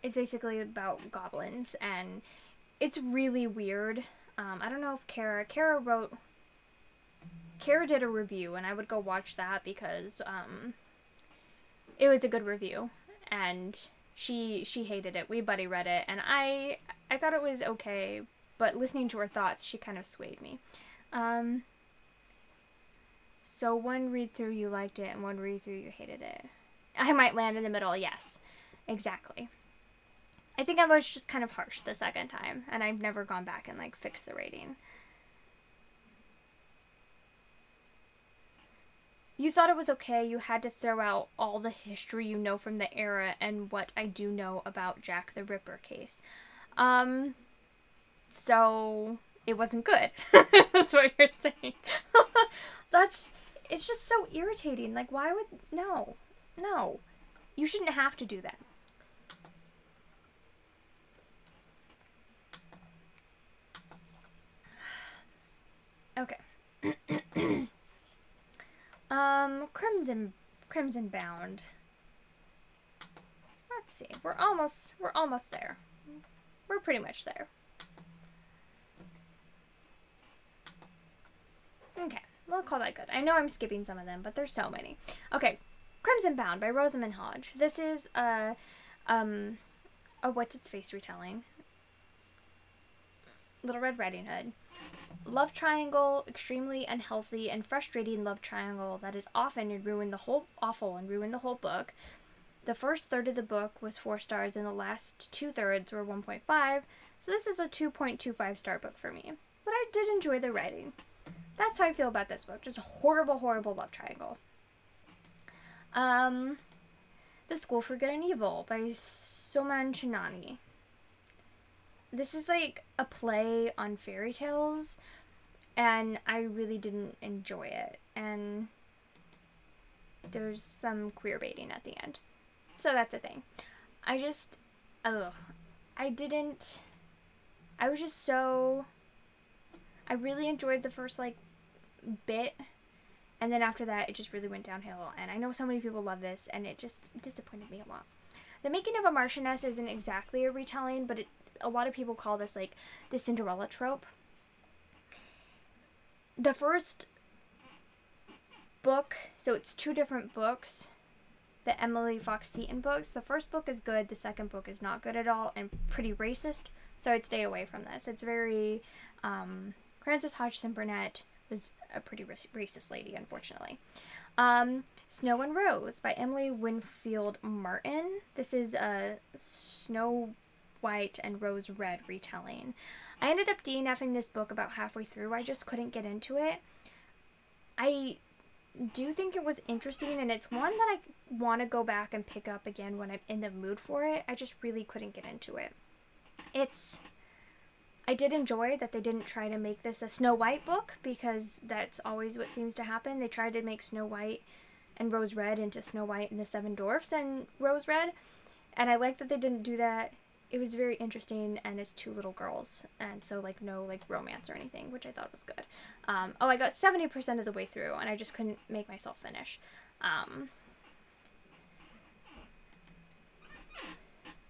it's basically about goblins, and it's really weird. I don't know if Kara did a review, and I would go watch that because it was a good review, and she hated it. We buddy read it, and I thought it was okay, but listening to her thoughts, she kind of swayed me. So one read-through you liked it, and one read-through you hated it. I might land in the middle, yes. Exactly. I think I was just kind of harsh the second time, and I've never gone back and, like, fixed the rating. You thought it was okay, you had to throw out all the history you know from the era and what I do know about Jack the Ripper case. So it wasn't good. That's what you're saying. It's just so irritating. Like, why would... No. You shouldn't have to do that. Okay. Crimson Bound. Let's see. We're almost there. We're pretty much there. Okay. We'll call that good. I know I'm skipping some of them, but there's so many. Okay, Crimson Bound by Rosamund Hodge. This is a what's-its-face retelling. Little Red Riding Hood. Love triangle, extremely unhealthy and frustrating love triangle that is awful and ruin the whole book. The first third of the book was 4 stars and the last 2/3 were 1.5, so this is a 2.25 star book for me. But I did enjoy the writing. That's how I feel about this book. Just a horrible, horrible love triangle. The School for Good and Evil by Soman Chinani. This is like a play on fairy tales, and I really didn't enjoy it. And there's some queer baiting at the end. So that's a thing. I really enjoyed the first, like, bit, and then after that, it just really went downhill, and I know so many people love this, and it just disappointed me a lot. The Making of a Marchioness isn't exactly a retelling, but a lot of people call this, like, the Cinderella trope. The first book, so it's 2 different books, the Emily Fox Seton books. The first book is good, the second book is not good at all, and pretty racist, so I'd stay away from this. It's very, Frances Hodgson Burnett was a pretty racist lady, unfortunately. Snow and Rose by Emily Winfield Martin. This is a Snow White and Rose Red retelling. I ended up DNFing this book about halfway through. I just couldn't get into it. I do think it was interesting, and it's one that I want to go back and pick up again when I'm in the mood for it. I just really couldn't get into it. I did enjoy that they didn't try to make this a Snow White book, because that's always what seems to happen. They tried to make Snow White and Rose Red into Snow White and the Seven Dwarfs and Rose Red, And I like that they didn't do that. It was very interesting, and it's 2 little girls, and so like no like romance or anything, which I thought was good. Oh, I got 70% of the way through, and I just couldn't make myself finish.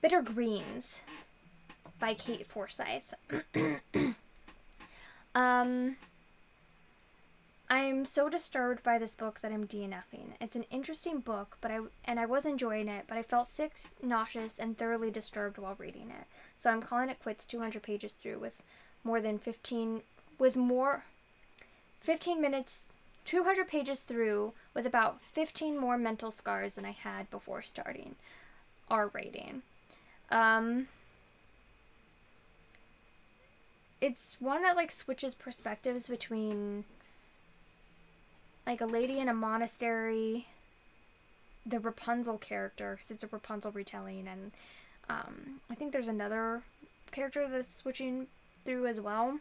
Bitter Greens by Kate Forsyth. I'm so disturbed by this book that I'm DNFing. It's an interesting book, but I was enjoying it, but I felt sick, nauseous, and thoroughly disturbed while reading it. So I'm calling it quits 200 pages through with 15 minutes, 200 pages through with about 15 more mental scars than I had before starting. R rating. It's one that like switches perspectives between like a lady in a monastery, the Rapunzel character, because it's a Rapunzel retelling, and I think there's another character that's switching through as well.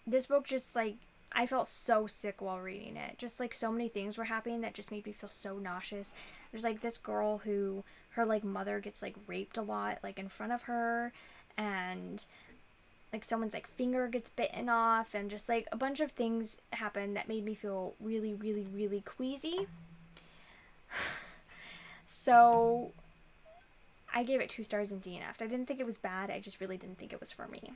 This book just like, I felt so sick while reading it. Just like so many things were happening that just made me feel so nauseous. There's like this girl who, her like mother gets like raped a lot like in front of her, and like someone's like finger gets bitten off, and just like a bunch of things happen that made me feel really, really, really queasy. So I gave it 2 stars and DNF'd. I didn't think it was bad, I just really didn't think it was for me.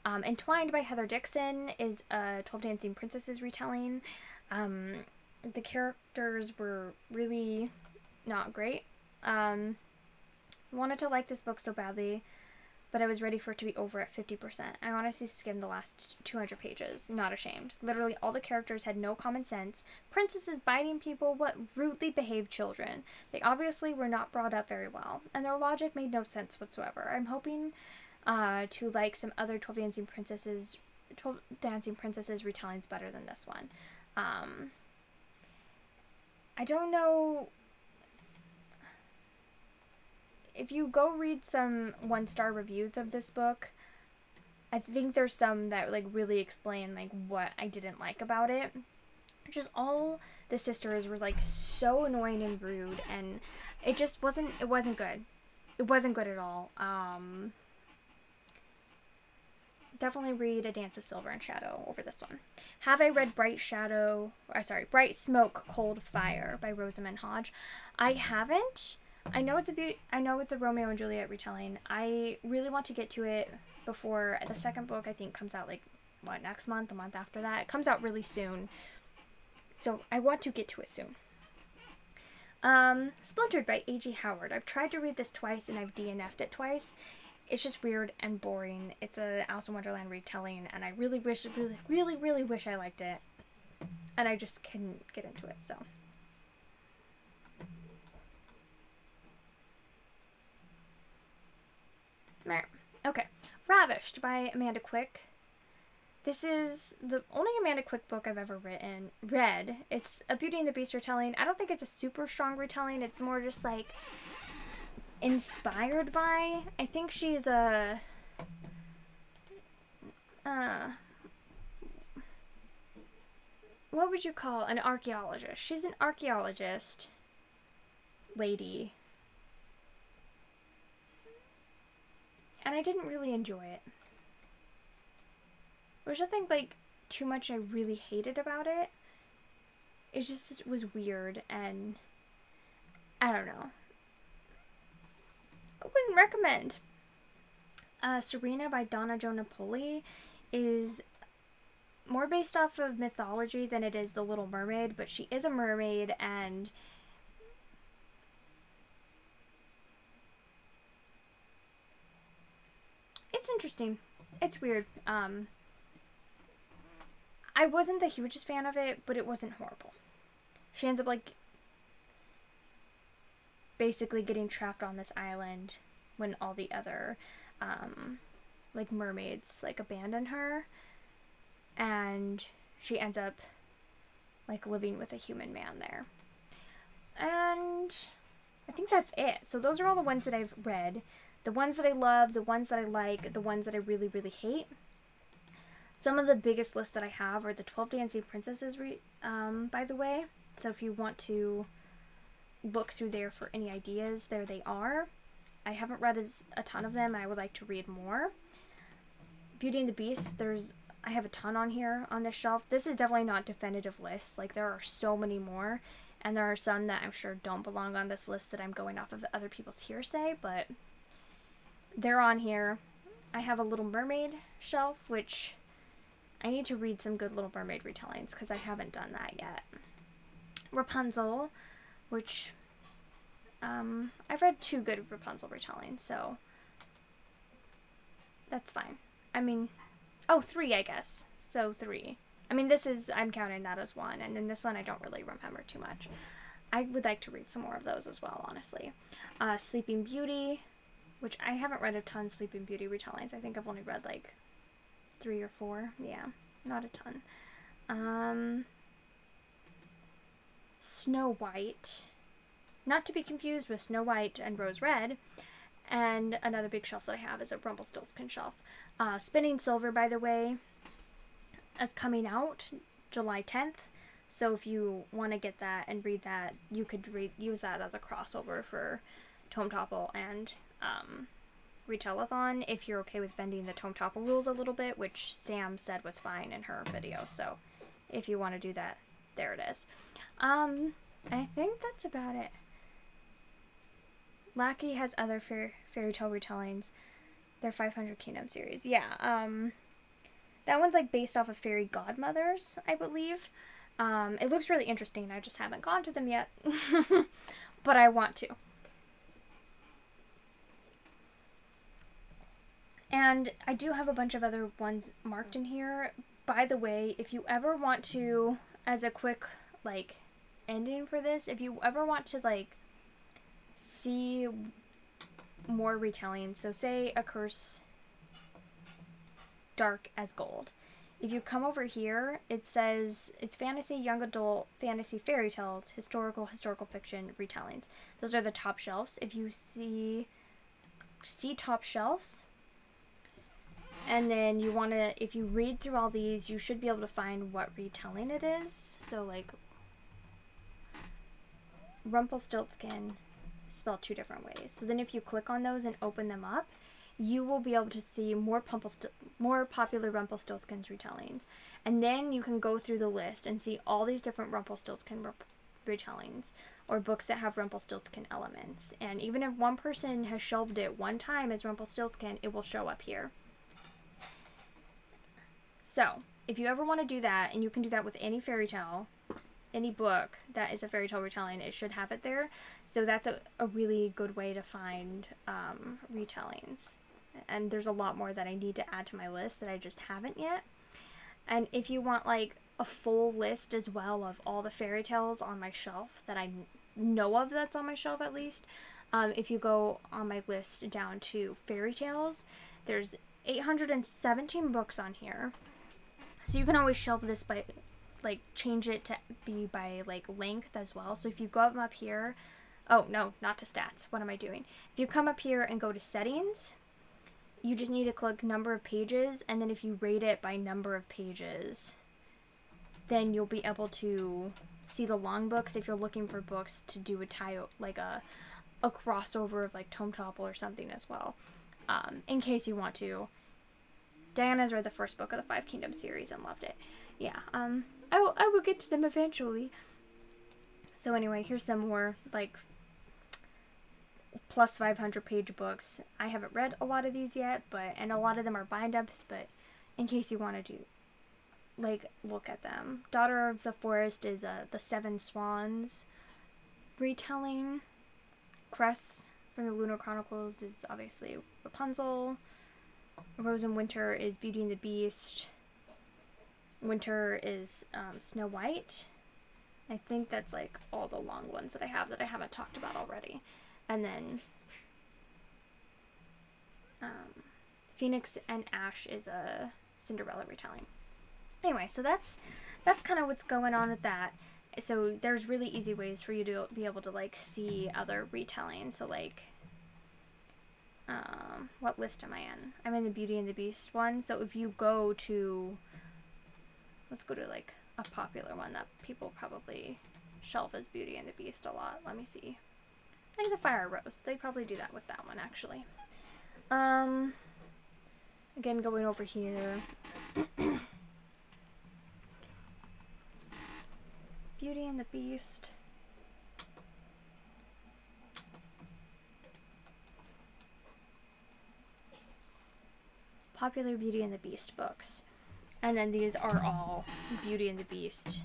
Entwined by Heather Dixon is a 12 Dancing Princesses retelling. The characters were really not great. I wanted to like this book so badly, but I was ready for it to be over at 50%. I honestly skimmed the last 200 pages, not ashamed. Literally all the characters had no common sense. Princesses biting people, what rudely behaved children. They obviously were not brought up very well, and their logic made no sense whatsoever. I'm hoping to like some other 12 Dancing Princesses retellings better than this one. I don't know if you go read some 1-star reviews of this book. I think there's some that like really explain like what I didn't like about it. Just all the sisters were like so annoying and rude, and it just wasn't good. It wasn't good at all. Definitely read A Dance of Silver and Shadow over this one. Have I read Bright Smoke, Cold Fire by Rosamund Hodge? I haven't. I know it's a Romeo and Juliet retelling. I really want to get to it before the second book, I think, comes out like next month, the month after that. It comes out really soon. So I want to get to it soon. Splintered by A.G. Howard. I've tried to read this twice and I've DNF'd it twice. It's just weird and boring. It's a Alice in Wonderland retelling, and I really wish I liked it. And I just couldn't get into it, so. Okay. Ravished by Amanda Quick. This is the only Amanda Quick book I've ever read. It's a Beauty and the Beast retelling. I don't think it's a super strong retelling. It's more just like inspired by. I think she's a what would you call an archaeologist? She's an archaeologist lady. And I didn't really enjoy it. There's nothing like too much I really hated about it. It just was weird, and I don't know. I wouldn't recommend. Serena by Donna Jo Napoli is more based off of mythology than it is The Little Mermaid, but she is a mermaid, and it's interesting. It's weird. I wasn't the hugest fan of it, but it wasn't horrible. She ends up like basically getting trapped on this island when all the other like mermaids like abandon her, and she ends up like living with a human man there. And I think that's it. So those are all the ones that I've read. The ones that I love, the ones that I like, the ones that I really, really hate. Some of the biggest lists that I have are the 12 Dancing Princesses, by the way. So if you want to look through there for any ideas, there they are. I haven't read a ton of them. I would like to read more. Beauty and the Beast, I have a ton on here on this shelf. This is definitely not definitive lists. Like, there are so many more, and there are some that I'm sure don't belong on this list that I'm going off of other people's hearsay, but they're on here. I have a Little Mermaid shelf, which I need to read some good Little Mermaid retellings because I haven't done that yet. Rapunzel, which I've read 2 good Rapunzel retellings, so that's fine. I mean, 3, I guess. So 3. I mean, I'm counting that as 1, and then this one I don't really remember too much. I would like to read some more of those as well, honestly. Sleeping Beauty, which I haven't read a ton of Sleeping Beauty retellings. I think I've only read like 3 or 4. Yeah, not a ton. Snow White, not to be confused with Snow White and Rose Red. And another big shelf that I have is a Rumpelstiltskin shelf. Spinning Silver, by the way, is coming out July 10th. So if you want to get that and read that, you could use that as a crossover for Tome Topple and Retellathon, if you're okay with bending the Tome Topple rules a little bit, which Sam said was fine in her video. So if you want to do that, there it is. I think that's about it. Lackey has other fairy tale retellings. Their 500 Kingdom series. Yeah, that one's like based off of fairy godmothers, I believe. It looks really interesting. I just haven't gone to them yet. But I want to. And I do have a bunch of other ones marked in here. By the way, if you ever want to, as a quick, like, ending for this, if you ever want to, like, see more retellings, so say A Curse Dark as Gold. If you come over here, it says it's fantasy, young adult, fantasy, fairy tales, historical fiction, retellings. Those are the top shelves. If you see top shelves, and then you want to, if you read through all these, you should be able to find what retelling it is. So, like, Rumpelstiltskin spelled 2 different ways. So then if you click on those and open them up, you will be able to see more popular Rumpelstiltskin's retellings. And then you can go through the list and see all these different Rumpelstiltskin retellings, or books that have Rumpelstiltskin elements. And even if one person has shelved it one time as Rumpelstiltskin, it will show up here. So, if you ever want to do that, and you can do that with any fairy tale, any book that is a fairy tale retelling, it should have it there. So that's a really good way to find retellings. And there's a lot more that I need to add to my list that I just haven't yet. And if you want, like, a full list as well of all the fairy tales on my shelf that I know of, that's on my shelf at least, if you go on my list down to fairy tales, there's 817 books on here. So you can always shelve this by, like, change it to be by, like, length as well. So if you go up here, oh, no, not to stats. What am I doing? If you come up here and go to settings, you just need to click number of pages, and then if you rate it by number of pages, then you'll be able to see the long books if you're looking for books to do a tie, like a crossover of, like, Tome Topple or something as well, in case you want to. Diana's read the first book of the 5 Kingdoms series and loved it. Yeah, I will get to them eventually. So anyway, here's some more, like, plus 500 page books. I haven't read a lot of these yet, and a lot of them are bind-ups, but in case you want to do, like, look at them. Daughter of the Forest is the 7 Swans retelling. Cress from the Lunar Chronicles is obviously Rapunzel. Rose and Winter is Beauty and the Beast. Winter is Snow White. I think that's, like, all the long ones that I haven't talked about already. And then Phoenix and Ash is a Cinderella retelling. Anyway, so that's kind of what's going on with that. So there's really easy ways for you to be able to, like, see other retellings. So, like, what list am I in? I'm in the Beauty and the Beast one. So if you go to, let's go to, like, a popular one that people probably shelf as Beauty and the Beast a lot. Let me see. I think the Fire Rose. They probably do that with that one, actually. Again, going over here. Beauty and the Beast. Popular Beauty and the Beast books. And then these are all Beauty and the Beast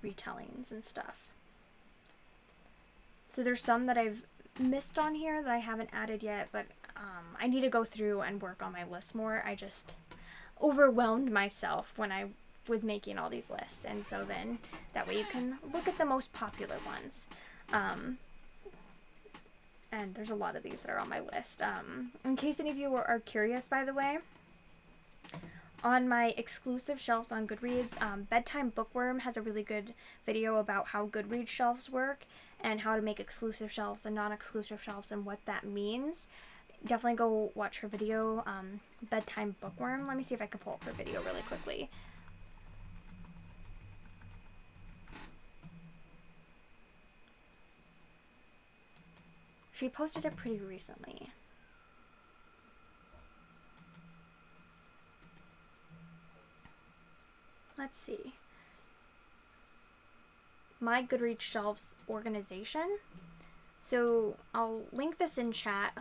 retellings and stuff. So there's some that I've missed on here that I haven't added yet, but I need to go through and work on my list more. I just overwhelmed myself when I was making all these lists, and so then that way you can look at the most popular ones. And there's a lot of these that are on my list. In case any of you are curious, by the way, on my exclusive shelves on Goodreads, Bedtime Bookworm has a really good video about how Goodreads shelves work and how to make exclusive shelves and non-exclusive shelves and what that means. Definitely go watch her video, Bedtime Bookworm. Let me see if I can pull up her video really quickly. She posted it pretty recently. Let's see. My Goodreads shelves organization. So I'll link this in chat.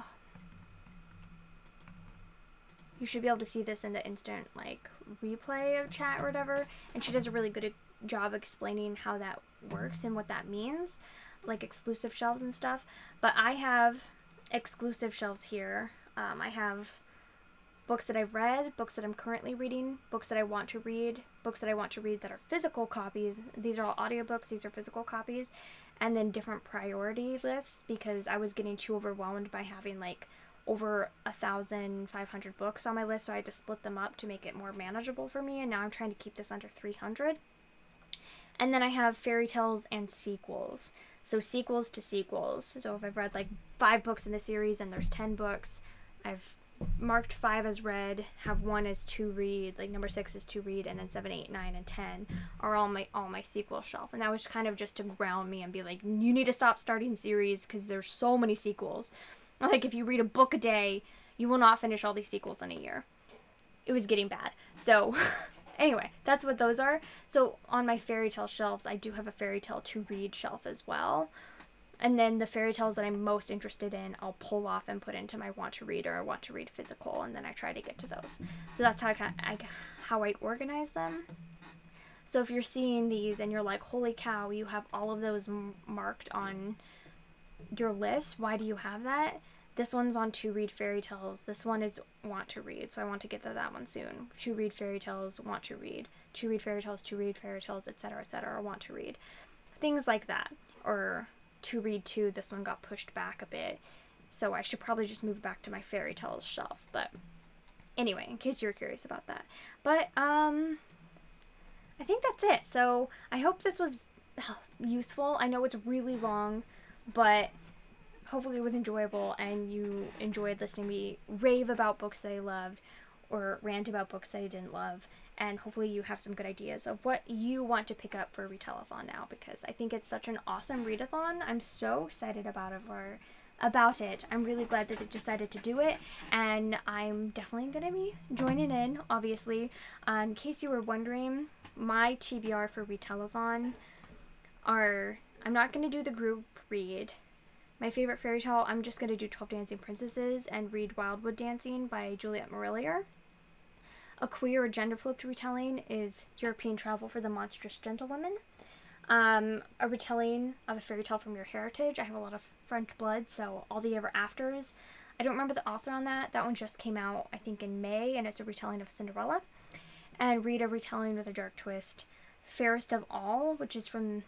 You should be able to see this in the instant like replay of chat or whatever. And she does a really good job explaining how that works and what that means, like exclusive shelves and stuff. But I have exclusive shelves here. I have books that I've read, books that I'm currently reading, books that I want to read, books that I want to read that are physical copies. These are all audiobooks, these are physical copies, and then different priority lists because I was getting too overwhelmed by having like over 1,500 books on my list, so I had to split them up to make it more manageable for me, and now I'm trying to keep this under 300. And then I have fairy tales and sequels. So sequels to sequels. So if I've read like 5 books in the series and there's 10 books, I've marked 5 as read, have 1 as to read, like number 6 is to read, and then 7, 8, 9, and 10 are all my sequel shelf. And that was kind of just to ground me and be like, you need to stop starting series because there's so many sequels. Like if you read a book a day, you will not finish all these sequels in a year. It was getting bad. So anyway, that's what those are. So on my fairy tale shelves, I do have a fairy tale to read shelf as well. And then the fairy tales that I'm most interested in, I'll pull off and put into my want to read or want to read physical, and then I try to get to those. So that's how I organize them. So if you're seeing these and you're like, holy cow, you have all of those marked on your list. Why do you have that? This one's on to read fairy tales. This one is want to read, so I want to get to that one soon. To read fairy tales, want to read. To read fairy tales, etc., etc., want to read. Things like that. Or to read 2, this one got pushed back a bit, so I should probably just move back to my fairy tales shelf. But anyway, in case you're curious about that. But I think that's it. So I hope this was useful. I know it's really long, but hopefully it was enjoyable and you enjoyed listening to me rave about books that I loved or rant about books that I didn't love. And hopefully you have some good ideas of what you want to pick up for Retellathon now, because I think it's such an awesome readathon. I'm so excited about it. I'm really glad that they decided to do it, and I'm definitely going to be joining in, obviously. In case you were wondering, my TBR for Retellathon are, I'm not going to do the group read. My favorite fairy tale, I'm just going to do 12 Dancing Princesses and read Wildwood Dancing by Juliet Marillier. A queer or gender-flipped retelling is European Travel for the Monstrous Gentlewoman. A retelling of a fairy tale from your heritage. I have a lot of French blood, so All the Ever Afters. I don't remember the author on that. That one just came out, I think, in May, and it's a retelling of Cinderella. And read a retelling with a dark twist. Fairest of All, which is from,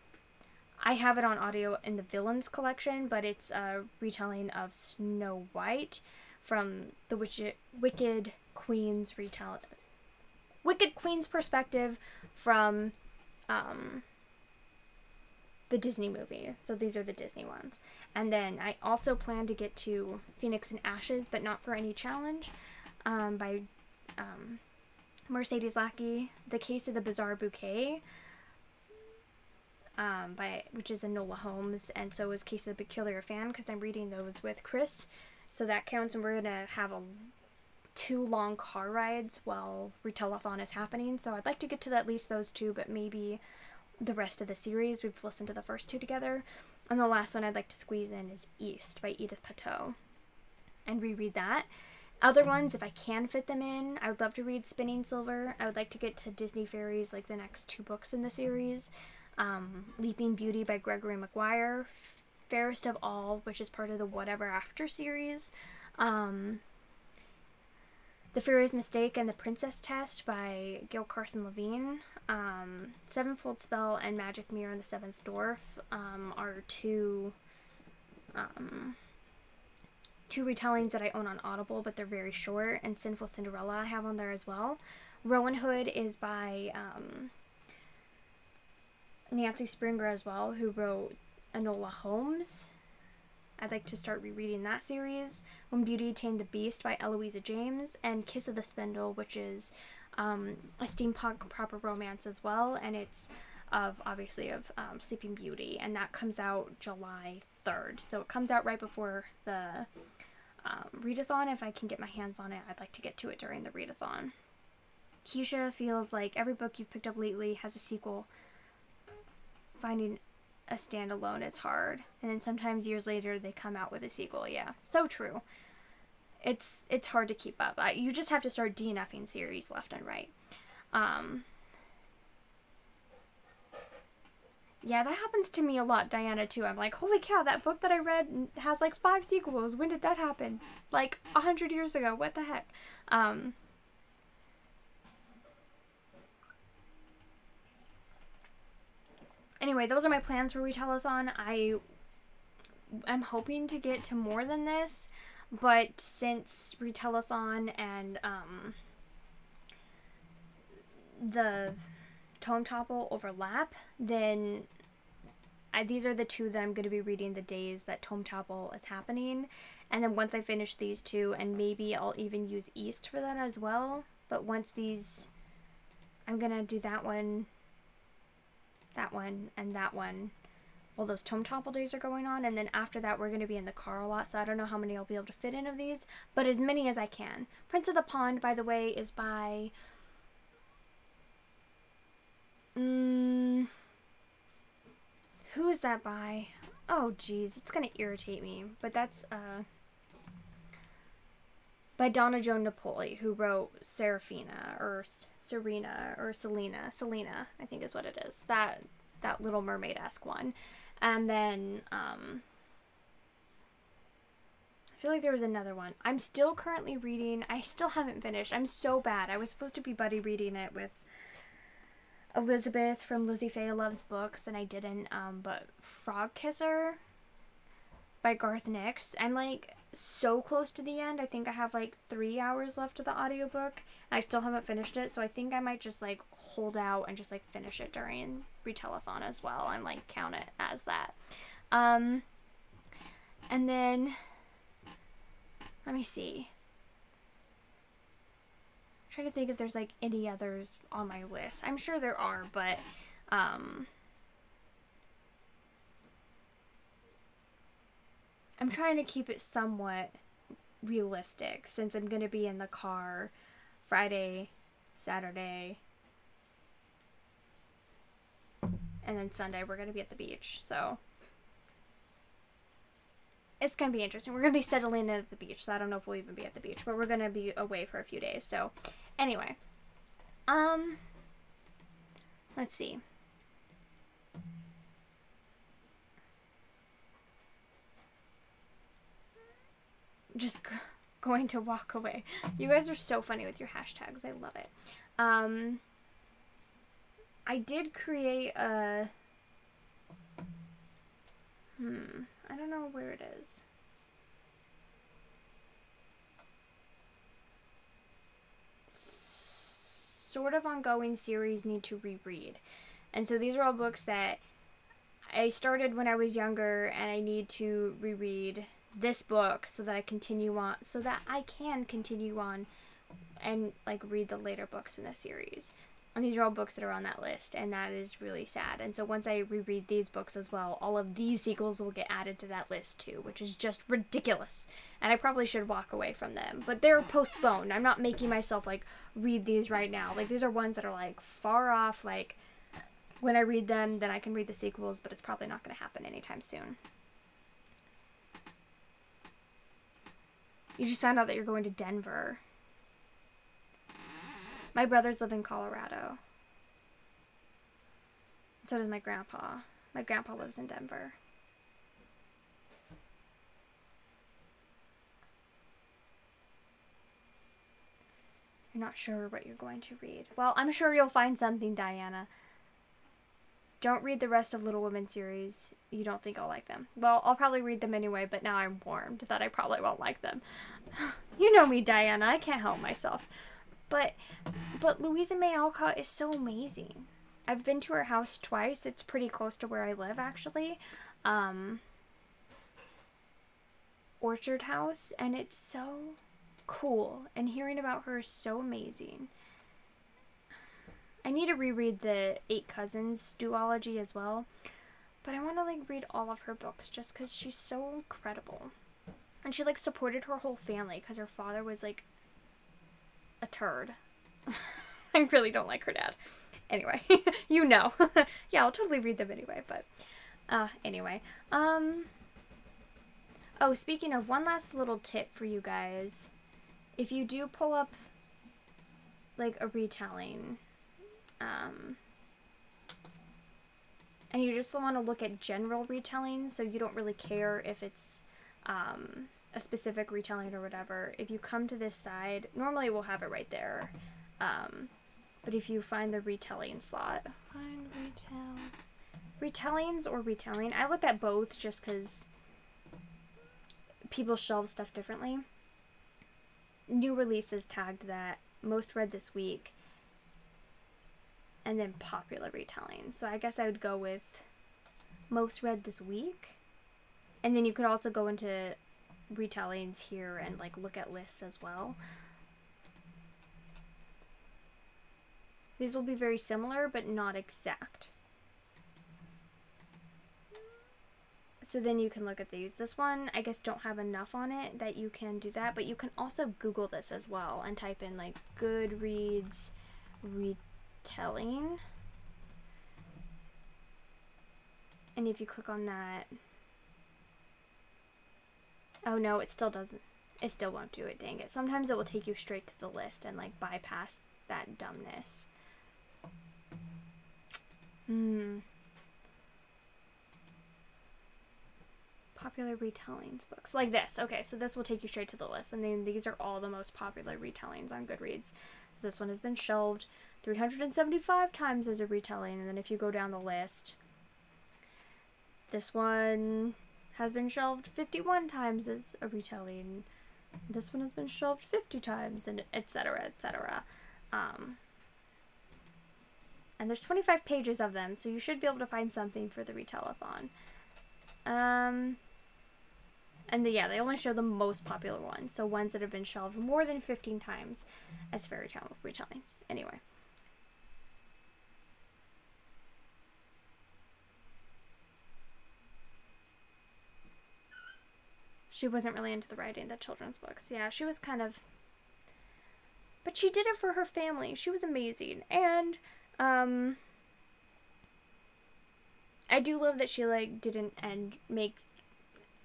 I have it on audio in the Villains collection, but it's a retelling of Snow White from the Wicked Queen's Wicked Queen's perspective from the Disney movie. So these are the Disney ones. And then I also plan to get to Phoenix and Ashes, but not for any challenge, by Mercedes Lackey. The Case of the Bizarre Bouquet. which is Enola Holmes, and so is Case of the Peculiar Fan, because I'm reading those with Chris, so that counts, and we're gonna have 2 long car rides while Retellathon is happening, so I'd like to get to at least those 2, but maybe the rest of the series. We've listened to the first 2 together, and the last one I'd like to squeeze in is East by Edith Pateau, and reread that. Other ones, if I can fit them in, I would love to read Spinning Silver. I would like to get to Disney Fairies, like the next 2 books in the series. Leaping Beauty by Gregory Maguire. Fairest of All, which is part of the Whatever After series. The Fairy's Mistake and the Princess Test by Gil Carson Levine. Sevenfold Spell and Magic Mirror and the Seventh Dwarf are 2 retellings that I own on Audible, but they're very short, and Sinful Cinderella I have on there as well. Rowan Hood is by Nancy Springer as well, who wrote Enola Holmes. I'd like to start rereading that series. When Beauty Tamed the Beast by Eloisa James, and Kiss of the Spindle, which is a steampunk proper romance as well, and it's obviously of Sleeping Beauty, and that comes out July 3rd, so it comes out right before the readathon. If I can get my hands on it, I'd like to get to it during the readathon. Keisha feels like every book you've picked up lately has a sequel. Finding a standalone is hard, and then sometimes years later they come out with a sequel. Yeah, so true. It's hard to keep up. You just have to start DNFing series left and right. Yeah, that happens to me a lot, Diana, too. I'm like, holy cow, that book that I read has like 5 sequels. When did that happen? Like 100 years ago. What the heck? Anyway, those are my plans for Retellathon. I'm hoping to get to more than this, but since Retellathon and the Tome Topple overlap, then these are the 2 that I'm going to be reading the days that Tome Topple is happening. And then once I finish these 2, and maybe I'll even use East for that as well. But once these, I'm going to do that one, and that one while those Tome Topple days are going on. And then after that, we're going to be in the car a lot, so I don't know how many I'll be able to fit in of these, but as many as I can. Prince of the Pond, by the way, is by who is that by? Oh geez, it's gonna irritate me, but that's by Donna Joan Napoli, who wrote Serena, I think is what it is, that Little Mermaid-esque one. And then I feel like there was another one. I'm still currently reading, I still haven't finished, I'm so bad. I was supposed to be buddy reading it with Elizabeth from Lizzie Faye Loves Books, and I didn't, but Frog Kisser by Garth Nix. I'm like so close to the end. I think I have like 3 hours left of the audiobook. I still haven't finished it, so I think I might just like hold out and just like finish it during Retellathon as well, and like count it as that. And then let me see. Trying to think if there's like any others on my list. I'm sure there are, but I'm trying to keep it somewhat realistic, since I'm going to be in the car Friday, Saturday, and then Sunday we're going to be at the beach, so it's going to be interesting. We're going to be settling in at the beach, so I don't know if we'll even be at the beach, but we're going to be away for a few days. So anyway, let's see. Just going to walk away. You guys are so funny with your hashtags. I love it. I did create a... I don't know where it is. Sort of ongoing series need to reread. And so these are all books that I started when I was younger, and I need to reread this book so that I can continue on and like read the later books in the series. And these are all books that are on that list, and that is really sad. And so once I reread these books as well, all of these sequels will get added to that list too, which is just ridiculous. And I probably should walk away from them. But they're postponed. I'm not making myself, like, read these right now. Like, these are ones that are, like, far off. Like, when I read them, then I can read the sequels, but it's probably not going to happen anytime soon. You just found out that you're going to Denver. My brothers live in Colorado. So does my grandpa. My grandpa lives in Denver. You're not sure what you're going to read. Well, I'm sure you'll find something, Diana. Don't read the rest of Little Women series. You don't think I'll like them. Well, I'll probably read them anyway, but now I'm warned that I probably won't like them. You know me, Diana. I can't help myself. But Louisa May Alcott is so amazing. I've been to her house twice. It's pretty close to where I live, actually. Orchard House, and it's so cool. And hearing about her is so amazing. I need to reread the Eight Cousins duology as well. But I want to, like, read all of her books just because she's so incredible. And she, like, supported her whole family because her father was, like, a turd. I really don't like her dad. Anyway, you know. Yeah, I'll totally read them anyway, but anyway. Oh, speaking of, one last little tip for you guys. If you do pull up, like, a retelling, and you just want to look at general retellings, so you don't really care if it's a specific retelling or whatever, if you come to this side, normally we'll have it right there, but if you find the retelling slot, find retellings or retelling, I look at both just because people shelve stuff differently. New releases tagged that, most read this week, and then popular retelling. So I guess I would go with most read this week, and then you could also go into retellings here and, like, look at lists as well. These will be very similar, but not exact. So then you can look at these. This one, I guess, don't have enough on it that you can do that, but you can also Google this as well and type in, like, Goodreads retelling. And if you click on that, oh no, it still doesn't. It still won't do it, dang it. Sometimes it will take you straight to the list and, like, bypass that dumbness. Popular retellings books. Like this. Okay, so this will take you straight to the list. And then these are all the most popular retellings on Goodreads. So this one has been shelved 375 times as a retelling. And then if you go down the list, this one has been shelved 51 times as a retelling. This one has been shelved 50 times, and etc., etc. And there's 25 pages of them, so you should be able to find something for the Retellathon. And yeah, they only show the most popular ones, so ones that have been shelved more than 15 times as fairy tale retellings. Anyway. She wasn't really into the writing, the children's books. Yeah, she was kind of... But she did it for her family. She was amazing. And, I do love that she, like, didn't make...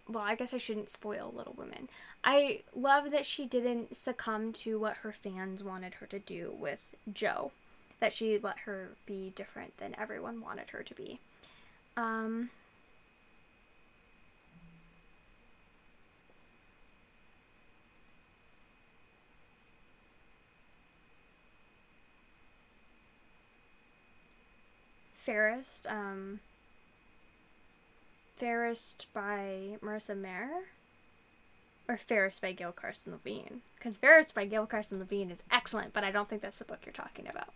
Well, I guess I shouldn't spoil Little Women. I love that she didn't succumb to what her fans wanted her to do with Jo. That she let her be different than everyone wanted her to be. Fairest by Marissa Mayer, or Fairest by Gail Carson Levine, because Fairest by Gail Carson Levine is excellent, but I don't think that's the book you're talking about.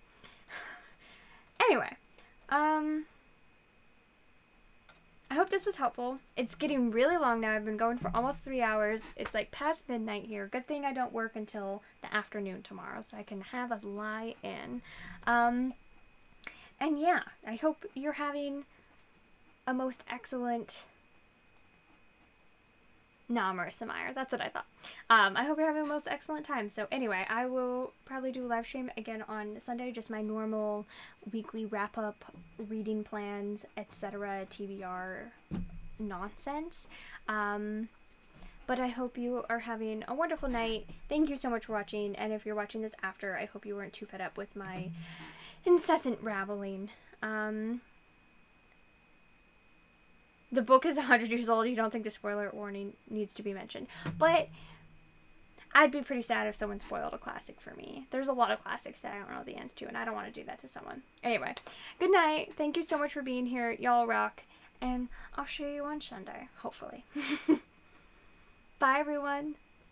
Anyway, I hope this was helpful. It's getting really long now. I've been going for almost 3 hours. It's like past midnight here. Good thing I don't work until the afternoon tomorrow, so I can have a lie in. And yeah, I hope you're having a most excellent... No, Marissa Meyer. That's what I thought. I hope you're having a most excellent time. So anyway, I will probably do a live stream again on Sunday. Just my normal weekly wrap-up, reading plans, etc. TBR nonsense. But I hope you are having a wonderful night. Thank you so much for watching. And if you're watching this after, I hope you weren't too fed up with my incessant rabbling. The book is 100 years old. You don't think the spoiler warning needs to be mentioned. But I'd be pretty sad if someone spoiled a classic for me. There's a lot of classics that I don't know the ends to, and I don't want to do that to someone. Anyway, good night. Thank you so much for being here. Y'all rock. And I'll show you on Sunday, hopefully. Bye, everyone.